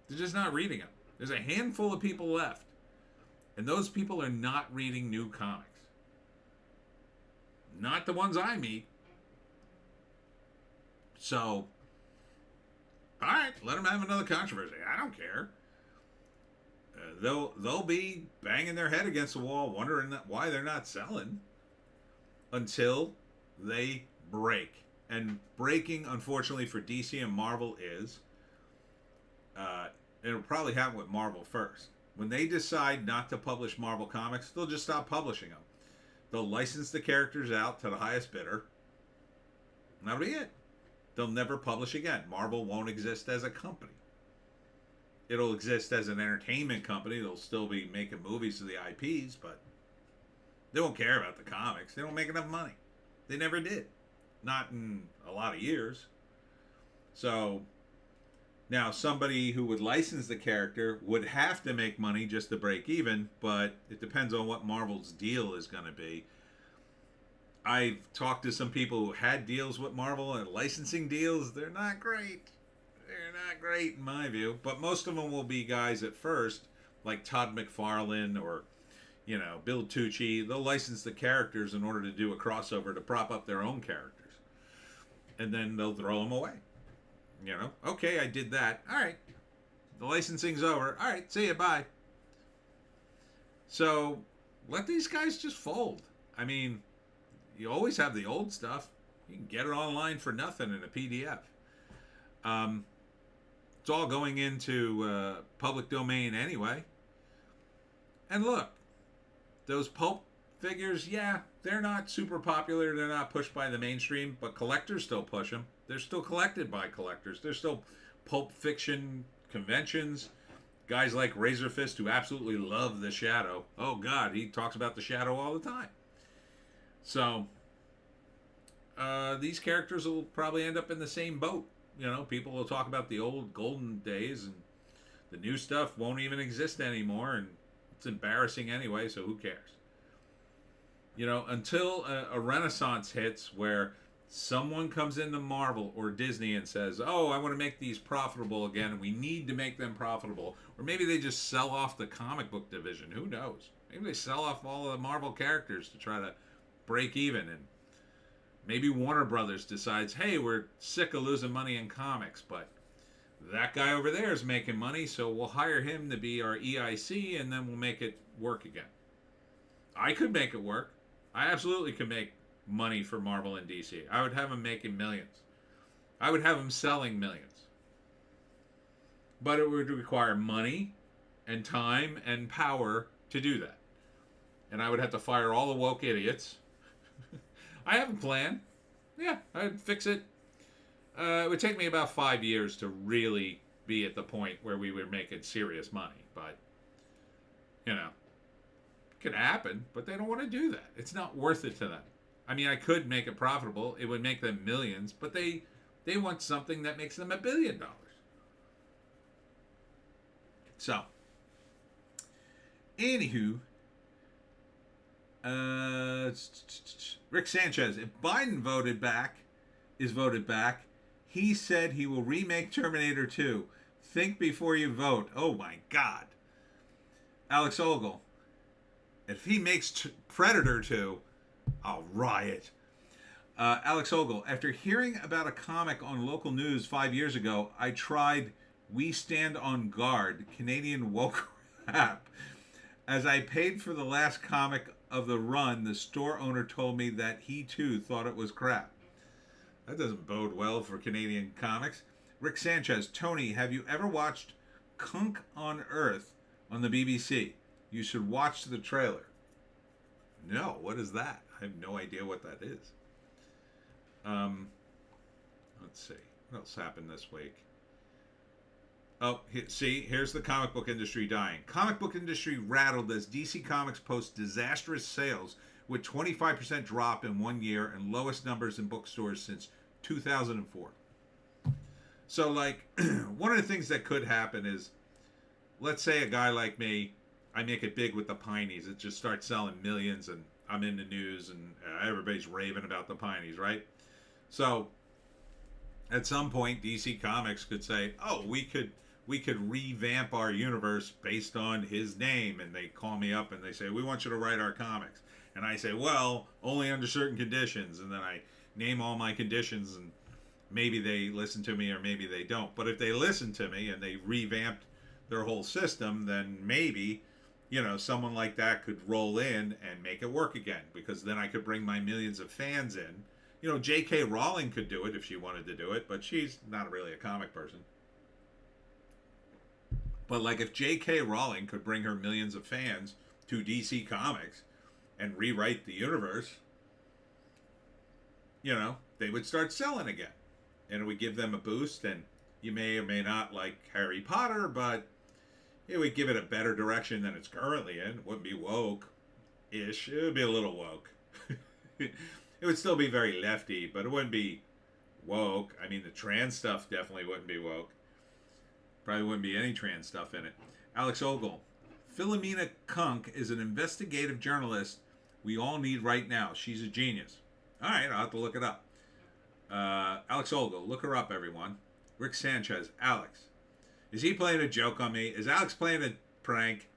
They're just not reading them. There's a handful of people left. And those people are not reading new comics. Not the ones I meet. So, all right, let them have another controversy. I don't care. They'll be banging their head against the wall, wondering why they're not selling until they break. And breaking, unfortunately, for DC and Marvel is, it'll probably happen with Marvel first. When they decide not to publish Marvel comics, they'll just stop publishing them. They'll license the characters out to the highest bidder. And that'll be it. They'll never publish again. Marvel won't exist as a company. It'll exist as an entertainment company. They'll still be making movies to the IPs, but they won't care about the comics. They don't make enough money. They never did. Not in a lot of years. So now somebody who would license the character would have to make money just to break even, but it depends on what Marvel's deal is going to be. I've talked to some people who had deals with Marvel and licensing deals. They're not great. They're not great in my view. But most of them will be guys at first, like Todd McFarlane or, Bill Tucci. They'll license the characters in order to do a crossover to prop up their own characters. And then they'll throw them away. Okay, I did that. All right. The licensing's over. All right, see you, bye. So let these guys just fold. I mean, you always have the old stuff. You can get it online for nothing in a PDF. It's all going into public domain anyway. And look, those pulp figures, yeah, they're not super popular. They're not pushed by the mainstream, but collectors still push them. They're still collected by collectors. There's still pulp fiction conventions. Guys like Razor Fist who absolutely love the Shadow. Oh, God, he talks about the Shadow all the time. So, these characters will probably end up in the same boat. People will talk about the old golden days, and the new stuff won't even exist anymore, and it's embarrassing anyway, so who cares? Until a renaissance hits where someone comes into Marvel or Disney and says, oh, I want to make these profitable again, and we need to make them profitable. Or maybe they just sell off the comic book division. Who knows? Maybe they sell off all of the Marvel characters to try to break even, and maybe Warner Brothers decides, hey, we're sick of losing money in comics, but that guy over there is making money, so we'll hire him to be our EIC, and then we'll make it work again. I could make it work. I absolutely could make money for Marvel and DC. I would have them making millions. I would have them selling millions. But it would require money and time and power to do that. And I would have to fire all the woke idiots. I have a plan. Yeah, I'd fix it. It would take me about 5 years to really be at the point where we were making serious money. But, it could happen, but they don't want to do that. It's not worth it to them. I mean, I could make it profitable. It would make them millions, but they want something that makes them $1 billion. So, anywho, Rick Sanchez, if Biden is voted back, he said he will remake Terminator 2. Think before you vote. Oh my God. Alex Ogle, if he makes Predator 2, I'll riot. Alex Ogle, after hearing about a comic on local news 5 years ago, I tried We Stand on Guard, Canadian woke rap. As I paid for the last comic of the run, the store owner told me that he too thought it was crap. That doesn't bode well for Canadian comics. Rick Sanchez, Tony, have you ever watched Kunk on Earth on the BBC? You should watch the trailer. No, what is that? I have no idea what that is. Let's see. What else happened this week? Oh, here's the comic book industry dying. Comic book industry rattled as DC Comics posts disastrous sales with 25% drop in 1 year and lowest numbers in bookstores since 2004. So, like, one of the things that could happen is, let's say a guy like me, I make it big with the Pineys. It just starts selling millions, and I'm in the news, and everybody's raving about the Pineys, right? So, at some point, DC Comics could say, "Oh, we could revamp our universe based on his name," and they call me up and they say, "We want you to write our comics," and I say, "Well, only under certain conditions," and then I name all my conditions, and maybe they listen to me or maybe they don't. But if they listen to me and they revamped their whole system, then maybe, someone like that could roll in and make it work again, because then I could bring my millions of fans in. J.K. Rowling could do it if she wanted to do it, but she's not really a comic person. But like, if J.K. Rowling could bring her millions of fans to DC Comics and rewrite the universe, they would start selling again. And it would give them a boost, and you may or may not like Harry Potter, but it would give it a better direction than it's currently in. It wouldn't be woke-ish. It would be a little woke. It would still be very lefty, but it wouldn't be woke. I mean, the trans stuff definitely wouldn't be woke. Probably wouldn't be any trans stuff in it. Alex Ogle. Philomena Kunk is an investigative journalist we all need right now. She's a genius. All right, I'll have to look it up. Alex Ogle, look her up, everyone. Rick Sanchez, Alex. Is he playing a joke on me? Is Alex playing a prank?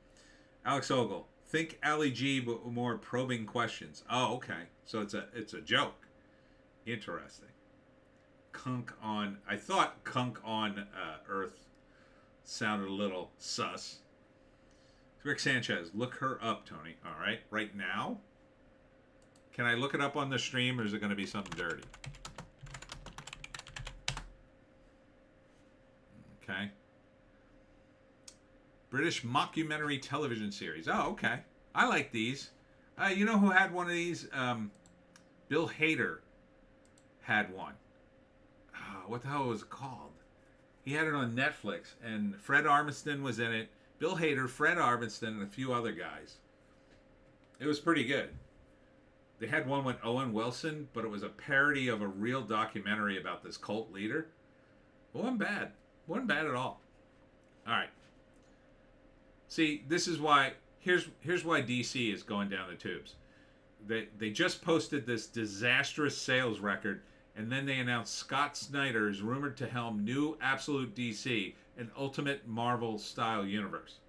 Alex Ogle, think Ali G, but more probing questions. Oh, okay. So it's a joke. Interesting. I thought Kunk on Earth sounded a little sus. Rick Sanchez, look her up, Tony. All right, right now. Can I look it up on the stream, or is it going to be something dirty? Okay. British mockumentary television series. Oh, okay. I like these. You know who had one of these? Bill Hader had one. What the hell was it called? He had it on Netflix, and Fred Armisen was in it. Bill Hader, Fred Armisen, and a few other guys. It was pretty good. They had one with Owen Wilson, but it was a parody of a real documentary about this cult leader. It wasn't bad. Wasn't bad at all. All right. See, this is why. Here's why DC is going down the tubes. They just posted this disastrous sales record, and then they announced Scott Snyder is rumored to helm new Absolute DC, an Ultimate Marvel style universe.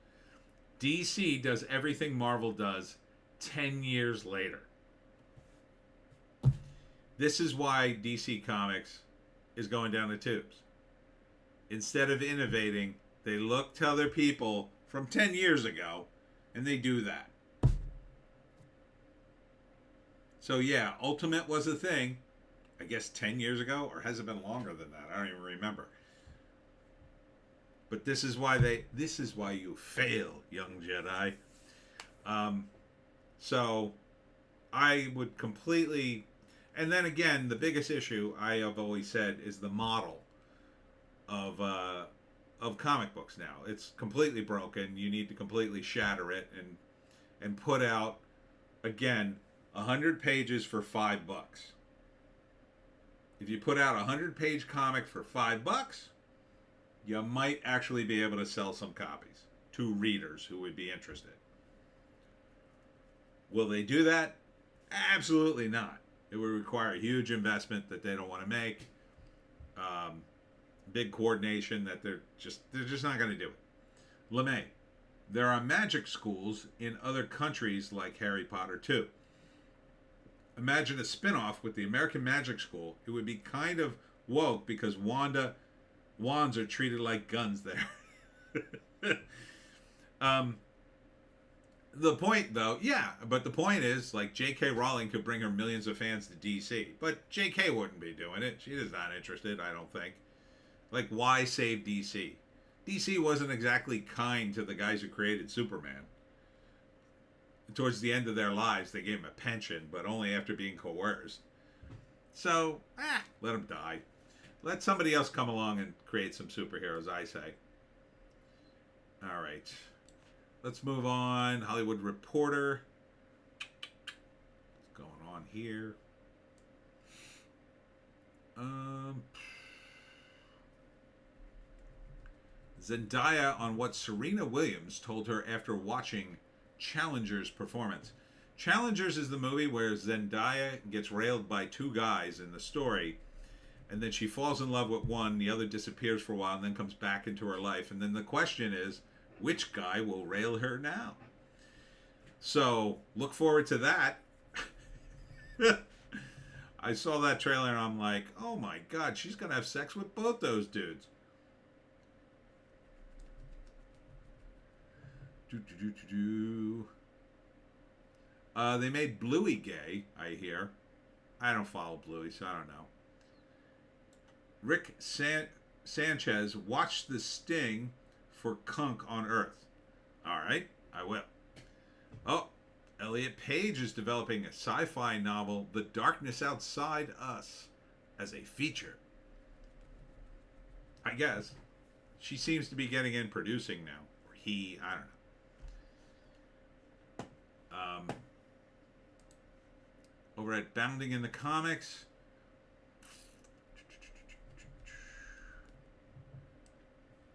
DC does everything Marvel does 10 years later. This is why DC Comics is going down the tubes. Instead of innovating, they look to other people from 10 years ago, and they do that. So yeah, Ultimate was a thing, I guess 10 years ago, or has it been longer than that? I don't even remember. But this is why you fail, young Jedi. So I would completely, and then again, the biggest issue I have always said is the model of comic books now. It's completely broken. You need to completely shatter it and put out, again, 100 pages for $5. If you put out a 100-page comic for $5, you might actually be able to sell some copies to readers who would be interested. Will they do that? Absolutely not. It would require a huge investment that they don't want to make. Big coordination that they're just not going to do it. LeMay, there are magic schools in other countries like Harry Potter too. Imagine a spin-off with the American Magic School. It would be kind of woke because wands are treated like guns there. The point, though, yeah, but the point is, like, J.K. Rowling could bring her millions of fans to DC, but J.K. wouldn't be doing it. She is not interested, I don't think. Like, why save DC? DC wasn't exactly kind to the guys who created Superman. Towards the end of their lives, they gave him a pension, but only after being coerced. So, let them die. Let somebody else come along and create some superheroes, I say. All right. Let's move on. Hollywood Reporter. here. Zendaya on what Serena Williams told her after watching Challenger's performance. Challengers is the movie where Zendaya gets railed by two guys in the story, and then she falls in love with one, the other disappears for a while, and then comes back into her life. And then the question is, which guy will rail her now? So, look forward to that. I saw that trailer and I'm like, oh my god, she's going to have sex with both those dudes. They made Bluey gay, I hear. I don't follow Bluey, so I don't know. Rick Sanchez watched The Sting for Kunk on Earth. Alright, I will. Oh, Elliot Page is developing a sci-fi novel, The Darkness Outside Us, as a feature. I guess. She seems to be getting in producing now. Or he, I don't know. Over at Bounding in the Comics,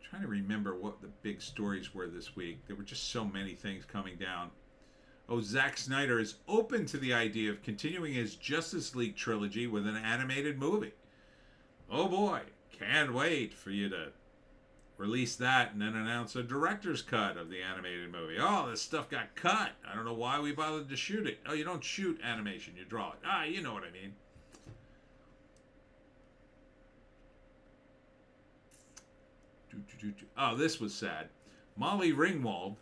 trying to remember what the big stories were this week. There were just so many things coming down. Oh, Zack Snyder is open to the idea of continuing his Justice League trilogy with an animated movie. Oh boy, can't wait for you to release that and then announce a director's cut of the animated movie. Oh, this stuff got cut. I don't know why we bothered to shoot it. Oh, you don't shoot animation, you draw it. Ah, you know what I mean. Oh, this was sad. Molly Ringwald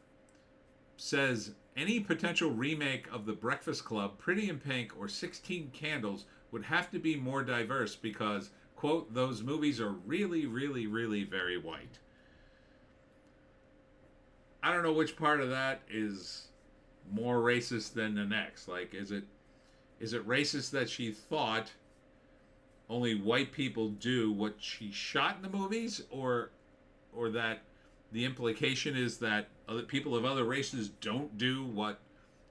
says any potential remake of The Breakfast Club, Pretty in Pink, or 16 Candles would have to be more diverse because, quote, those movies are really, really, really very white. I don't know which part of that is more racist than the next. Like, is it racist that she thought only white people do what she shot in the movies, or that the implication is that other people of other races don't do what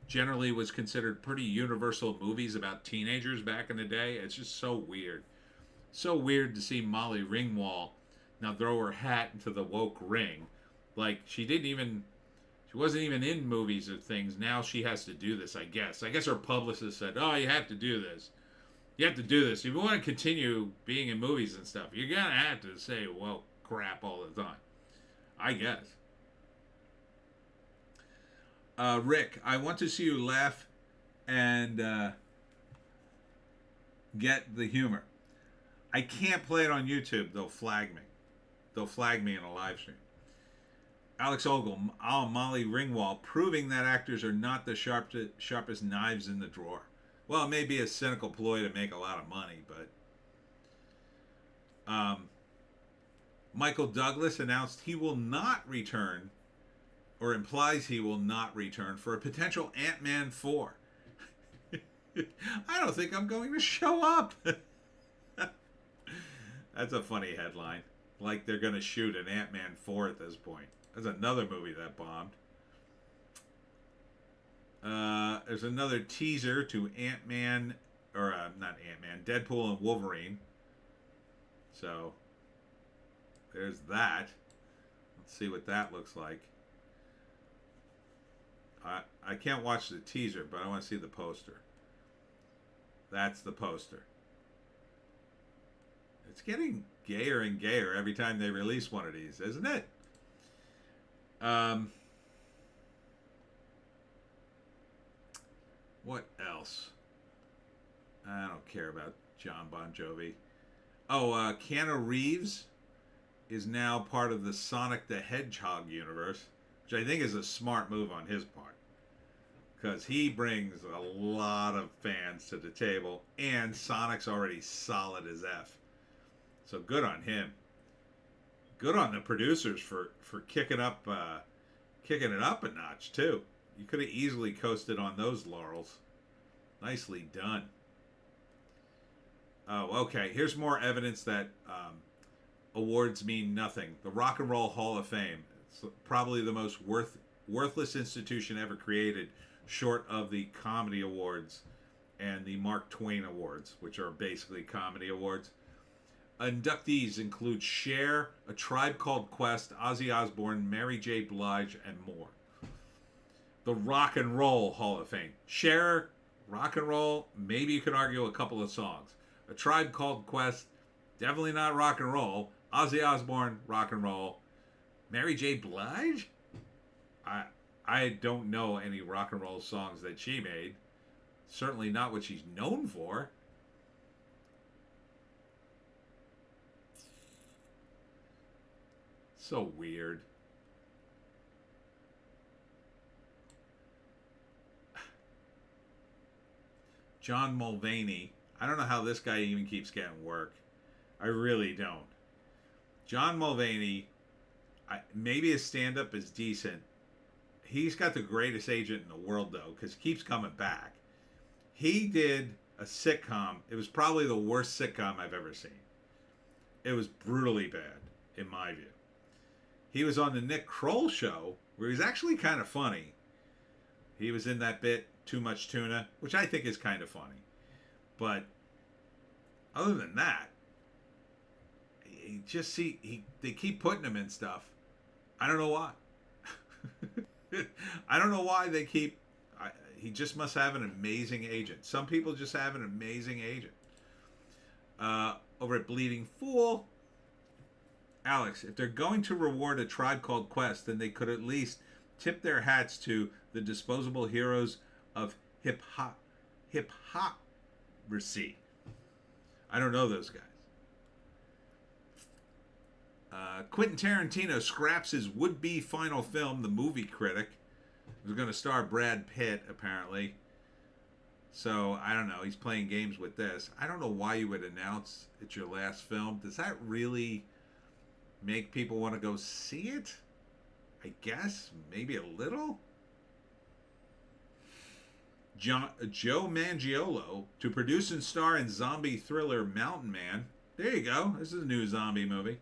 generally was considered pretty universal movies about teenagers back in the day? It's just so weird. So weird to see Molly Ringwald now throw her hat into the woke ring. Like, she wasn't even in movies or things. Now she has to do this, I guess. I guess her publicist said, oh, you have to do this. You have to do this. If you want to continue being in movies and stuff, you're going to have to say woke crap all the time. I guess. Rick, I want to see you laugh and get the humor. I can't play it on YouTube. They'll flag me. They'll flag me in a live stream. Alex Ogle, Molly Ringwald, proving that actors are not the sharpest knives in the drawer. Well, it may be a cynical ploy to make a lot of money, but Michael Douglas announced he will not return, or implies he will not return, for a potential Ant-Man 4. I don't think I'm going to show up. That's a funny headline. Like they're going to shoot an Ant-Man 4 at this point. There's another movie that bombed. There's another teaser to Ant-Man, or not Ant-Man, Deadpool and Wolverine. So, there's that. Let's see what that looks like. I can't watch the teaser, but I want to see the poster. That's the poster. It's getting gayer and gayer every time they release one of these, isn't it? What else? I don't care about John Bon Jovi. Oh, Keanu Reeves is now part of the Sonic the Hedgehog universe, which I think is a smart move on his part, because he brings a lot of fans to the table, and Sonic's already solid as F. So good on him. Good on the producers for kicking it up a notch too. You could have easily coasted on those laurels. Nicely done. Oh, okay. Here's more evidence that awards mean nothing. The Rock and Roll Hall of Fame. It's probably the most worthless institution ever created, short of the Comedy Awards and the Mark Twain Awards, which are basically comedy awards. Inductees include Cher, A Tribe Called Quest, Ozzy Osbourne, Mary J. Blige, and more. The Rock and Roll Hall of Fame. Cher, rock and roll, maybe you could argue a couple of songs. A Tribe Called Quest, definitely not rock and roll. Ozzy Osbourne, rock and roll. Mary J. Blige? I don't know any rock and roll songs that she made. Certainly not what she's known for. So weird. John Mulvaney. I don't know how this guy even keeps getting work. I really don't. John Mulvaney, maybe his stand-up is decent. He's got the greatest agent in the world, though, because he keeps coming back. He did a sitcom. It was probably the worst sitcom I've ever seen. It was brutally bad, in my view. He was on the Nick Kroll show, where he's actually kind of funny. He was in that bit, Too Much Tuna, which I think is kind of funny. But other than that, they keep putting him in stuff. I don't know why. I don't know why they keep. He just must have an amazing agent. Some people just have an amazing agent. Over at Bleeding Fool, Alex, if they're going to reward A Tribe Called Quest, then they could at least tip their hats to the disposable heroes of hip-hop-racy. I don't know those guys. Quentin Tarantino scraps his would-be final film, The Movie Critic. It was going to star Brad Pitt, apparently. So, I don't know. He's playing games with this. I don't know why you would announce it's your last film. Does that really make people want to go see it? I guess. Maybe a little. Joe Manganiello to produce and star in zombie thriller Mountain Man. There you go. This is a new zombie movie.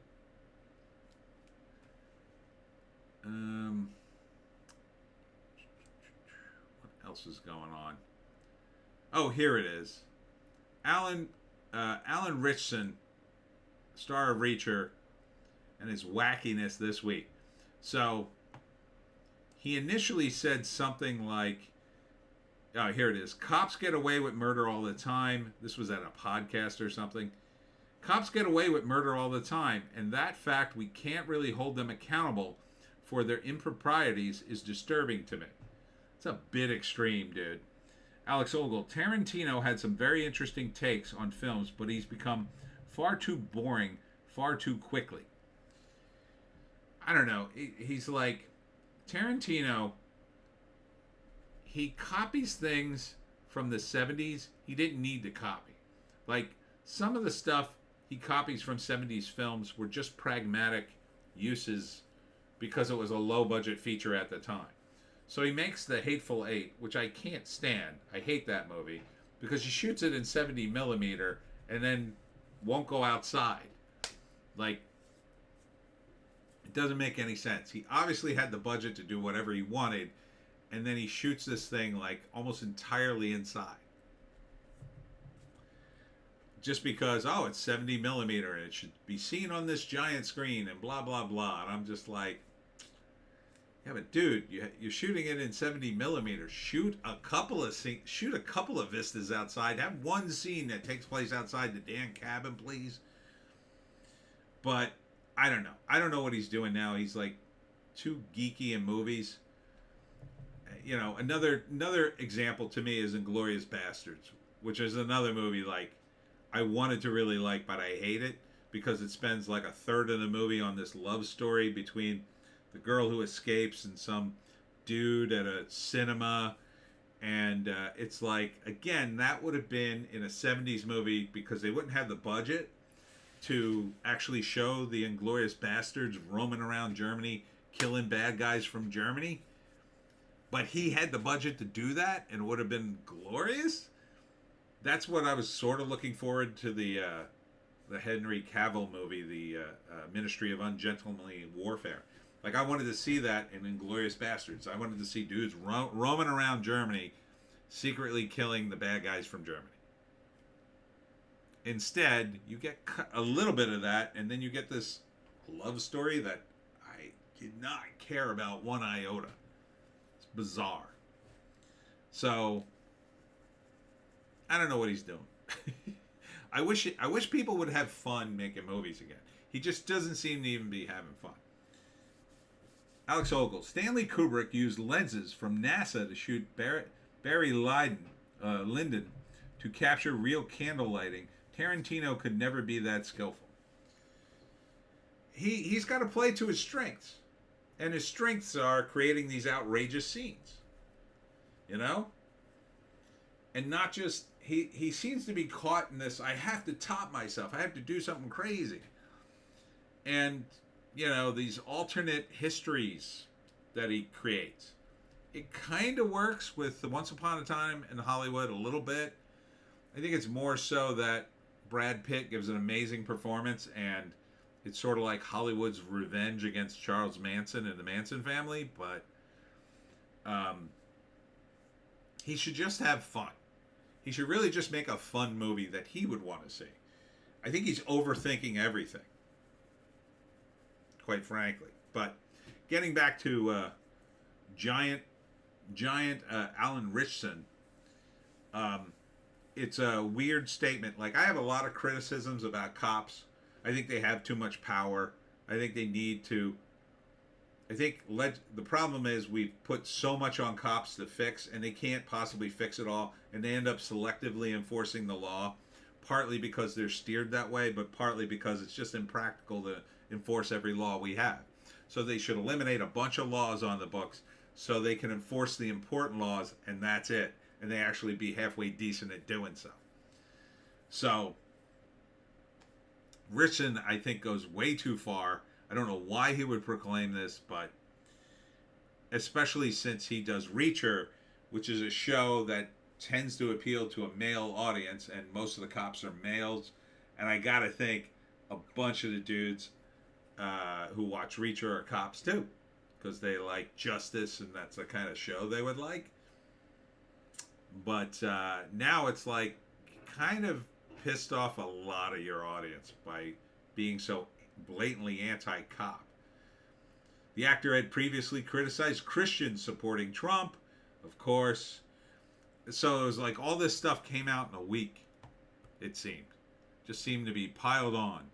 What else is going on? Oh, here it is. Alan Ritchson, star of Reacher, and his wackiness this week. So, he initially said something like, oh, here it is. Cops get away with murder all the time. This was at a podcast or something. Cops get away with murder all the time, and that fact we can't really hold them accountable for their improprieties is disturbing to me. It's a bit extreme, dude. Alex Ogle, Tarantino had some very interesting takes on films, but he's become far too boring far too quickly. I don't know. He's like, Tarantino, he copies things from the 70s he didn't need to copy. Like, some of the stuff he copies from 70s films were just pragmatic uses because it was a low-budget feature at the time. So he makes The Hateful Eight, which I can't stand. I hate that movie because he shoots it in 70 millimeter and then won't go outside. Like, it doesn't make any sense. He obviously had the budget to do whatever he wanted, and then he shoots this thing like almost entirely inside. Just because, oh, it's 70 millimeter and it should be seen on this giant screen and blah, blah, blah. And I'm just like, yeah, but dude, you're shooting it in 70 millimeters. Shoot a couple of vistas outside. Have one scene that takes place outside the damn cabin, please. But I don't know. I don't know what he's doing now. He's like too geeky in movies. You know, another example to me is Inglourious Bastards, which is another movie like I wanted to really like, but I hate it because it spends like a third of the movie on this love story between the girl who escapes and some dude at a cinema. And it's like, again, that would have been in a 70s movie because they wouldn't have the budget to actually show the Inglourious Bastards roaming around Germany, killing bad guys from Germany. But he had the budget to do that and it would have been glorious. That's what I was sort of looking forward to the Henry Cavill movie, the Ministry of Ungentlemanly Warfare. Like, I wanted to see that in Inglourious Bastards. I wanted to see dudes roaming around Germany, secretly killing the bad guys from Germany. Instead, you get a little bit of that, and then you get this love story that I did not care about one iota. It's bizarre. So, I don't know what he's doing. I wish people would have fun making movies again. He just doesn't seem to even be having fun. Alex Ogle. Stanley Kubrick used lenses from NASA to shoot Barry Lyndon to capture real candle lighting. Tarantino could never be that skillful. He's got to play to his strengths. And his strengths are creating these outrageous scenes. You know? And not just... He seems to be caught in this, I have to top myself. I have to do something crazy. And, you know, these alternate histories that he creates. It kind of works with the Once Upon a Time in Hollywood a little bit. I think it's more so that Brad Pitt gives an amazing performance, and it's sort of like Hollywood's revenge against Charles Manson and the Manson family, but he should just have fun. He should really just make a fun movie that he would want to see. I think he's overthinking everything, quite frankly. But getting back to giant Alan Ritchson, it's a weird statement. Like, I have a lot of criticisms about cops. I think they have too much power. I think they need to... the problem is we've put so much on cops to fix, and they can't possibly fix it all, and they end up selectively enforcing the law, partly because they're steered that way, but partly because it's just impractical to enforce every law we have. So they should eliminate a bunch of laws on the books so they can enforce the important laws, and that's it. And they actually be halfway decent at doing so. So, Ritchson, I think, goes way too far. I don't know why he would proclaim this, but especially since he does Reacher, which is a show that tends to appeal to a male audience, and most of the cops are males. And I gotta think a bunch of the dudes who watch Reacher are cops too, because they like justice, and that's the kind of show they would like. But now it's like kind of pissed off a lot of your audience by being so blatantly anti-cop. The actor had previously criticized Christians supporting Trump, of course. So it was like all this stuff came out in a week, it seemed. Just seemed to be piled on.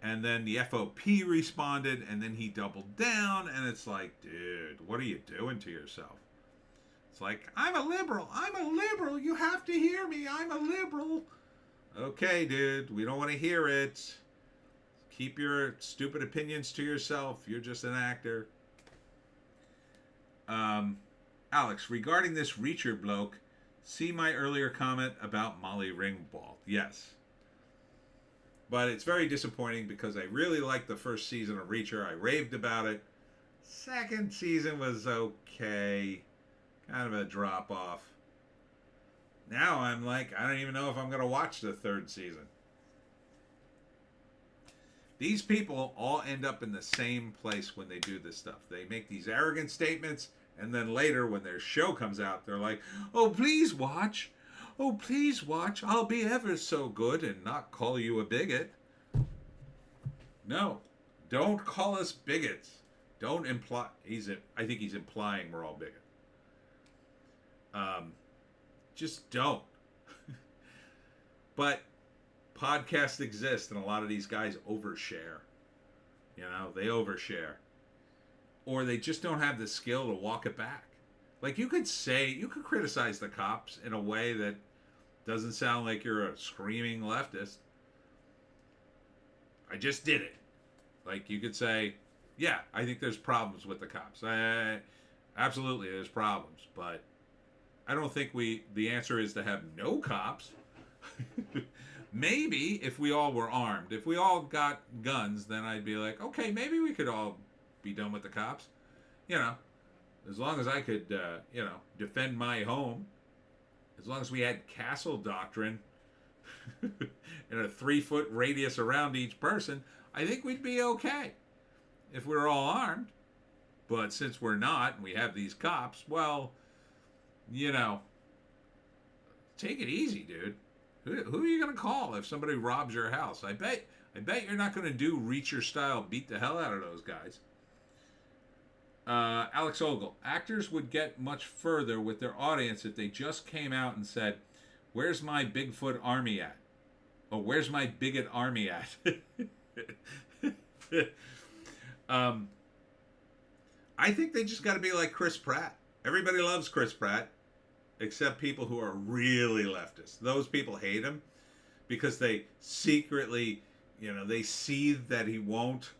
And then the FOP responded, and then he doubled down, and it's like, dude, what are you doing to yourself? It's like, I'm a liberal, you have to hear me, I'm a liberal. Okay, dude, we don't want to hear it. Keep your stupid opinions to yourself, you're just an actor. Alex, regarding this Reacher bloke, see my earlier comment about Molly Ringwald. Yes. But it's very disappointing because I really liked the first season of Reacher. I raved about it. Second season was okay. Kind of a drop off. Now I'm like, I don't even know if I'm going to watch the third season. These people all end up in the same place when they do this stuff. They make these arrogant statements, and then later when their show comes out, they're like, oh, please watch. Oh, please watch. I'll be ever so good and not call you a bigot. No, don't call us bigots. Don't imply. I think he's implying we're all bigots. Just don't. But podcasts exist, and a lot of these guys overshare. You know, they overshare. Or they just don't have the skill to walk it back. Like, you could criticize the cops in a way that doesn't sound like you're a screaming leftist. I just did it. Like, you could say, yeah, I think there's problems with the cops. Absolutely, there's problems. But I don't think the answer is to have no cops. Maybe if we all were armed, if we all got guns, then I'd be like, okay, maybe we could all be done with the cops. You know, as long as I could, defend my home. As long as we had castle doctrine in a 3-foot radius around each person, I think we'd be okay if we were all armed. But since we're not, and we have these cops, well, you know, take it easy, dude. Who are you gonna call if somebody robs your house? I bet you're not gonna do Reacher style beat the hell out of those guys. Alex Ogle. Actors would get much further with their audience if they just came out and said, "Where's my Bigfoot army at?" Or "Where's my bigot army at?" I think they just got to be like Chris Pratt. Everybody loves Chris Pratt, except people who are really leftist. Those people hate him because they secretly, they see that he won't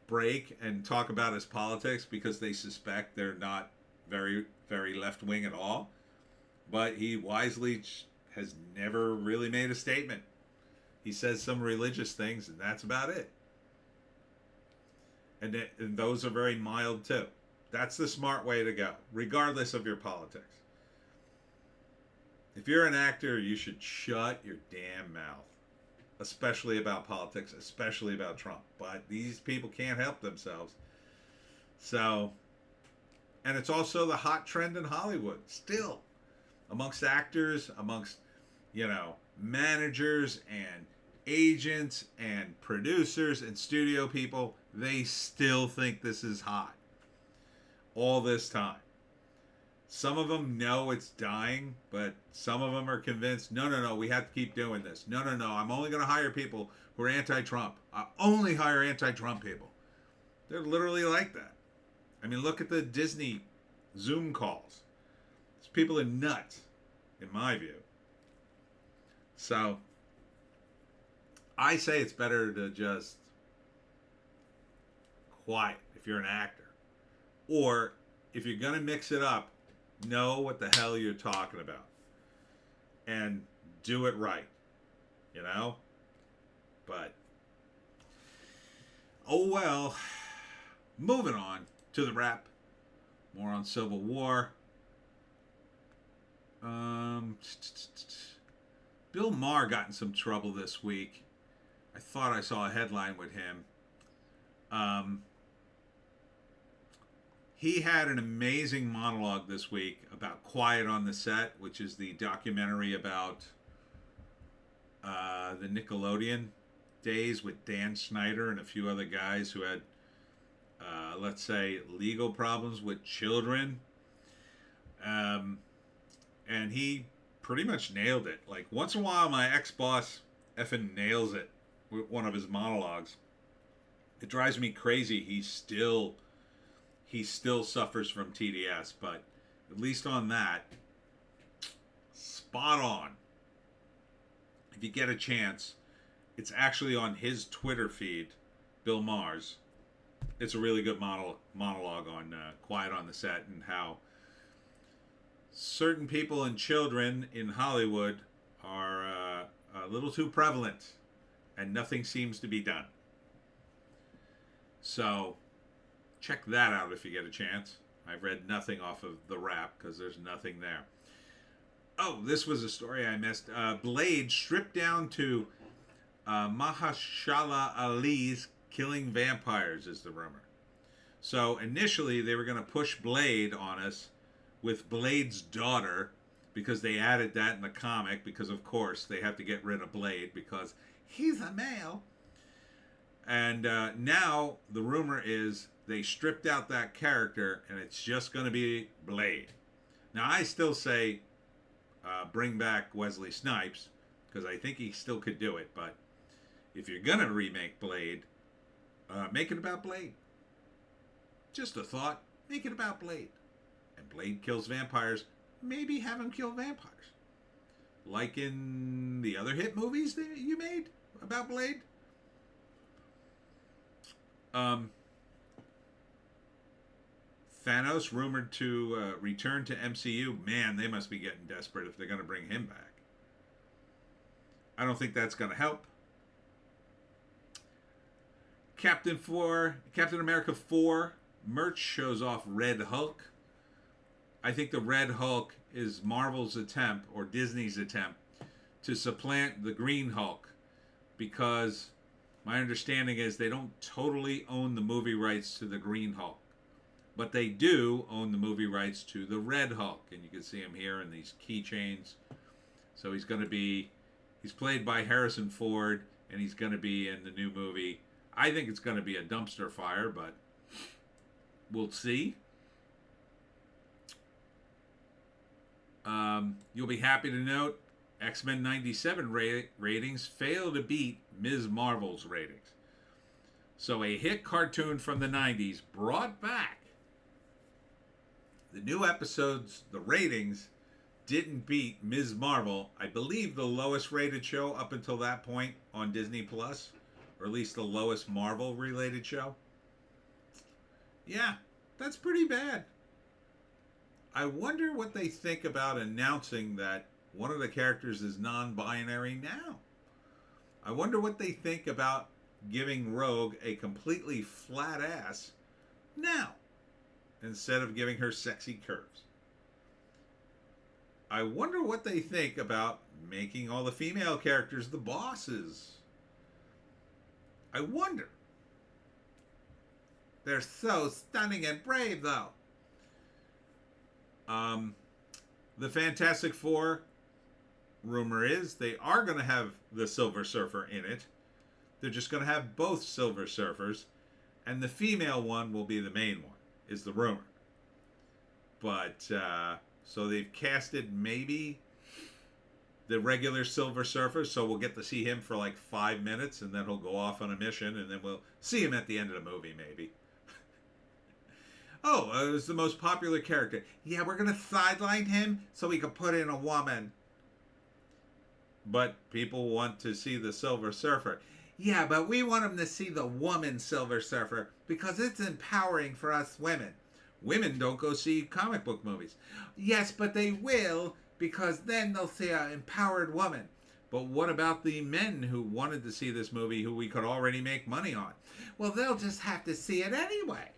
break and talk about his politics because they suspect they're not very, very left wing at all. But he wisely has never really made a statement. He says some religious things, and that's about it. And those are very mild too. That's the smart way to go, regardless of your politics. If you're an actor, you should shut your damn mouth, especially about politics, especially about Trump. But these people can't help themselves. So, and it's also the hot trend in Hollywood still, amongst actors, amongst, managers and agents and producers and studio people. They still think this is hot all this time. Some of them know it's dying, but some of them are convinced, no, we have to keep doing this. No, I'm only going to hire people who are anti-Trump. I only hire anti-Trump people. They're literally like that. I mean, look at the Disney Zoom calls. These people are nuts, in my view. So, I say it's better to just quiet if you're an actor. Or, if you're going to mix it up, know what the hell you're talking about. And do it right. But, oh well. Moving on to the wrap. More on Civil War. Bill Maher got in some trouble this week. I thought I saw a headline with him. He had an amazing monologue this week about Quiet on the Set, which is the documentary about the Nickelodeon days with Dan Snyder and a few other guys who had, let's say, legal problems with children. And he pretty much nailed it. Like, once in a while, my ex-boss effing nails it with one of his monologues. It drives me crazy. He still suffers from TDS, but at least on that, spot on. If you get a chance, it's actually on his Twitter feed, Bill Maher's. It's a really good monologue on Quiet on the Set and how certain people and children in Hollywood are a little too prevalent and nothing seems to be done. So, check that out if you get a chance. I've read nothing off of the Wrap because there's nothing there. Oh, this was a story I missed. Blade stripped down to Mahershala Ali's Killing Vampires is the rumor. So initially they were going to push Blade on us with Blade's daughter because they added that in the comic because of course they have to get rid of Blade because he's a male. And now the rumor is they stripped out that character and it's just going to be Blade. Now I still say bring back Wesley Snipes because I think he still could do it. But if you're going to remake Blade, make it about Blade. Just a thought. Make it about Blade. And Blade kills vampires. Maybe have him kill vampires. Like in the other hit movies that you made about Blade. Thanos rumored to return to MCU. Man, they must be getting desperate if they're going to bring him back. I don't think that's going to help. Captain America 4 merch shows off Red Hulk. I think the Red Hulk is Marvel's attempt, or Disney's attempt, to supplant the Green Hulk. Because my understanding is they don't totally own the movie rights to the Green Hulk. But they do own the movie rights to the Red Hulk. And you can see him here in these keychains. So he's played by Harrison Ford, and he's going to be in the new movie. I think it's going to be a dumpster fire, but we'll see. You'll be happy to note X-Men 97 ratings fail to beat Ms. Marvel's ratings. So a hit cartoon from the 90s brought back. The new episodes, the ratings, didn't beat Ms. Marvel. I believe the lowest rated show up until that point on Disney Plus, or at least the lowest Marvel related show. Yeah, that's pretty bad. I wonder what they think about announcing that one of the characters is non-binary now. I wonder what they think about giving Rogue a completely flat ass now, instead of giving her sexy curves. I wonder what they think about making all the female characters the bosses. I wonder. They're so stunning and brave, though. The Fantastic Four, rumor is, they are going to have the Silver Surfer in it. They're just going to have both Silver Surfers, and the female one will be the main one, is the rumor. But, so they've casted maybe the regular Silver Surfer, so we'll get to see him for like 5 minutes, and then he'll go off on a mission, and then we'll see him at the end of the movie, maybe. Oh, it was the most popular character. Yeah, we're going to sideline him so we can put in a woman. But people want to see the Silver Surfer. Yeah, but we want them to see the woman Silver Surfer because it's empowering for us women. Women don't go see comic book movies. Yes, but they will because then they'll see an empowered woman. But what about the men who wanted to see this movie who we could already make money on? Well, they'll just have to see it anyway.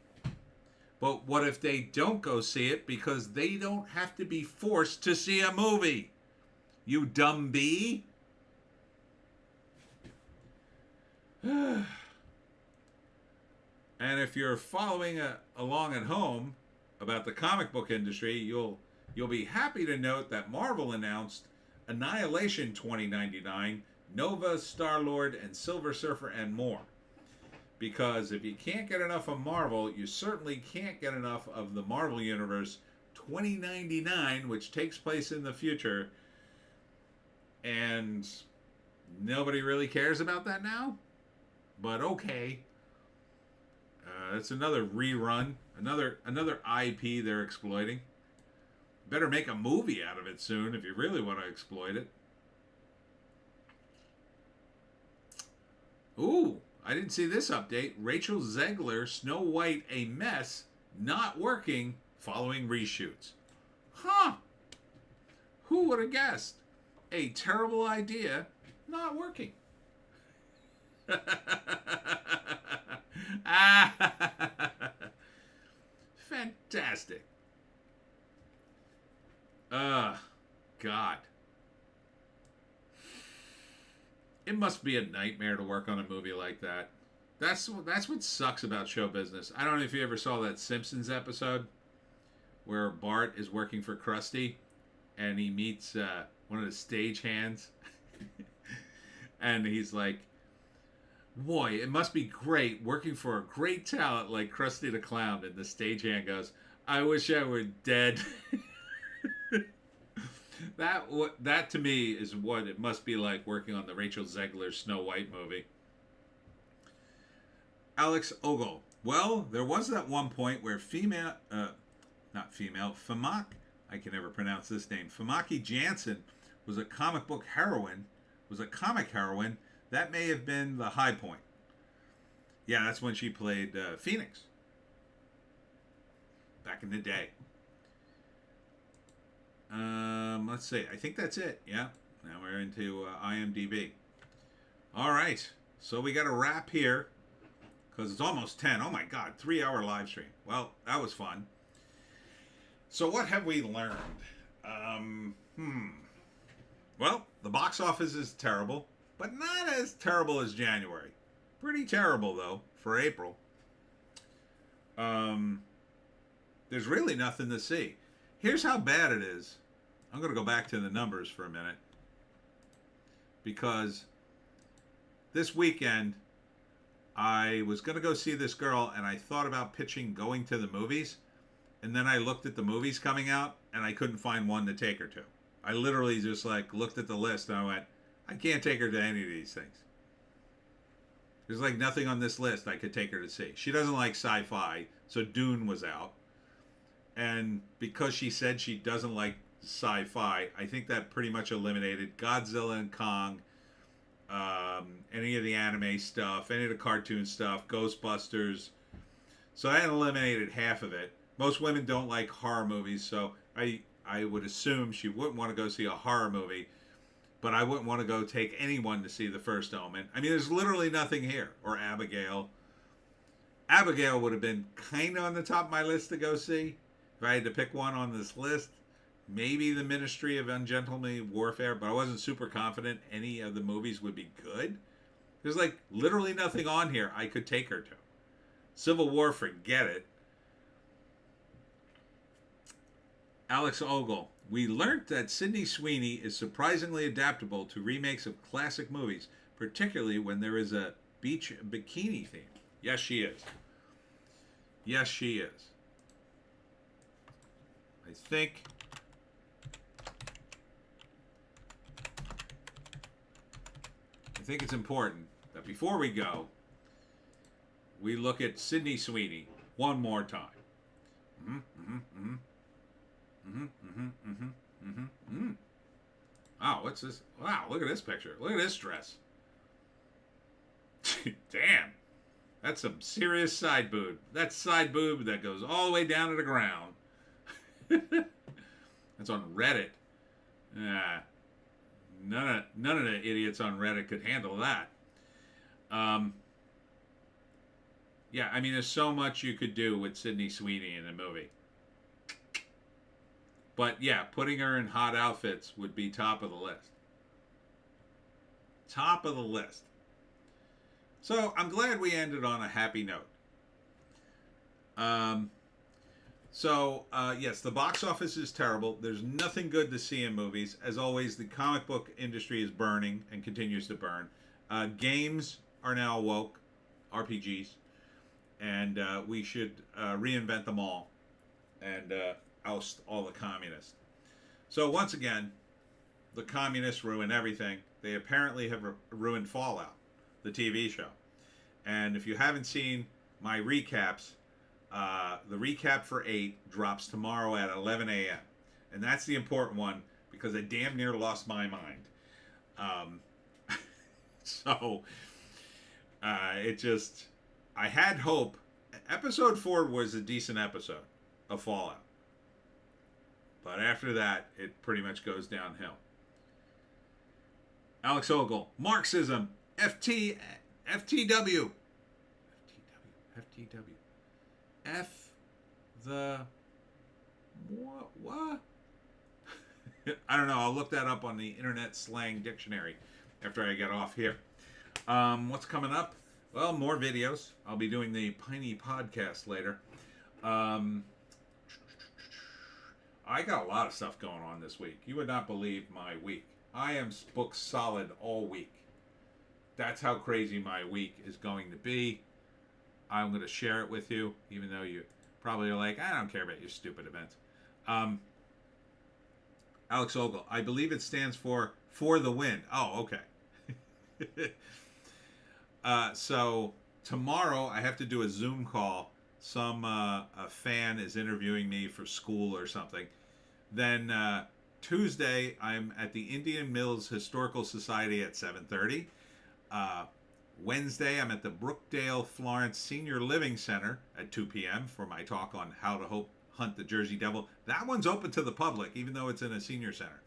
But what if they don't go see it because they don't have to be forced to see a movie? You dumb bee. And if you're following along at home about the comic book industry, you'll be happy to note that Marvel announced Annihilation 2099, Nova, Star-Lord, and Silver Surfer, and more. Because if you can't get enough of Marvel, you certainly can't get enough of the Marvel Universe 2099, which takes place in the future. And nobody really cares about that now? But okay. It's another rerun. Another IP they're exploiting. Better make a movie out of it soon if you really want to exploit it. Ooh. I didn't see this update. Rachel Zegler, Snow White, a mess, not working following reshoots. Huh. Who would have guessed? A terrible idea, not working. Fantastic. God. It must be a nightmare to work on a movie like that. That's what sucks about show business. I don't know if you ever saw that Simpsons episode where Bart is working for Krusty and he meets one of the stagehands. And he's like, boy, it must be great working for a great talent like Krusty the Clown. And the stagehand goes, I wish I were dead. That to me is what it must be like working on the Rachel Zegler Snow White movie. Alex Ogle. Well, there was that one point where Famaki, I can never pronounce this name, Famaki Janssen was a comic heroine. That may have been the high point. Yeah, that's when she played Phoenix. Back in the day. Let's see. I think that's it. Yeah. Now we're into IMDb. All right. So we got a wrap here because it's almost 10. Oh my God. 3-hour live stream. Well, that was fun. So what have we learned? Well, the box office is terrible, but not as terrible as January. Pretty terrible though for April. There's really nothing to see. Here's how bad it is. I'm going to go back to the numbers for a minute. because this weekend I was going to go see this girl, and I thought about pitching going to the movies, and then I looked at the movies coming out, and I couldn't find one to take her to. I literally just like looked at the list, and I went, I can't take her to any of these things. There's like nothing on this list I could take her to see. She doesn't like sci-fi, so Dune was out. And because she said she doesn't like sci-fi, I think that pretty much eliminated Godzilla and Kong, any of the anime stuff, any of the cartoon stuff, Ghostbusters. So that eliminated half of it. Most women don't like horror movies, so I would assume she wouldn't want to go see a horror movie, but I wouldn't want to go take anyone to see The First Omen. I mean, there's literally nothing here. Or Abigail. Abigail would have been kind of on the top of my list to go see if I had to pick one on this list. Maybe The Ministry of Ungentlemanly Warfare, but I wasn't super confident any of the movies would be good. There's like literally nothing on here I could take her to. Civil War, forget it. Alex Ogle. We learned that Sydney Sweeney is surprisingly adaptable to remakes of classic movies, particularly when there is a beach bikini theme. Yes, she is. Yes, she is. I think it's important that before we go, we look at Sydney Sweeney one more time. Wow, what's this? Wow, look at this picture. Look at this dress. Damn. That's some serious side boob. That's side boob that goes all the way down to the ground. That's on Reddit. None of the idiots on Reddit could handle that. Yeah, I mean, there's so much you could do with Sydney Sweeney in a movie. But yeah, putting her in hot outfits would be top of the list. Top of the list. So I'm glad we ended on a happy note. Yes, the box office is terrible. There's nothing good to see in movies. As always, the comic book industry is burning and continues to burn. Games are now woke, RPGs, and we should reinvent them all and oust all the communists. So once again, the communists ruin everything. They apparently have ruined Fallout, the TV show. And if you haven't seen my recaps, the recap for 8 drops tomorrow at 11 a.m. And that's the important one because I damn near lost my mind. I had hope. Episode 4 was a decent episode of Fallout. But after that, it pretty much goes downhill. Alex Ogle, Marxism, FTW. FTW. F the what? I don't know. I'll look that up on the Internet Slang Dictionary after I get off here. What's coming up? Well, more videos. I'll be doing the Piney podcast later. I got a lot of stuff going on this week. You would not believe my week. I am booked solid all week. That's how crazy my week is going to be. I'm going to share it with you, even though you probably are like, I don't care about your stupid events. Alex Ogle, I believe it stands for the win. Oh, okay. So tomorrow I have to do a Zoom call. Some a fan is interviewing me for school or something. Then Tuesday I'm at the Indian Mills Historical Society at 7:30. Wednesday, I'm at the Brookdale Florence Senior Living Center at 2 p.m. for my talk on how to hunt the Jersey Devil. That one's open to the public, even though it's in a senior center.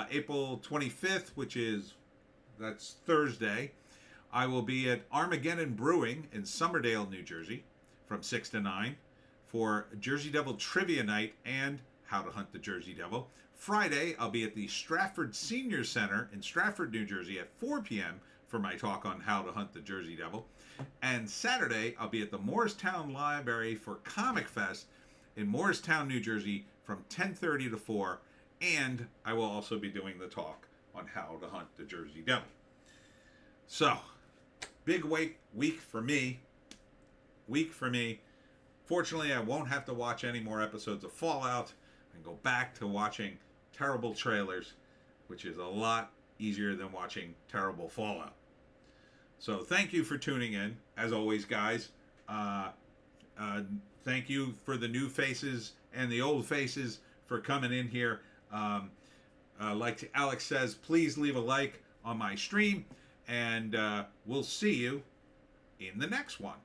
April 25th, that's Thursday, I will be at Armageddon Brewing in Somerdale, New Jersey, from 6 to 9 for Jersey Devil Trivia Night and how to hunt the Jersey Devil. Friday, I'll be at the Stratford Senior Center in Stratford, New Jersey at 4 p.m. for my talk on how to hunt the Jersey Devil. And Saturday, I'll be at the Morristown Library for Comic Fest in Morristown, New Jersey from 10:30 to 4. And I will also be doing the talk on how to hunt the Jersey Devil. So, big week for me. Fortunately, I won't have to watch any more episodes of Fallout and go back to watching terrible trailers, which is a lot easier than watching terrible Fallout. So thank you for tuning in. As always, guys, thank you for the new faces and the old faces for coming in here. Like Alex says, please leave a like on my stream, and we'll see you in the next one.